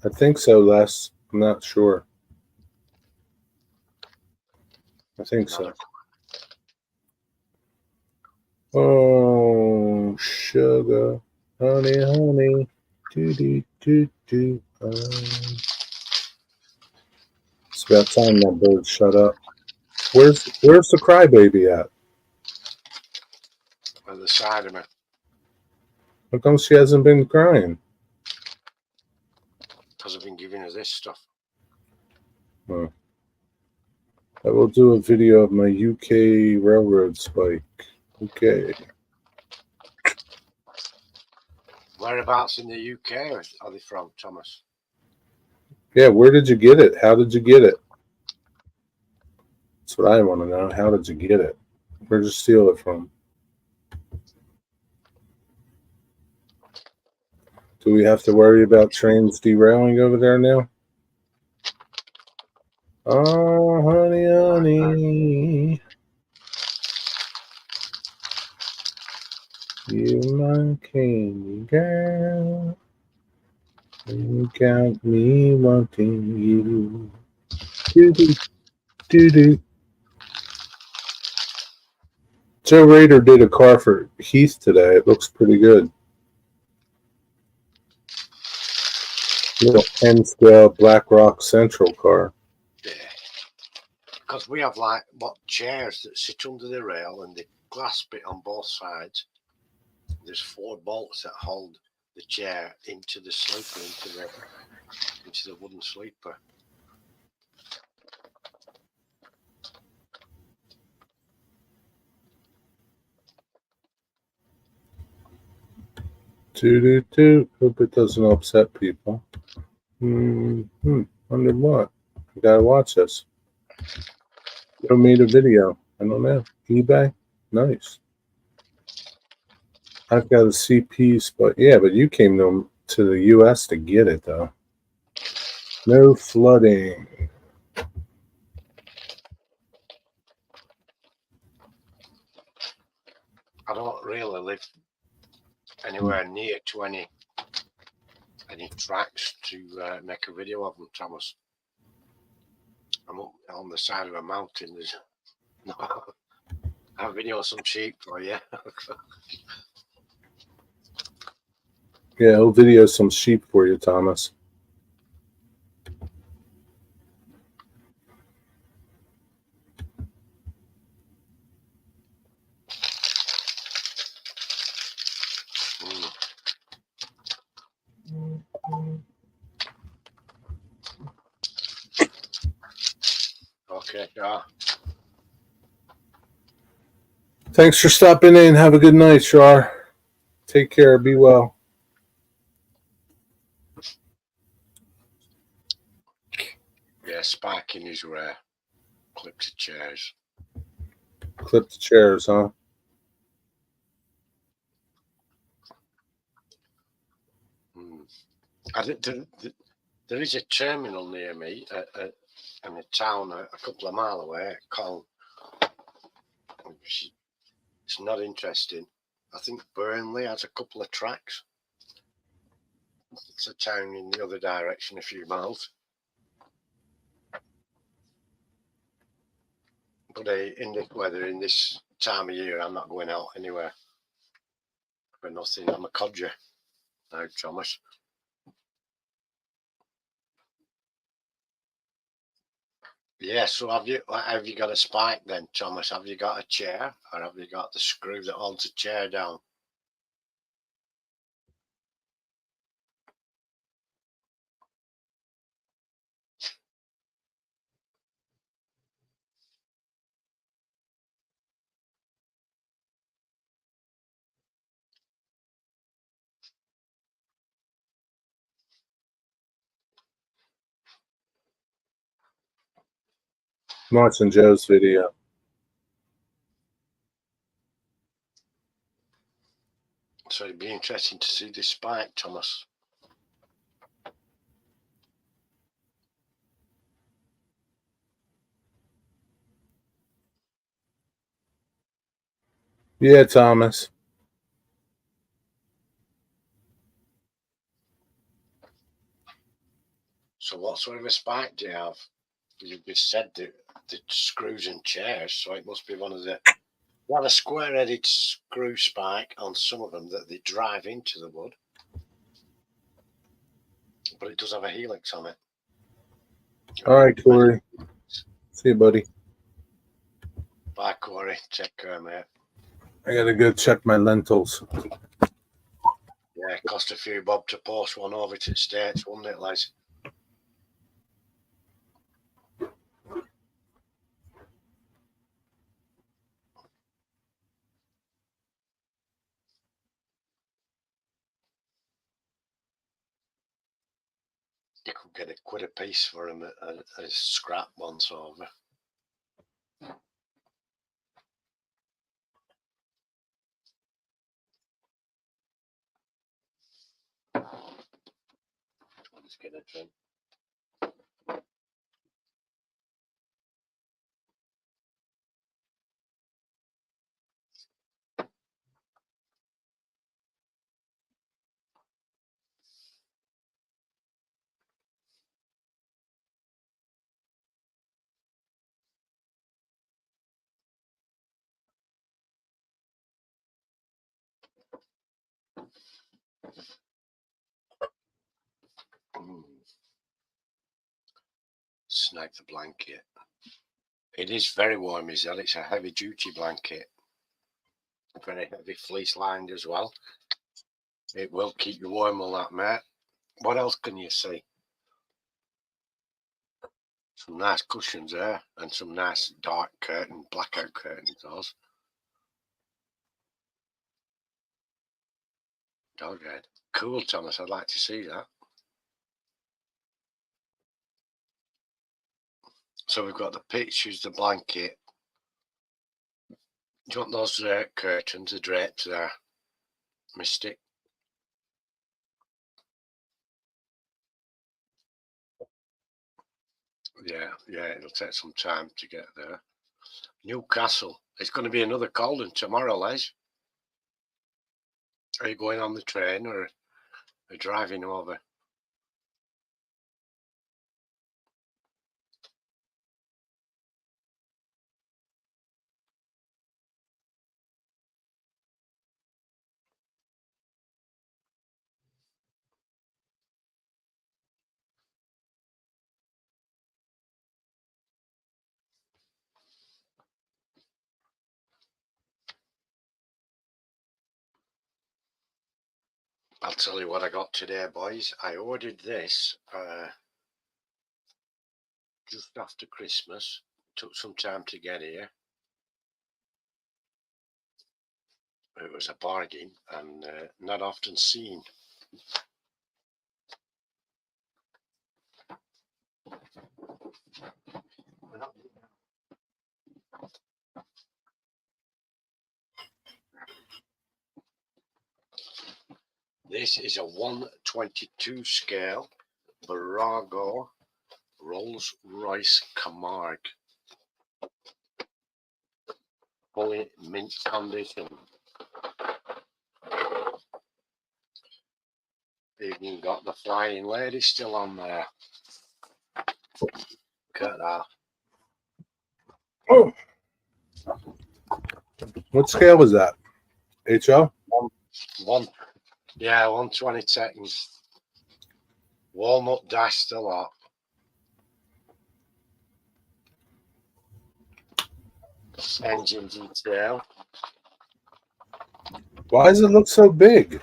I think so, Les. I'm not sure. I think so. Oh, sugar, honey, honey, do. It's about time that bird shut up. Where's the crybaby at?
On the side of me.
How come she hasn't been crying?
Because I've been giving her this stuff.
I will do a video of my UK railroad spike. Okay.
Whereabouts in the UK are they from, Thomas?
Yeah, where did you get it? How did you get it? That's what I want to know. How did you get it? Where'd you steal it from? Do we have to worry about trains derailing over there now? Oh, honey, honey. You my candy girl. You got me wanting you. Doo-doo, doo-doo. Joe Rader did a car for Heath today. It looks pretty good. Little N-scale Black Rock Central car.
Yeah. Because we have like chairs that sit under the rail and the glass bit on both sides. There's 4 bolts that hold the chair into the sleeper, into the wooden sleeper.
Doo-doo-doo. Hope it doesn't upset people. Wonder what? I gotta watch this. Who made a video? I don't know. eBay? Nice. I've got a CP's, but yeah, but you came to the US to get it though. No flooding.
I don't really live anywhere near to any tracks to make a video of them, Thomas. I'm up on the side of a mountain. There's no, I'll video some sheep for you.
Yeah, I'll video some sheep for you, Thomas.
Okay, yeah.
Thanks for stopping in. Have a good night, Shar. Take care. Be well.
Yeah, spiking is rare. Clipped chairs.
Clipped chairs, huh?
There is a terminal near me in a town a couple of miles away called. It's not interesting. I think Burnley has a couple of tracks. It's a town in the other direction, a few miles. But in this weather, in this time of year, I'm not going out anywhere for nothing. I'm a codger now, Thomas. Yeah, so have you got a spike then, Thomas? Have you got a chair, or have you got the screw that holds the chair down?
I'm watching Joe's video.
So it'd be interesting to see this spike, Thomas.
Yeah, Thomas.
So what sort of a spike do you have? You just said the screws and chairs, so it must be one of the. You have a square-headed screw spike on some of them that they drive into the wood, but it does have a helix on it.
All right, Corey. See you, buddy.
Bye, Corey. Take care, mate.
I gotta go check my lentils.
Yeah, it cost a few bob to post one over to the States, wouldn't it, Les? You could get quite a piece for them as scrap once over. Let's get a drink. Snag the blanket. It is very warm, is that? It's a heavy duty blanket. Very heavy fleece lined as well. It will keep you warm on that, mate. What else can you see? Some nice cushions there and some nice dark curtain, blackout curtains, those. Dog head. Cool, Thomas. I'd like to see that. So we've got the pictures, the blanket. Do you want those curtains, the drapes there? Mystic. Yeah, it'll take some time to get there. Newcastle. It's going to be another cold one tomorrow, Les. Are you going on the train or are you driving over? I'll tell you what I got today, boys. I ordered this just after Christmas. Took some time to get here. It was a bargain and not often seen. This is a 1/22 scale Virago Rolls-Royce Camargue. Fully mint condition. Even got the flying lady still on there. Look at that.
Oh, what scale was that? HO?
Yeah, 1/22. Walnut dashed a lot. Engine detail.
Why does it look so big?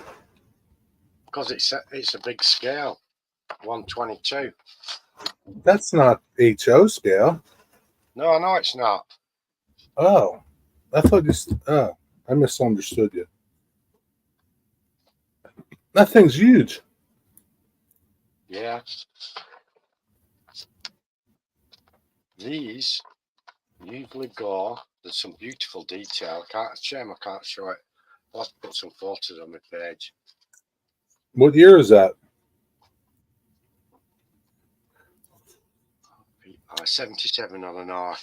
Because it's a big scale. 1/22.
That's not HO scale.
No, no, it's not.
Oh, I thought I misunderstood you. That thing's huge.
Yeah. These usually go. There's some beautiful detail. Shame I can't show it. I'll have to put some photos on my page.
What year is that?
77 on an R.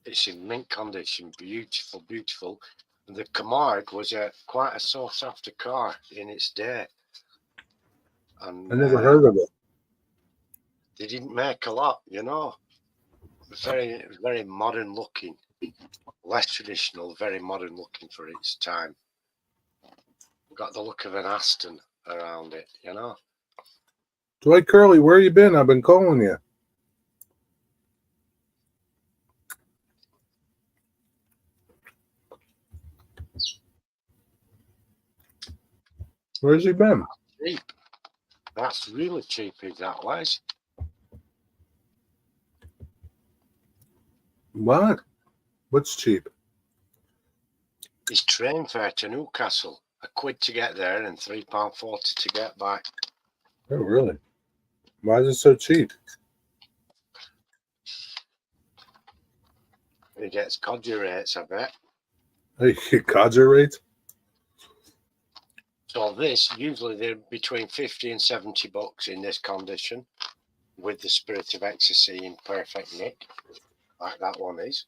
It's in mint condition, beautiful, beautiful. And the Camargue was quite a sought after car in its day. And
I never heard of it.
They didn't make a lot, you know. Very, very modern looking, less traditional, very modern looking for its time. Got the look of an Aston around it, you know.
Dwight Curley, where you been? I've been calling you. Where's he been?
Cheap. That's really cheap, is that, Les?
What? What's cheap?
His train fare to Newcastle, £1 to get there and £3.40 to get back.
Oh, really? Why is it so cheap?
He gets codger rates, I bet.
Hey, codger rates?
So this, usually they're between 50 and 70 bucks in this condition, with the Spirit of Ecstasy in perfect nick, like that one is.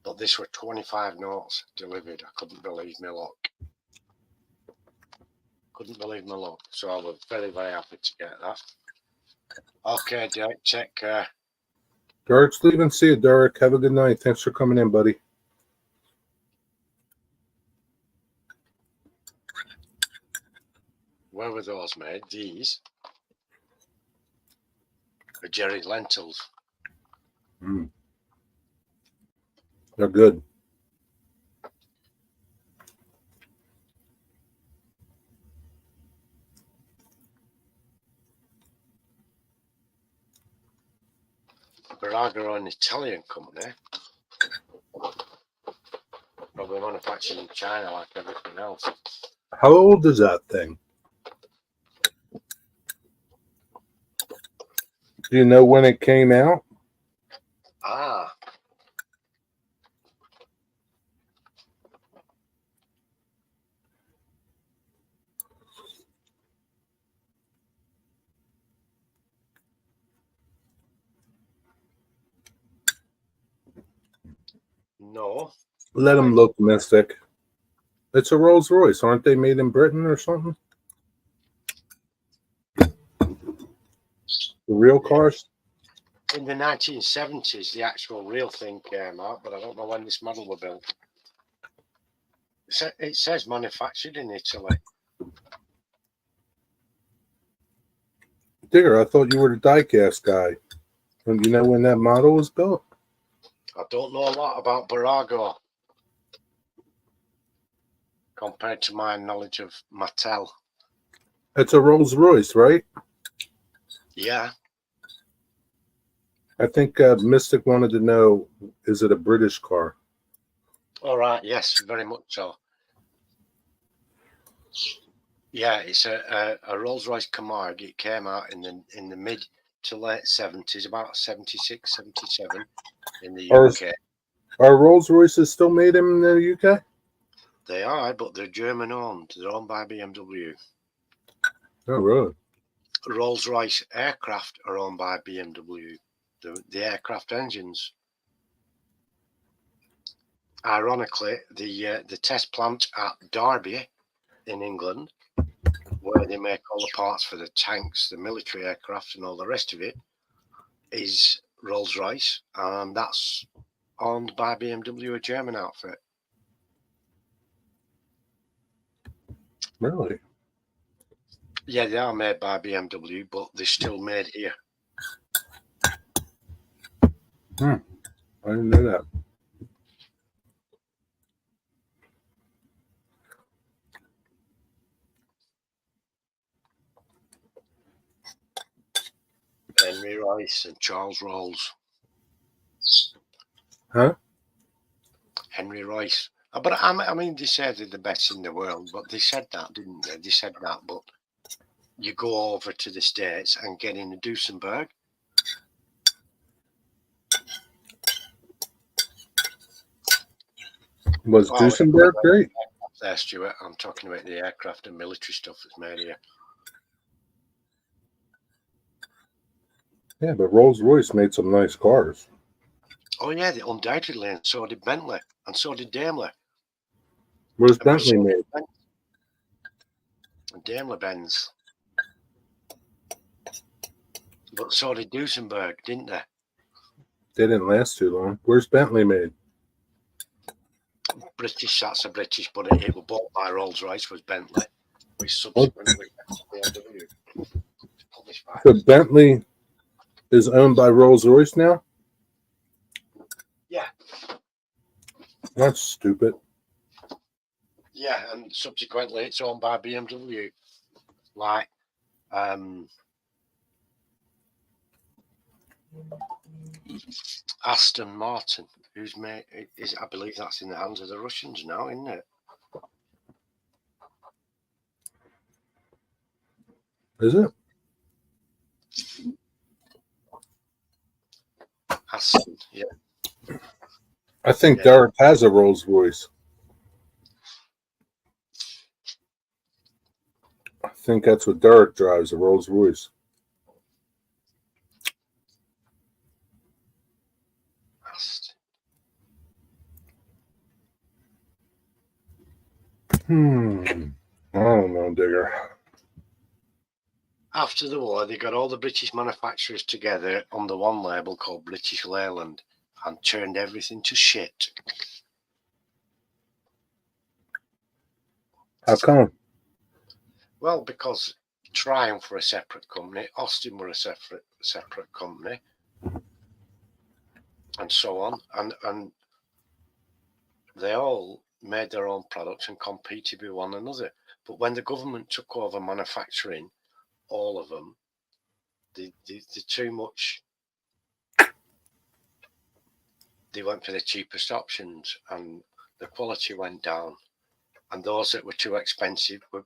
But this were 25 notes delivered. I couldn't believe my luck. So I was very, very happy to get that. Okay, Derek, take care.
Derek's leaving. See you, Derek. Have a good night. Thanks for coming in, buddy.
Where were those made? These are Jerry's lentils.
Mm. They're good.
Baraga are an Italian company. Probably manufactured in China like everything else.
How old is that thing? Do you know when it came out?
Ah. No.
Let them look, Mystic. It's a Rolls Royce. Aren't they made in Britain or something? The real cars?
In the 1970s, the actual real thing came out, but I don't know when this model was built. It says manufactured in Italy.
Digger, I thought you were the diecast guy. And you know when that model was built?
I don't know a lot about Barago compared to my knowledge of Mattel.
It's a Rolls Royce, right?
Yeah.
I think Mystic wanted to know, is it a British car?
All right. Yes, very much so. Yeah, it's a Rolls-Royce Camargue. It came out in the mid to late 70s, about 76, 77 in the UK.
Are Rolls Royces still made in the UK?
They are, but they're German owned. They're owned by BMW.
Oh, really?
Rolls-Royce aircraft are owned by BMW. The aircraft engines. Ironically, the test plant at Derby in England, where they make all the parts for the tanks, the military aircraft, and all the rest of it, is Rolls-Royce, and that's owned by BMW, a German outfit.
Really?
Yeah, they are made by BMW, but they're still made here.
I didn't know that.
Henry Royce and Charles Rolls.
Huh?
Henry Royce. But I mean, they said they're the best in the world, but they said that, didn't they? They said that, but you go over to the States and get in the Duesenberg.
Was Duesenberg great?
There, Stuart. I'm talking about the aircraft and military stuff that's made here.
Yeah, but Rolls-Royce made some nice cars.
Oh, yeah, they undoubtedly, and so did Bentley, and so did Daimler.
Where's Bentley made?
Daimler Benz. But so did Duesenberg, didn't they?
They didn't last too long. Where's Bentley made?
British, that's a British, but it was bought by Rolls-Royce, was Bentley, which subsequently BMW.
So Bentley is owned by Rolls-Royce now?
Yeah.
That's stupid.
Yeah, and subsequently it's owned by BMW. Like Aston Martin, who's made is, I believe that's in the hands of the Russians now, isn't it?
Is it?
Aston, yeah.
I think
Yeah.
Derek has a Rolls Royce. I think that's what Derek drives, a Rolls Royce.
Aston.
I don't know, Digger.
After the war, they got all the British manufacturers together under one label called British Leyland and turned everything to shit.
How come?
Well, because Triumph were a separate company, Austin were a separate company, and so on, and they all made their own products and competed with one another. But when the government took over manufacturing, all of them, they too much. They went for the cheapest options, and the quality went down. And those that were too expensive were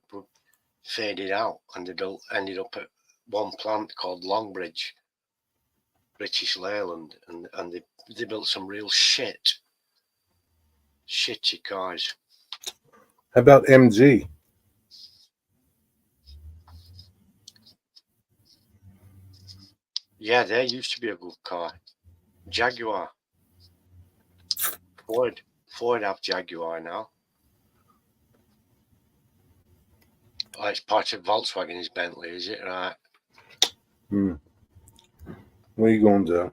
faded out, and they ended up at one plant called Longbridge, British Leyland, and they built some real shitty cars.
How about MG?
Yeah, there used to be a good car. Jaguar. Ford have Jaguar now. Oh, it's part of Volkswagen is Bentley, is it? Right.
What are you going to do?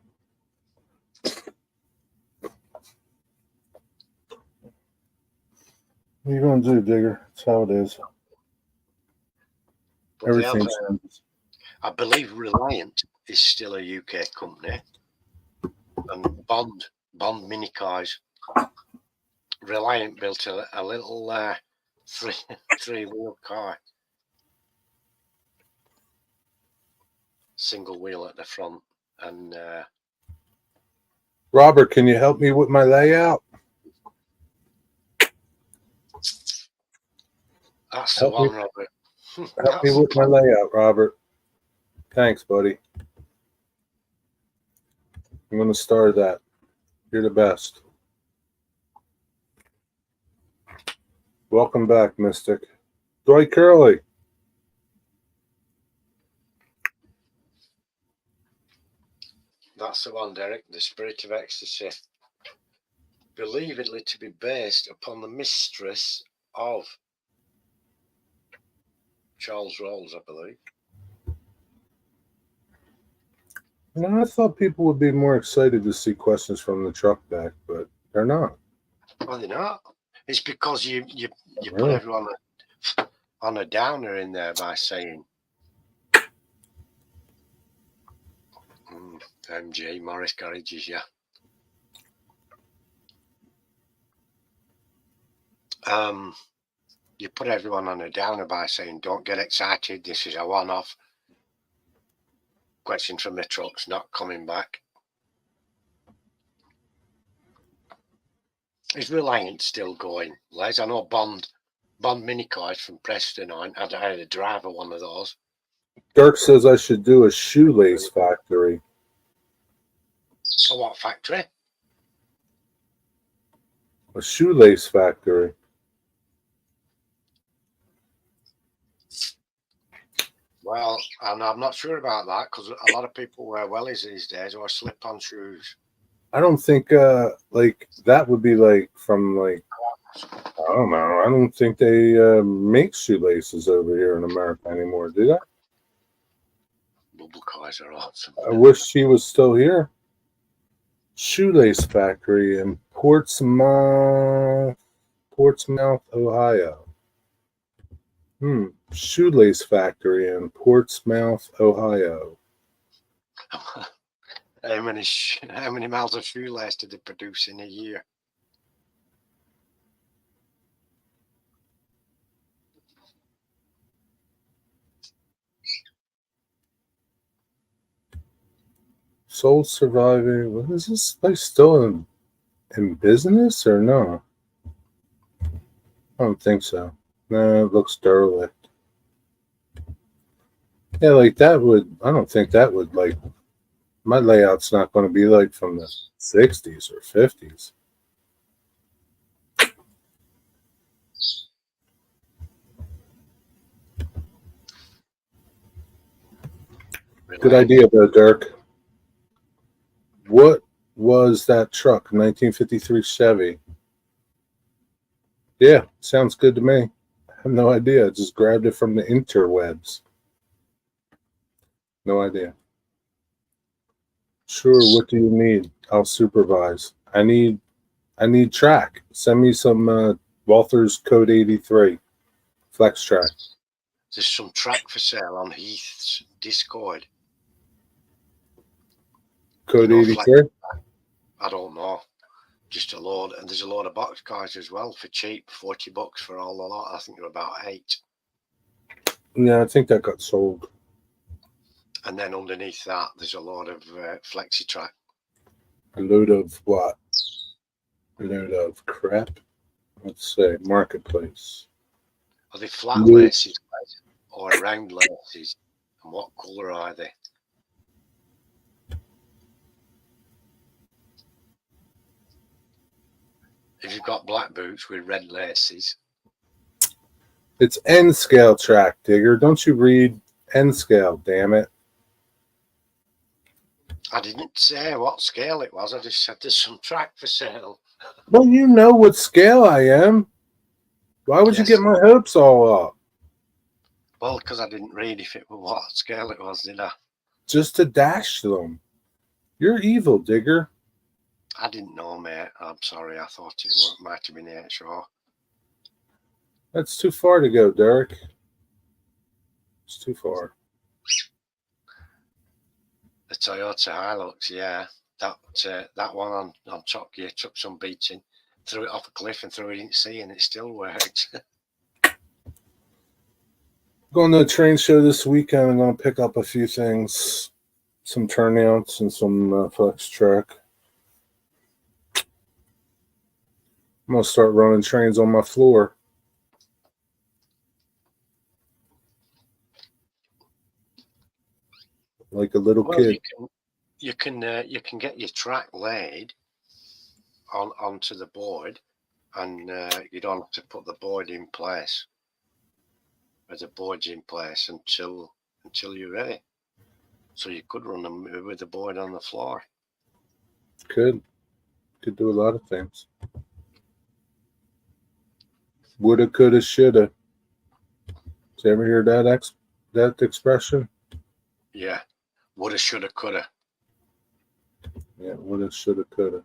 What are you going to do, Digger? That's how it is.
But
Everything
have,
changes.
I believe Reliant is still a UK company. And Bond mini cars. Reliant built a little three-wheel car. Single wheel at the front. And
Robert, can you help me with my layout?
that's
Help
the one,
me.
Robert.
Help me with my layout, Robert. Thanks, buddy. I'm going to start that. You're the best. Welcome back, Mystic. Dwight Curley.
That's the one, Derek. The Spirit of Ecstasy. Believedly to be based upon the mistress of Charles Rolls, I believe.
No, I thought people would be more excited to see questions from the truck back, but they're not.
Well, they're not. It's because you put
Really?
everyone on a downer in there by saying MG, Morris Garages, yeah. You put everyone on a downer by saying, don't get excited, this is a one-off. Question from the trucks not coming back. Is Reliant still going, Les? I know Bond mini cars from Preston. I had a driver one of those.
Dirk says I should do a shoelace factory.
A what factory?
A shoelace factory.
Well, and I'm not sure about that because a lot of people wear wellies these days or slip-on shoes.
I don't think like that would be like from like I don't know. I don't think they make shoelaces over here in America anymore, do they?
Bubble cars are awesome.
I wish she was still here. Shoelace factory in Portsmouth, Ohio. Shoelace factory in Portsmouth, Ohio.
How many miles of shoelace did they produce in a year?
Sole surviving. What is this place still in business or no? I don't think so. No, it looks derelict. Yeah, like that would. I don't think that would like. My layout's not going to be like from the 60s or 50s. Good idea, though, Dirk. What was that truck? 1953 Chevy. Yeah, sounds good to me. I have no idea. I just grabbed it from the interwebs. No idea. Sure, what do you need? I'll supervise. I need track. Send me some Walther's Code 83 Flex track.
There's some track for sale on Heath's Discord.
Code 83?
I don't know. Just a load, and there's a load of box cars as well for cheap, $40 for all the lot. I think they're about 8.
Yeah, I think that got sold.
And then underneath that, there's a load of flexi track.
A load of what? A load of crap. Let's say marketplace.
Are they flat laces or round laces? And what colour are they? If you've got black boots with red laces.
It's N scale track, Digger. Don't you read N scale, damn it.
I didn't say what scale it was. I just said there's some track for sale.
Well, you know what scale I am. Why would you get my hopes all up?
Well, because I didn't read if it was what scale it was, did I?
Just to dash them. You're evil, Digger.
I didn't know, mate. I'm sorry. I thought it might have been HR.
That's too far to go, Derek. It's too far.
The Toyota Hilux, yeah. That one on Top Gear took some beating, threw it off a cliff and threw it in the sea, and it still worked.
Going to the train show this weekend. I'm going to pick up a few things, some turnouts and some flex track. I'm going to start running trains on my floor. Like a little kid.
You can get your track laid onto the board, and you don't have to put the board in place. But the board's in place until you're ready. So you could run them with the board on the floor.
Could do a lot of things. Woulda, coulda, shoulda. Did you ever hear that expression?
Yeah. Woulda, shoulda, coulda.
Yeah, woulda, shoulda, coulda.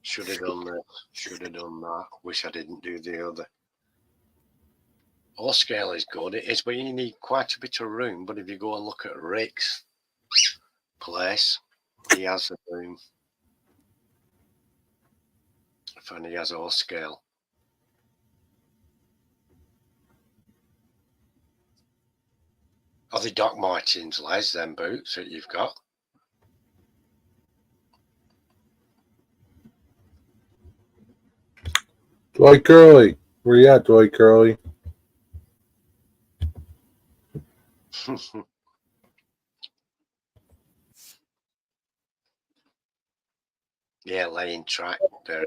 Should have done this. Should have done that. Wish I didn't do the other. All scale is good. It is, but you need quite a bit of room. But if you go and look at Rick's place, he has the room. And he has all scale. Are they Doc Martens, Les, them boots that you've got?
Dwight Curley. Where you at, Dwight Curley?
Yeah, laying track there.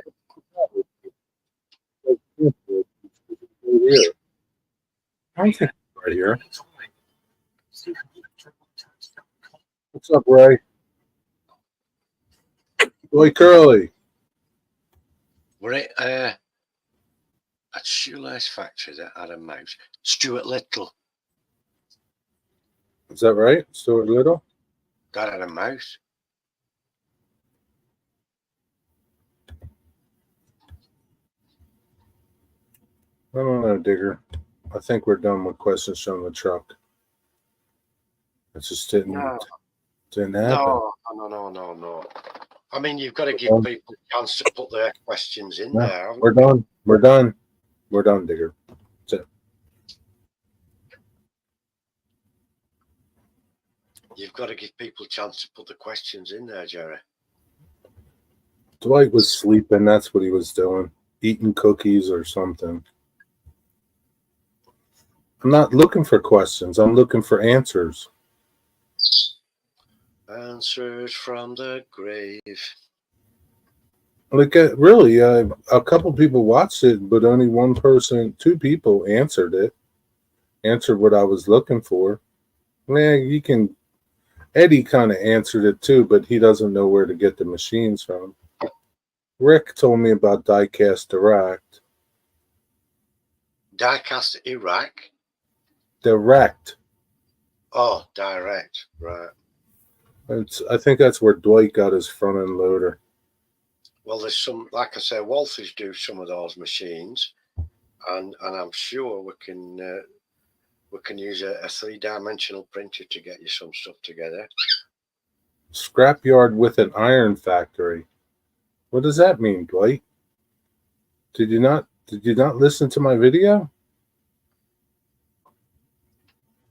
I think right here. What's up, Ray? Dwight Curley.
We're at Shoelace Factory that had a mouse. Stuart Little.
Is that right? Stuart Little?
That had a mouse.
I don't know, Digger. I think we're done with questions from the truck. It just didn't happen.
No. I mean, you've got to give people a chance to put their questions in there.
We're done. We're done. We're done, Digger. That's it.
You've got to give people a chance to put the questions in there, Jerry.
Dwight was sleeping. That's what he was doing. Eating cookies or something. I'm not looking for questions. I'm looking for answers.
Answers from the grave.
Like, really, a couple people watched it, but only one person, two people answered it. Answered what I was looking for. Man, you can. Eddie kind of answered it too, but he doesn't know where to get the machines from. Rick told me about Diecast Direct.
Diecast Iraq?
Direct.
Oh, direct, right.
I think that's where Dwight got his front end loader.
Well, there's some, like I say, Walters do some of those machines, and I'm sure we can use a 3-dimensional printer to get you some stuff together.
Scrapyard with an iron factory. What does that mean, Dwight? Did you not listen to my video?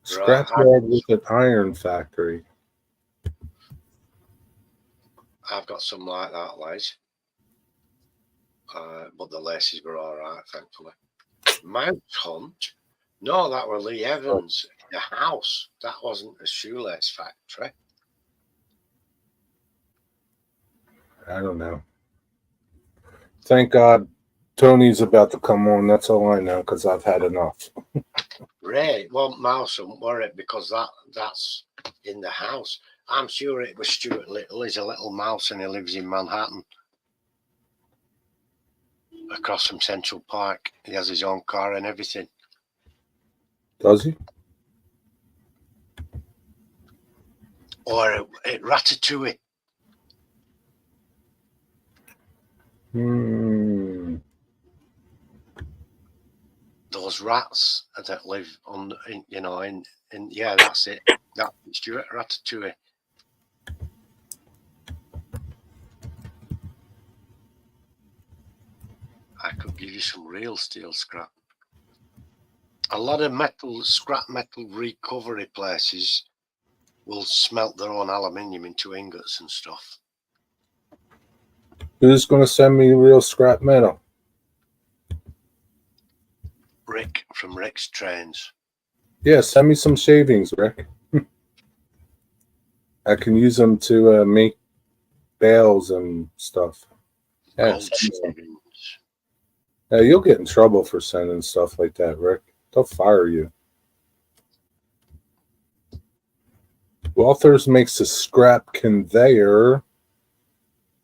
Scrapyard with an iron factory.
I've got some like that, Les. But the laces were all right, thankfully. Mouse Hunt? No, that were Lee Evans. The house. That wasn't a shoelace factory.
I don't know. Thank God Tony's about to come on. That's all I know because I've had enough.
Ray, well, Mouse Hunt, were it? Because that's in the house. I'm sure it was Stuart Little. He's a little mouse and he lives in Manhattan. Across from Central Park. He has his own car and everything.
Does he?
Or Ratatouille. Those rats that live in yeah, that's it. That's Stuart Ratatouille. I could give you some real steel scrap. A lot of scrap metal recovery places will smelt their own aluminium into ingots and stuff.
Who's going to send me real scrap metal?
Rick from Rick's Trains.
Yeah, send me some shavings, Rick. I can use them to make bales and stuff. Yeah, you'll get in trouble for sending stuff like that, Rick. They'll fire you. Walters makes a scrap conveyor.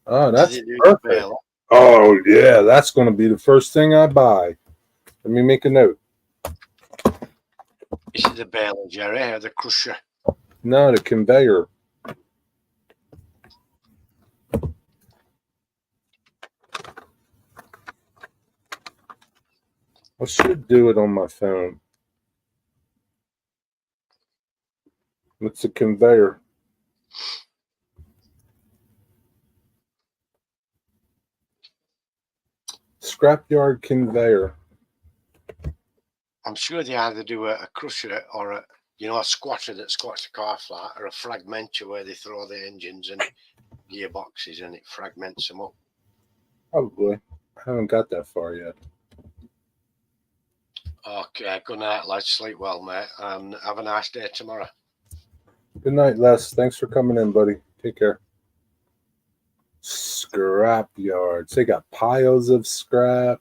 Oh, that's perfect. Oh, yeah, that's going to be the first thing I buy. Let me make a note.
Is it the baler, Jerry, or the crusher?
No, the conveyor. I should do it on my phone. It's a conveyor. Scrapyard conveyor.
I'm sure they either do a crusher or a squatter that squats a car flat, or a fragmenter where they throw the engines and gearboxes and it fragments them up.
Probably. I haven't got that far yet.
Okay, good night, lads. Sleep well, mate, and have a nice day tomorrow.
Good night, Les. Thanks for coming in, buddy. Take care. Scrap yards. They got piles of scrap.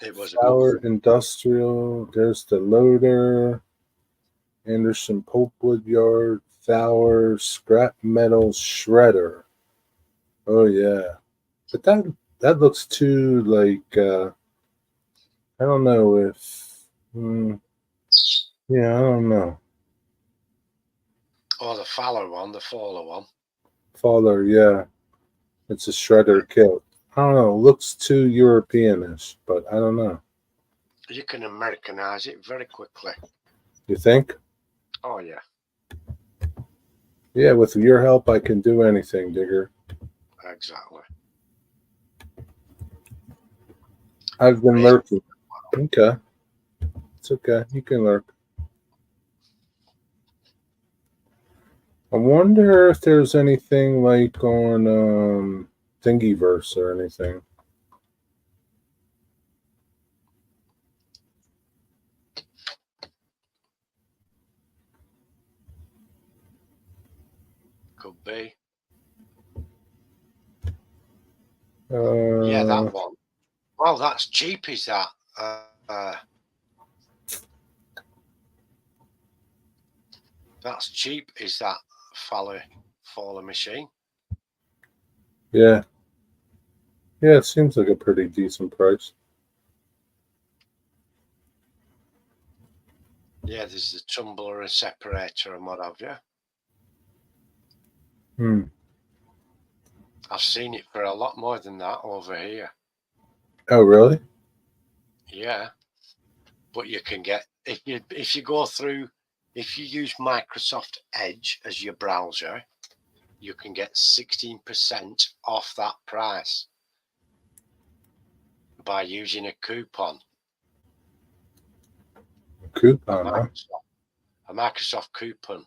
It was
Power Industrial. There's the loader. Anderson Pulpwood Yard. Fowler Scrap Metal Shredder. Oh yeah, but that looks too like. I don't know if. Yeah, I don't know.
Oh, the Fowler one, the Fowler one.
Fowler, yeah. It's a shredder kit. I don't know. It looks too Europeanish, but I don't know.
You can Americanize it very quickly.
You think?
Oh, yeah.
Yeah, with your help, I can do anything, Digger.
Exactly.
I've been lurking. Okay. It's okay. You can lurk. I wonder if there's anything like on Thingiverse or anything.
Could be. Yeah,
Uh,
that one. Well, that's cheap, is that? That's cheap, is that Faller machine?
yeah. Yeah, it seems like a pretty decent price.
Yeah, there's the tumbler and separator and what have you.
Hmm.
I've seen it for a lot more than that over here.
Oh, really?
Yeah, but you can get if you go through if you use Microsoft Edge as your browser, you can get 16% off that price by using a coupon.
Coupon, huh?
A Microsoft coupon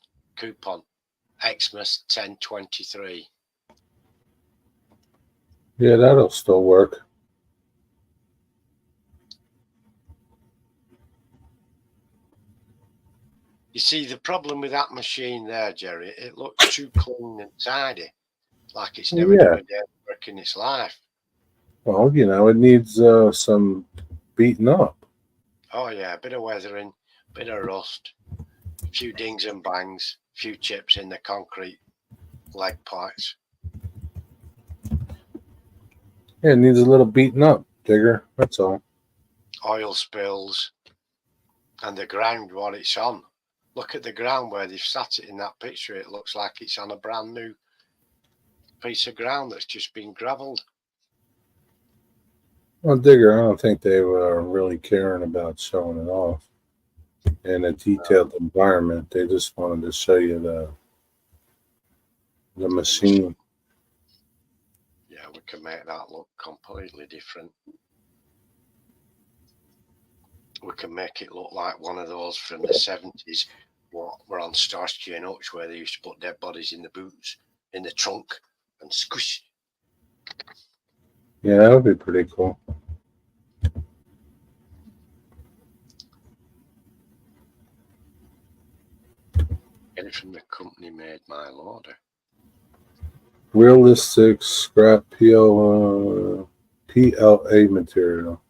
Xmas 1023.
Yeah, that'll still work.
You see, the problem with that machine there, Jerry, it looks too clean and tidy, like it's never
Yeah.
done a day of work in its life.
Well, it needs some beating up.
Oh yeah, a bit of weathering, bit of rust, a few dings and bangs, a few chips in the concrete leg parts.
Yeah, it needs a little beating up, Digger. That's all.
Oil spills, and the ground what it's on. Look at the ground where they've sat it in that picture. It looks like it's on a brand new piece of ground that's just been gravelled.
Well, Digger, I don't think they were really caring about showing it off in a detailed environment. They just wanted to show you the machine.
Yeah, we can make that look completely different. We can make it look like one of those from the 70s what were on Starsky and Hutch where they used to put dead bodies in the boots, in the trunk, and squish.
Yeah, that would be pretty cool.
Get it from the company made my loader.
Realistic scrap PLA material.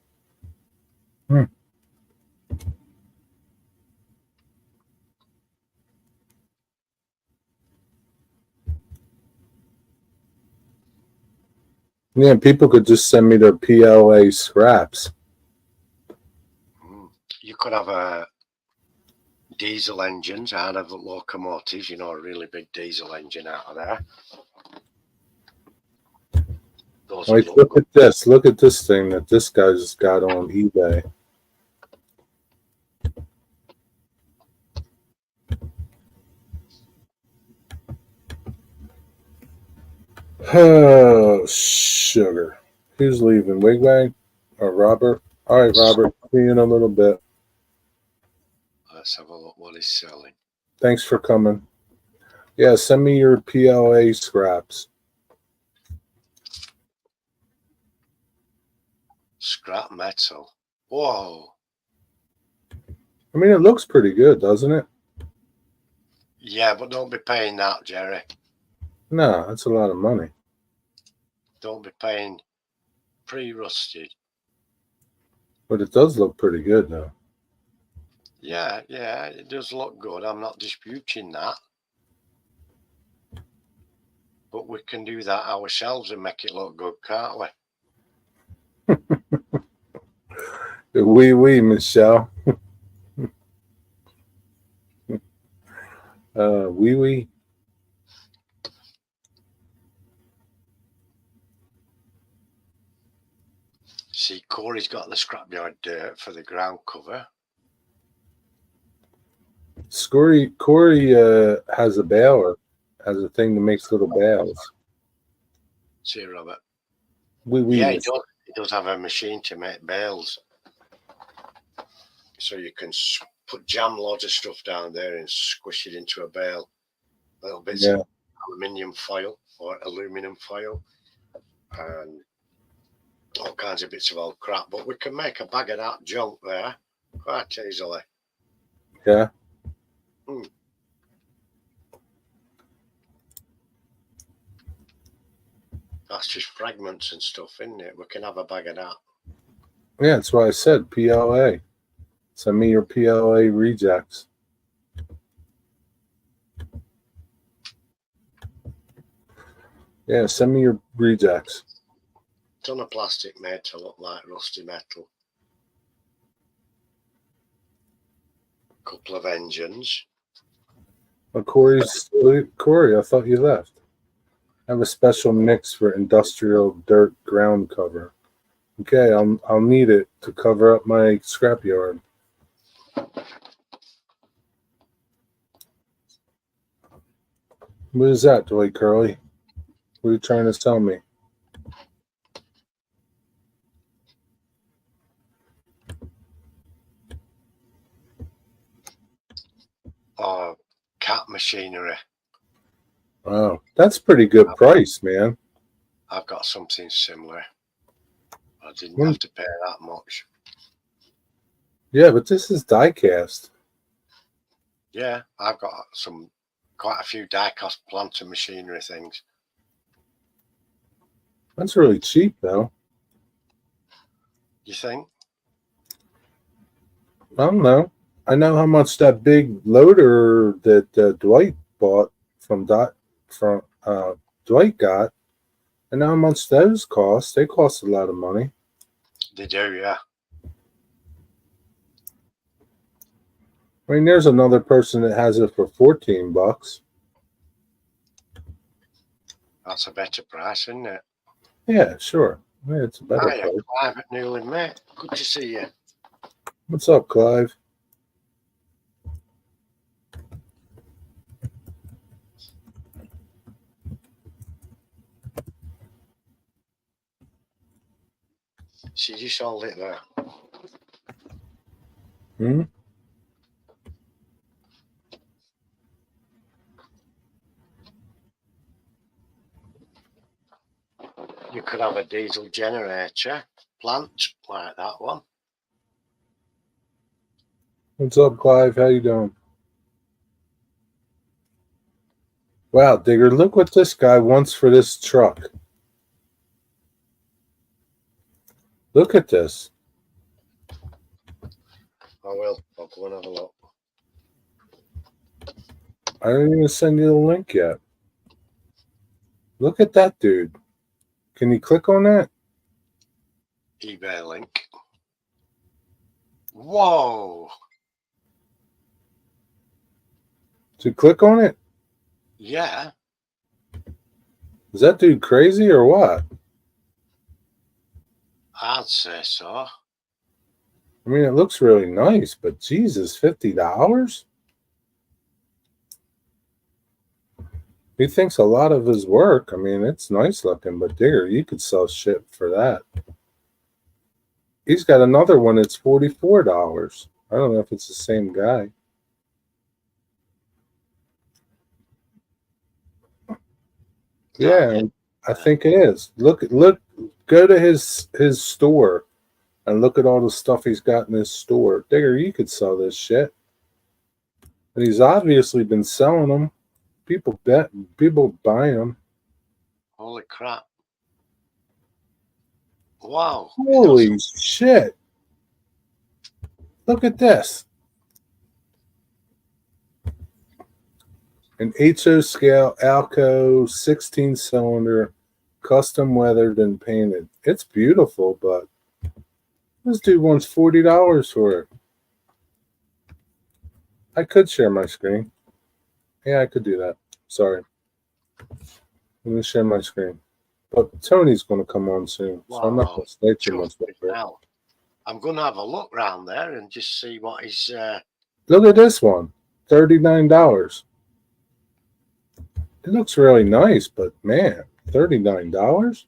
Yeah, people could just send me their PLA scraps.
You could have a diesel engines out of locomotives, a really big diesel engine out of there. Those
Like, look at this. Look at this thing that this guy's got on eBay. Oh, sugar. Who's leaving? Wigwag or Robert? All right, Robert. See you in a little bit.
Let's have a look what he's selling.
Thanks for coming. Yeah, send me your PLA scraps.
Scrap metal. Whoa.
I mean, it looks pretty good, doesn't it?
Yeah, but don't be paying that, Jerry.
No, that's a lot of money.
Don't be paying pre-rusted.
But it does look pretty good, though.
Yeah, it does look good. I'm not disputing that. But we can do that ourselves and make it look good, can't we?
Oui, Michelle. Oui.
See, Corey's got the scrapyard dirt for the ground cover.
Corey has a baler, has a thing that makes little bales.
See, Robert.
Oui.
Yeah, he does have a machine to make bales. So you can put jam loads of stuff down there and squish it into a bale. little bits
Yeah.
of aluminium foil or aluminum foil, and all kinds of bits of old crap. But we can make a bag of that junk there quite easily.
Yeah.
That's just fragments and stuff, isn't it? We can have a bag of that.
Yeah, that's why I said PLA. Send me your PLA rejects. Yeah, send me your rejects.
Ton of plastic made to look like rusty metal. Couple of engines.
Oh, Corey, I thought you left. I have a special mix for industrial dirt ground cover. Okay, I'll need it to cover up my scrapyard. What is that, Dwight Curley? What are you trying to tell me?
Or cat machinery.
Oh, that's pretty good price, man.
I've got something similar. I didn't have to pay that much.
Yeah, but this is die cast.
Yeah, I've got quite a few die-cast plant and machinery things.
That's really cheap, though.
You think?
I don't know. I know how much that big loader that Dwight bought from Dwight got. I know how much those cost. They cost a lot of money.
They do, yeah.
I mean, there's another person that has it for $14.
That's a better price, isn't it?
Yeah, sure. Yeah, it's a better
Hiya,
price.
Clive at Newland, mate. Good to see you.
What's up, Clive?
She just hold it there.
Hmm?
You could have a diesel generator plant like that one.
What's up, Clive? How you doing? Wow, Digger, look what this guy wants for this truck. Look at this.
I will. I'll go and have a look.
I didn't even send you the link yet. Look at that dude. Can you click on that?
eBay link. Whoa!
To click on it?
Yeah.
Is that dude crazy or what?
I'd say so.
I mean, it looks really nice, but Jesus, $50? He thinks a lot of his work. I mean, it's nice looking, but Digger, you could sell shit for that. He's got another one that's $44. I don't know if it's the same guy. Yeah, I think it is. Look, go to his store and look at all the stuff he's got in his store. Digger, you could sell this shit. And he's obviously been selling them. People buy them.
Holy crap. Wow.
Holy shit. Look at this. An HO scale Alco 16-cylinder, custom weathered and painted. It's beautiful, but this dude wants $40 for it. I could share my screen. Yeah, I could do that. Sorry. Let me share my screen. But Tony's going to come on soon, so I'm not going to stay too much longer.
Now, I'm going to have a look round there and just see what is.
Look at this one, $39. It looks really nice, but man, $39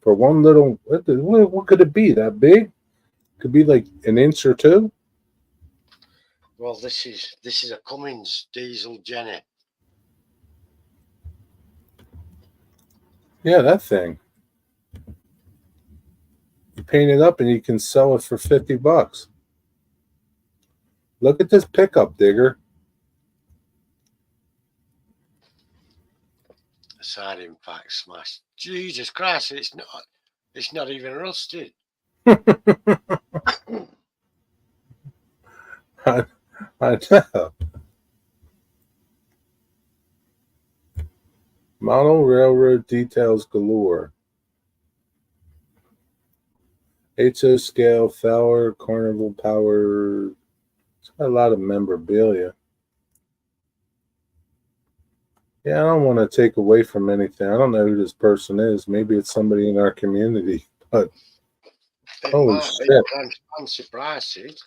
for one little. What could it be? That big? Could be like an inch or two.
Well, this is a Cummins diesel Jenny.
Yeah, that thing. You paint it up and you can sell it for $50. Look at this pickup digger.
The side impact smash. Jesus Christ, it's not even rusted.
I know. Model railroad details galore. HO scale, Fowler, Carnival Power. It's got a lot of memorabilia. Yeah, I don't want to take away from anything. I don't know who this person is. Maybe it's somebody in our community. But
It
holy
might be
shit.
fancy prices.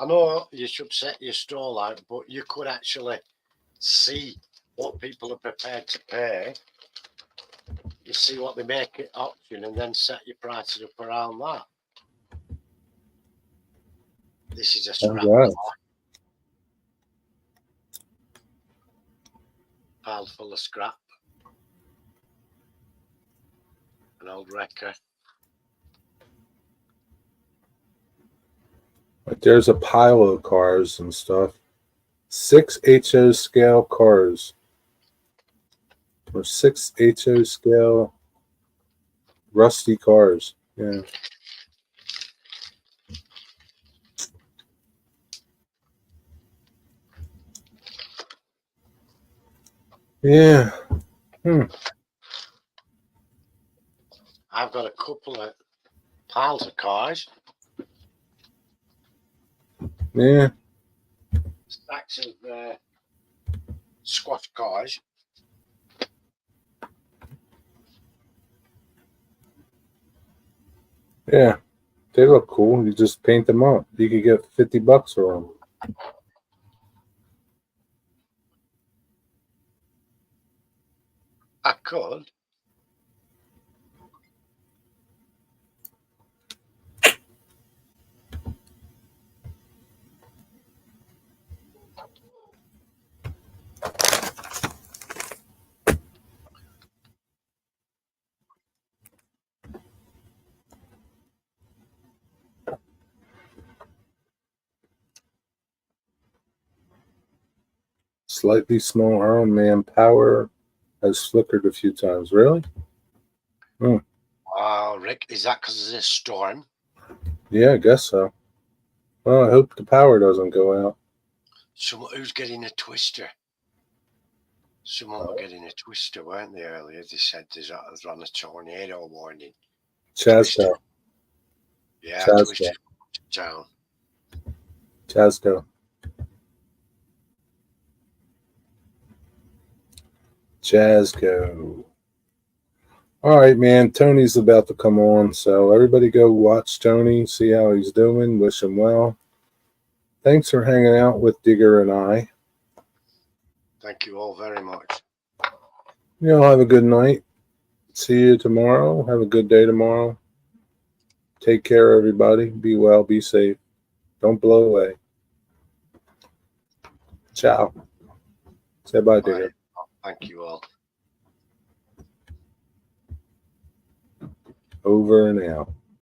I know you should set your stall out, but you could actually see what people are prepared to pay. You see what they make at auction and then set your prices up around that. This is a scrap
Right.
pile full of scrap. An old wrecker.
But there's a pile of cars and stuff. 6 HO scale cars. Or 6 HO scale rusty cars. Yeah. Yeah.
I've got a couple of piles of cars.
Yeah.
Stacks of squash cars.
Yeah. They look cool. You just paint them up. You could get $50 for them.
I could.
Slightly small Iron Man power has flickered a few times. Really?
Oh, Rick, is that because of this storm?
Yeah, I guess so. Well, I hope the power doesn't go out.
Someone who's getting a twister. Someone were getting a twister, weren't they, earlier? They said there's on a tornado warning.
Chasco.
Yeah,
Chasco.
twister down.
Chasco. Chasco. All right, man. Tony's about to come on, so everybody go watch Tony, see how he's doing. Wish him well. Thanks for hanging out with Digger and I.
Thank you all very much.
You all have a good night. See you tomorrow. Have a good day tomorrow. Take care, everybody. Be well. Be safe. Don't blow away. Ciao. Say bye, Digger.
Thank you all.
Over and out.